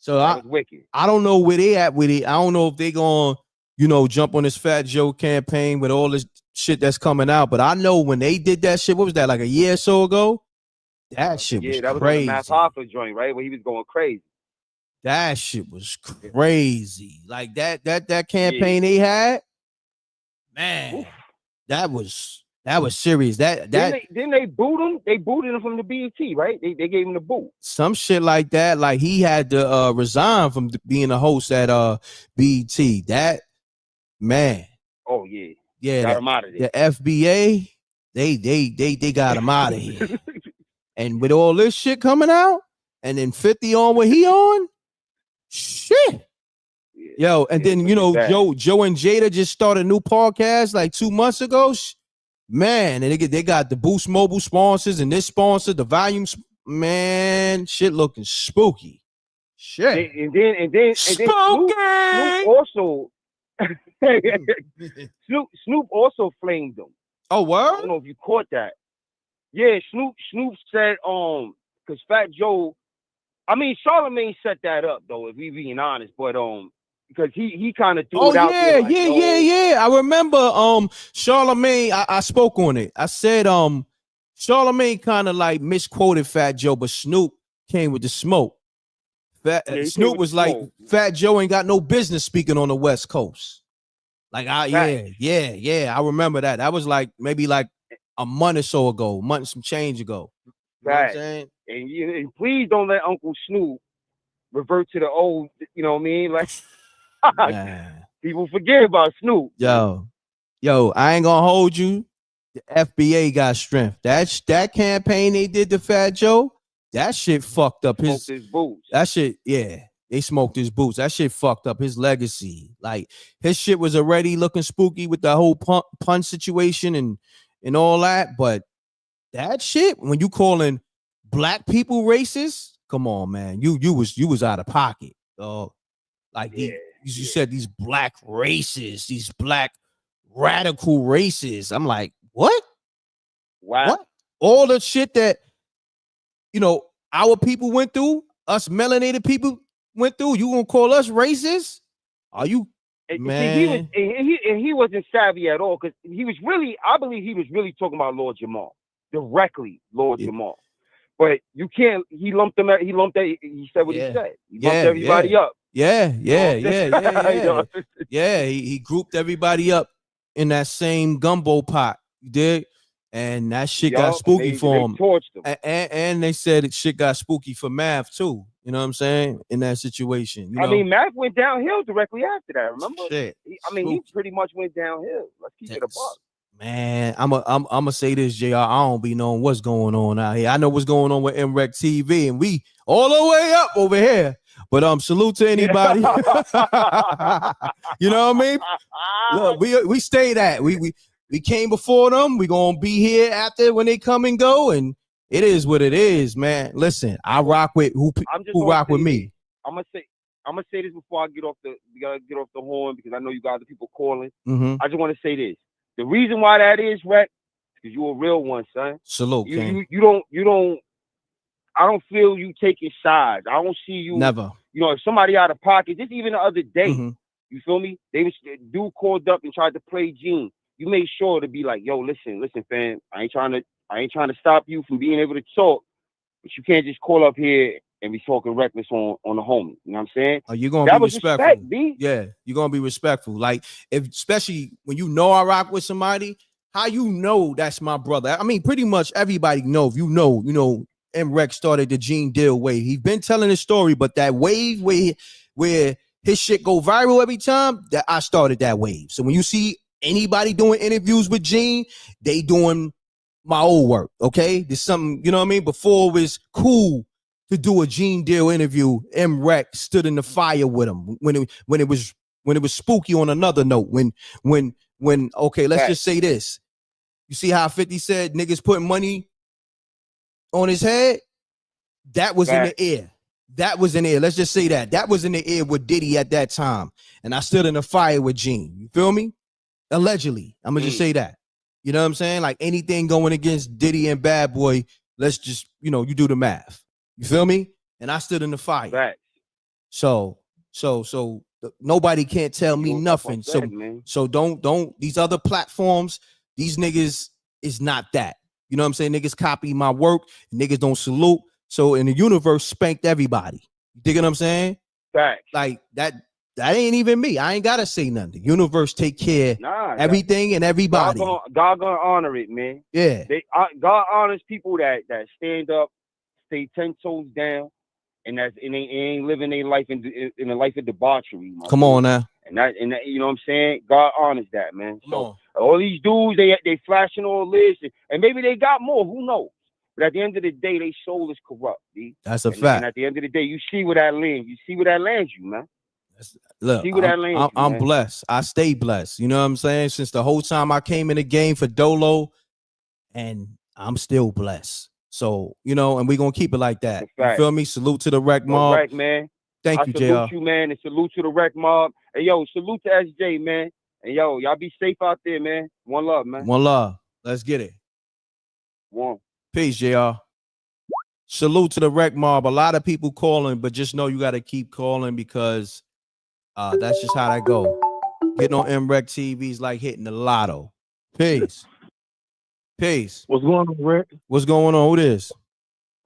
So that was wicked. I don't know where they at with it. I don't know if they gonna, jump on this Fat Joe campaign with all this shit that's coming out. But I know when they did that shit, what was that, like a year or so ago? That shit was that was crazy. on the Math Hoffa joint, right? Where he was going crazy. That shit was crazy. Like that campaign they had, man. That was serious. Didn't they boot him? They booted him from the BET, right? They gave him the boot. Some shit like that. Like he had to resign from being a host at BET. That man. Oh yeah. Yeah. Got him out of there. The FBA, they got him out of here. And with all this shit coming out, and then 50 on what he on, shit. Yo, and then Joe and Jada just started a new podcast like 2 months ago. Man, and they got the Boost Mobile sponsors and this sponsor, the volumes. Man, shit looking spooky. Shit. And then Snoop also Snoop also flamed them. Oh, word? I don't know if you caught that. Yeah, Snoop said because Fat Joe, I mean Charlamagne set that up though, if we being honest, but because he kind of threw Oh it out there. Like, yeah. I remember Charlemagne. I spoke on it. I said Charlemagne kind of like misquoted Fat Joe, but Snoop came with the smoke. Snoop was like, Fat Joe ain't got no business speaking on the West Coast. Like, yeah. I remember that. That was like maybe like a month or so ago, month and some change ago. You know what I'm saying? And please don't let Uncle Snoop revert to the old, you know what I mean? Like, people forget about Snoop. Yo, I ain't gonna hold you. The FBA got strength. That campaign they did to Fat Joe, that shit fucked up his boots. That shit, they smoked his boots. That shit fucked up his legacy. Like his shit was already looking spooky with the whole pun situation and all that. But that shit, when you calling black people racist, come on, man. You was out of pocket, dog. Like you said, these black racists, these black radical racists. I'm like, what? Wow. What? All the shit that our people went through, us melanated people went through. You gonna call us racist? Are you, man? See, he wasn't savvy at all because he was really, I believe he was really talking about Lord Jamal directly, Lord Jamal. But you can't. He lumped them. He said what he said. He lumped everybody up. Yeah. He grouped everybody up in that same gumbo pot. You did, and that shit got spooky for him. They torched him. And they said shit got spooky for Mav too. You know what I'm saying? In that situation, I mean, Mav went downhill directly after that. Remember? Shit. He pretty much went downhill. Let's keep it a buck. Man, I'm gonna say this, JR. I don't be knowing what's going on out here. I know what's going on with M.Reck TV, and we all the way up over here. But salute to anybody. You know what I mean? Look, we stay that. We came before them. We gonna be here after when they come and go, and it is what it is, man. Listen, I rock with who rock with me. I'm gonna say this before I get off the horn because I know you guys are people calling. Mm-hmm. I just want to say this. The reason why that is, Reck, because you're a real one, son. Salute, you don't. I don't feel you taking sides. I don't see you. Never. You know, if somebody out of pocket, just even the other day, Mm-hmm. you feel me? Dude called up and tried to play Gene. You made sure to be like, yo, listen, fam. I ain't trying to stop you from being able to talk, but you can't just call up here and be talking reckless on the homie. You know what I'm saying? Oh, you're gonna be respectful. Respect, B. Yeah, you're gonna be respectful. Like, especially when you know I rock with somebody, how you know that's my brother? I mean, pretty much everybody know. If you know, M.Reck started the Gene Deal wave. He's been telling his story, but that wave where his shit go viral every time, that I started that wave. So when you see anybody doing interviews with Gene, they doing my old work. Okay, there's something, you know what I mean. Before it was cool to do a Gene Deal interview, M.Reck stood in the fire with him when it was spooky. On another note, when okay, let's just say this. You see how 50 said niggas putting money on his head? That was in the air. That was in the air. Let's just say that was in the air with Diddy at that time, and I stood in the fire with Gene. You feel me? Allegedly, I'm gonna just say that. You know what I'm saying? Like anything going against Diddy and Bad Boy, let's just you do the math. You feel me? And I stood in the fire. Right. So nobody can't tell me nothing. So don't these other platforms, these niggas is not that. You know what I'm saying? Niggas copy my work, niggas don't salute. So in the universe spanked everybody. You dig what I'm saying? Facts. Like that ain't even me. I ain't gotta say nothing. The universe take care everything and everybody. God gonna honor it, man. Yeah. God honors people that stand up, stay 10 toes down, and they ain't living their life in a life of debauchery. Come on now. And that, you know what I'm saying? God honors that, man. So all these dudes, they flashing all this, and maybe they got more. Who knows? But at the end of the day, their soul is corrupt. B. That's a fact. And at the end of the day, you see where that lands. You see where that lands you, man. Look, I'm blessed. I stay blessed. You know what I'm saying? Since the whole time I came in the game for Dolo, and I'm still blessed. So, and we're going to keep it like that. You feel me? Salute to the Rec Mob. Rec, man. Thank you, JR. Salute you, man, and salute to the Rec Mob. And, yo, salute to SJ, man. And, yo, y'all be safe out there, man. One love, man. One love. Let's get it. One. Peace, JR. Salute to the Rec Mob. A lot of people calling, but just know you got to keep calling because That's just how that go. Getting on M.Reck TV is like hitting the lotto. Peace. Peace. What's going on, Rick? What's going on? Who this?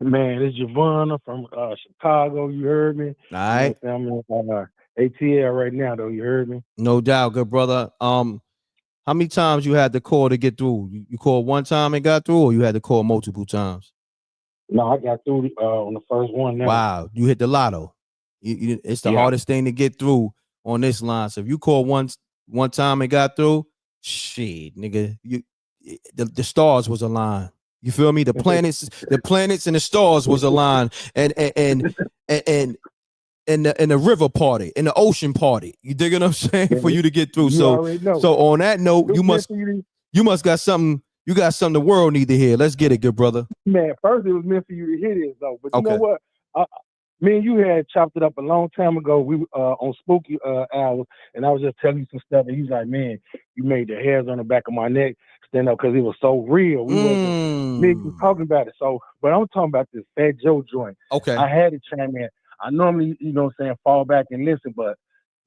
Man, it's Giovanna from Chicago. You heard me? All right. You know I'm on ATL right now, though. You heard me? No doubt, good brother. How many times you had to call to get through? You called one time and got through, or you had to call multiple times? No, I got through on the first one now. Wow, you hit the lotto. It's the hardest thing to get through on this line. So if you call one time and got through, shit, nigga, the stars was aligned. You feel me? The planets and the stars was aligned, and the river party, and the ocean party. You dig what I'm saying? For you to get through. So on that note, you must got something. You got something the world need to hear. Let's get it, good brother. Man, first it was meant for you to hear this though. But you know what? Me and you had chopped it up a long time ago. We on Spooky Hours, and I was just telling you some stuff, and he was like, "Man, you made the hairs on the back of my neck stand up because it was so real." We wasn't talking about it. So, but I'm talking about this Fat Joe joint. Okay, I had to chime in. I normally, you know what I'm saying, fall back and listen, but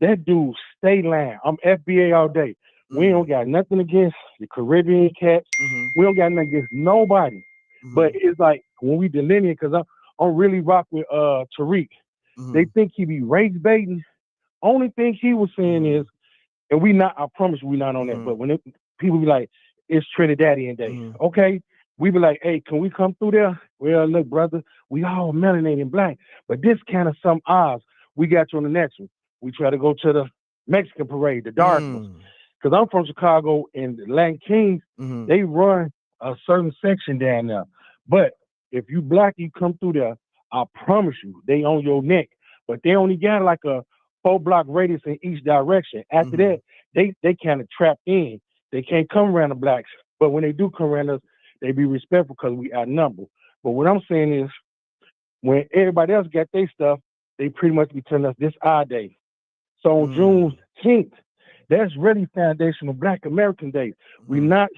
that dude stay lying. I'm FBA all day. We don't got nothing against the Caribbean cats. We don't got nothing against nobody. But it's like when we delineate, because I'm really rock with Tariq. They think he be race baiting. Only thing he was saying is, and we not, I promise you we not on that, but when people be like, it's Trinidadian Day. Okay. We be like, hey, can we come through there? Well, look, brother, we all melanated black, but this kind of some odds. We got you on the next one. We try to go to the Mexican parade, the dark ones. Because I'm from Chicago, and the Latin Kings, they run a certain section down there. But if you black, you come through there, I promise you, they on your neck. But they only got like a 4-block radius in each direction. After that, they kind of trapped in. They can't come around the blacks. But when they do come around us, they be respectful because we outnumbered. But what I'm saying is, when everybody else got their stuff, they pretty much be telling us this our day. So on June 10th, that's really foundational Black American Day. We're not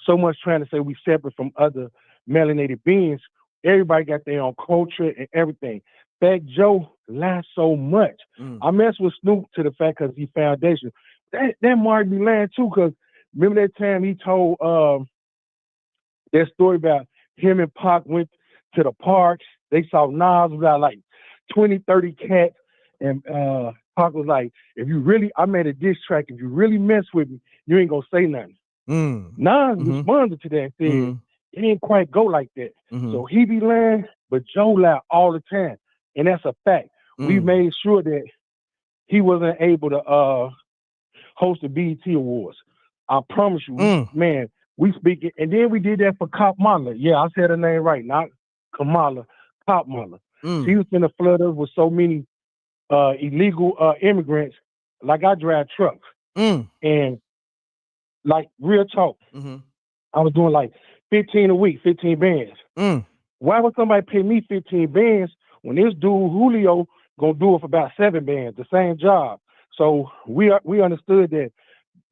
so much trying to say we separate from other melanated beings. Everybody got their own culture and everything. Fat Joe lies so much. I mess with Snoop to the fact because he foundation. That Mark be lying too, because remember that time he told that story about him and Pac went to the park. They saw Nas without like 20, 30 cats. And Pac was like, I made a diss track. If you really mess with me, you ain't gonna say nothing. Nas responded to that and said, it didn't quite go like that. So he be lying, but Joe lie all the time. And that's a fact. We made sure that he wasn't able to host the BET Awards. I promise you, man, we speak it. And then we did that for Kamala. Yeah, I said her name right, not Kamala, Kamala. She was in the flood us with so many illegal immigrants. Like I drive trucks. And like real talk, I was doing like 15 a week, 15 bands. Why would somebody pay me 15 bands when this dude Julio gonna do it for about 7 bands, the same job? So we understood that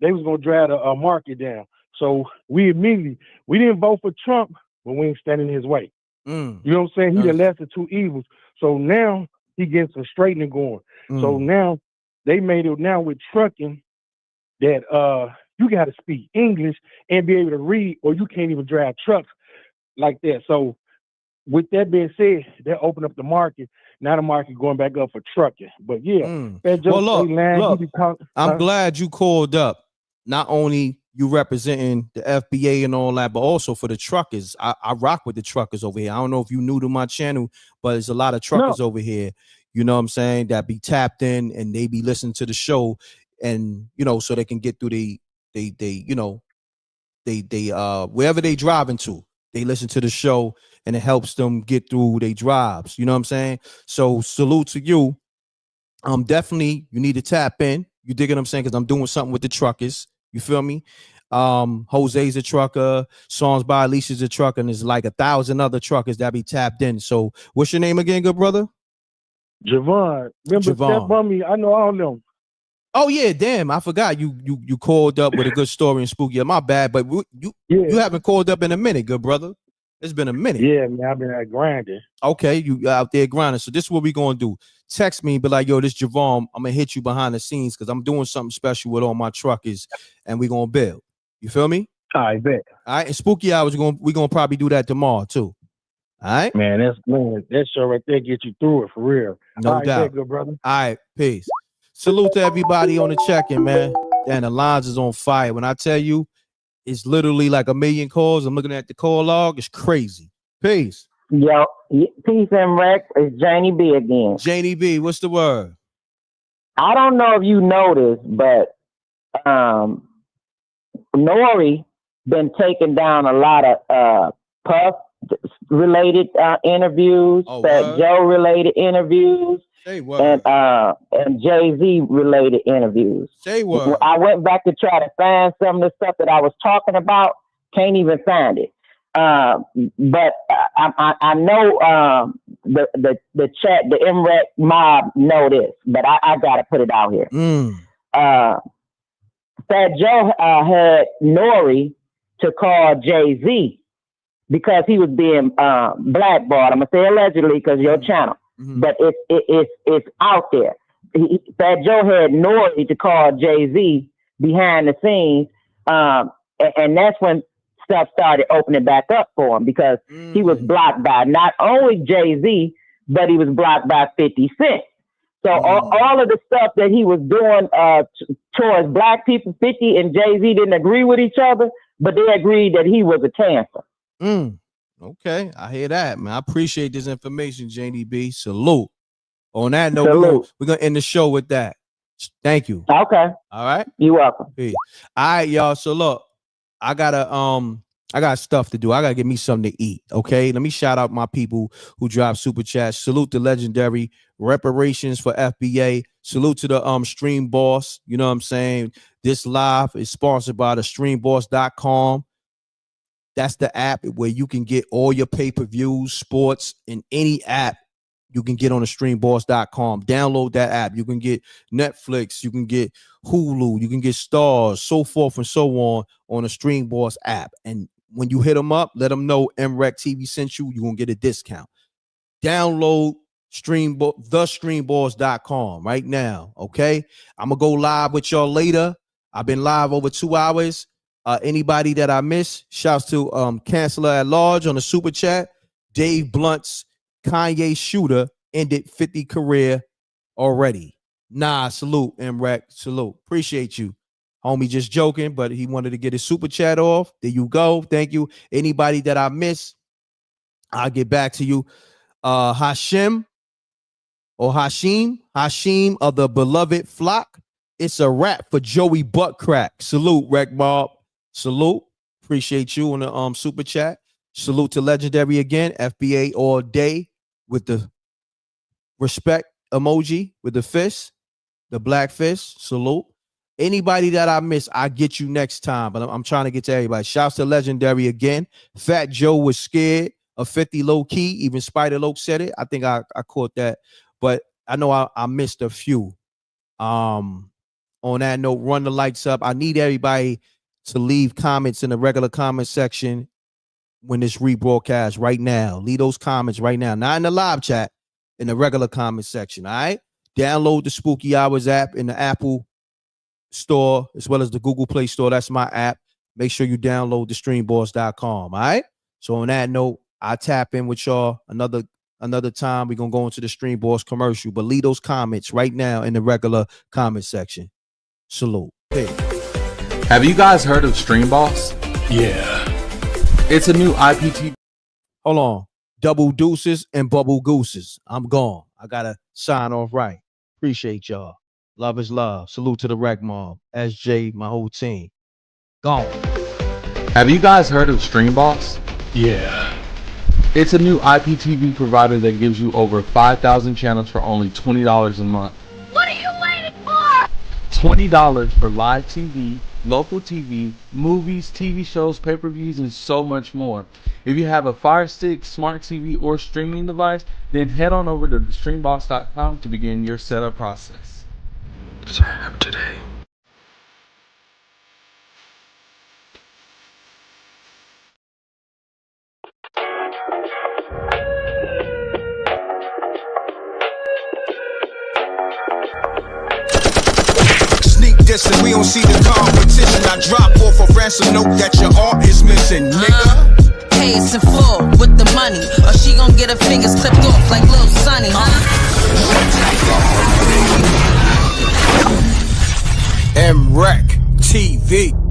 they was gonna drag the market down. So we didn't vote for Trump, but we ain't standing in his way. You know what I'm saying? He the lesser two evils. So now he gets some straightening going. So now they made it now with trucking that you got to speak English and be able to read, or you can't even drive trucks like that. So with that being said, that opened up the market. Now the market going back up for trucking. But yeah, well, look, I'm glad you called up. Not only you representing the FBA and all that, but also for the truckers. I rock with the truckers over here. I don't know if you new to my channel, but there's a lot of truckers over here, you know what I'm saying, that be tapped in and they be listening to the show, and you know, so they can get through they wherever they driving to, they listen to the show and it helps them get through their drives. You know what I'm saying? So salute to you. Definitely you need to tap in. You dig what I'm saying? Because I'm doing something with the truckers. You feel me? Jose's a trucker, Songs by Alicia's a trucker, and there's like 1,000 other truckers that be tapped in. So what's your name again, good brother? Javon. Remember Step on Me? I know all of them. Oh yeah, damn! I forgot you called up with a good story and spooky. My bad, but you haven't called up in a minute, good brother. It's been a minute. Yeah, man, I've been at grinding. Okay, you out there grinding. So this is what we gonna do. Text me, be like, yo, this Javon. I'm gonna hit you behind the scenes because I'm doing something special with all my truckers, and we gonna build. You feel me? I bet. All right, and Spooky Hours we gonna probably do that tomorrow too. All right, man. That show right there get you through it for real. No All right, doubt. bet, good brother. All right, peace. Salute to everybody on the check-in, man. And the lines is on fire. When I tell you, it's literally like a million calls. I'm looking at the call log. It's crazy. Peace. Yo, peace M.Reck. It's Janie B again. Janie B, what's the word? I don't know if you noticed, but Nori been taking down a lot of Puff related interviews, Fat Joe related interviews, and Jay-Z related interviews. Say what? I went back to try to find some of the stuff that I was talking about. Can't even find it. But I know the chat, the M.Reck mob know this, but I gotta put it out here. Fat Joe had Nori to call Jay-Z because he was being blackballed. I'm gonna say allegedly because your channel, but it's out there. Fat Joe had Nori to call Jay-Z behind the scenes, and that's when stuff started opening back up for him because he was blocked by not only Jay-Z, but he was blocked by 50 Cent. So all of the stuff that he was doing towards black people, 50 and Jay-Z didn't agree with each other, but they agreed that he was a cancer. Okay, I hear that, man. I appreciate this information, Janie B. Salute. On that note, we're gonna end the show with that. Thank you. Okay. All right. You're welcome. Peace. All right, y'all. So look, I got stuff to do. I gotta get me something to eat. Okay. Let me shout out my people who drop super chats. Salute the legendary reparations for FBA. Salute to the stream boss. You know what I'm saying? This live is sponsored by the streamboss.com. That's the app where you can get all your pay-per-views, sports, in any app you can get on the streamboss.com. Download that app. You can get Netflix, you can get Hulu, you can get Stars, so forth and so on the Streamboss app. And when you hit them up, let them know mrecktv sent you. You're going to get a discount. Download thestreamboss.com right now, okay? I'm going to go live with y'all later. I've been live over 2 hours. Anybody that I miss, shouts to Chancellor at Large on the super chat. Dave Blunt's Kanye shooter ended 50 career already. Nah, salute, M.Reck. Salute. Appreciate you. Homie just joking, but he wanted to get his super chat off. There you go. Thank you. Anybody that I miss, I'll get back to you. Hashim of the beloved flock. It's a wrap for Joey Buttcrack. Salute, Wreck Mob. Salute. Appreciate you on the super chat. Salute to Legendary again. FBA all day with the respect emoji, with the fist, the black fist. Salute. Anybody that I miss, I get you next time. But I'm trying to get to everybody. Shouts to Legendary again. Fat Joe was scared of 50 low key. Even Spider Loke said it. I think I caught that. But I know I missed a few. On that note, run the lights up. I need everybody to leave comments in the regular comment section when this rebroadcast right now. Leave those comments right now. Not in the live chat, in the regular comment section. All right. Download the Spooky Hours app in the Apple Store as well as the Google Play Store. That's my app. Make sure you download the streamboss.com. All right. So on that note, I tap in with y'all another time. We're gonna go into the Stream Boss commercial, but leave those comments right now in the regular comment section. Salute. Hey. Have you guys heard of Stream Boss? Yeah. It's a new IPTV. Hold on. Double deuces and bubble gooses. I'm gone. I gotta sign off right. Appreciate y'all. Love is love. Salute to the Wreck Mob. SJ, my whole team. Gone. Have you guys heard of Stream Boss? Yeah. It's a new IPTV provider that gives you over 5,000 channels for only $20 a month. What are you waiting for? $20 for live TV, local TV, movies, TV shows, pay-per-views, and so much more. If you have a Fire Stick, Smart TV, or streaming device, then head on over to streambox.com to begin your setup process. Sign up today. we don't see the competition. I drop off a ransom note that your art is missing, nigga. Pays in full with the money, or she gon' get her fingers clipped off like Lil Sonny, M.Reck TV.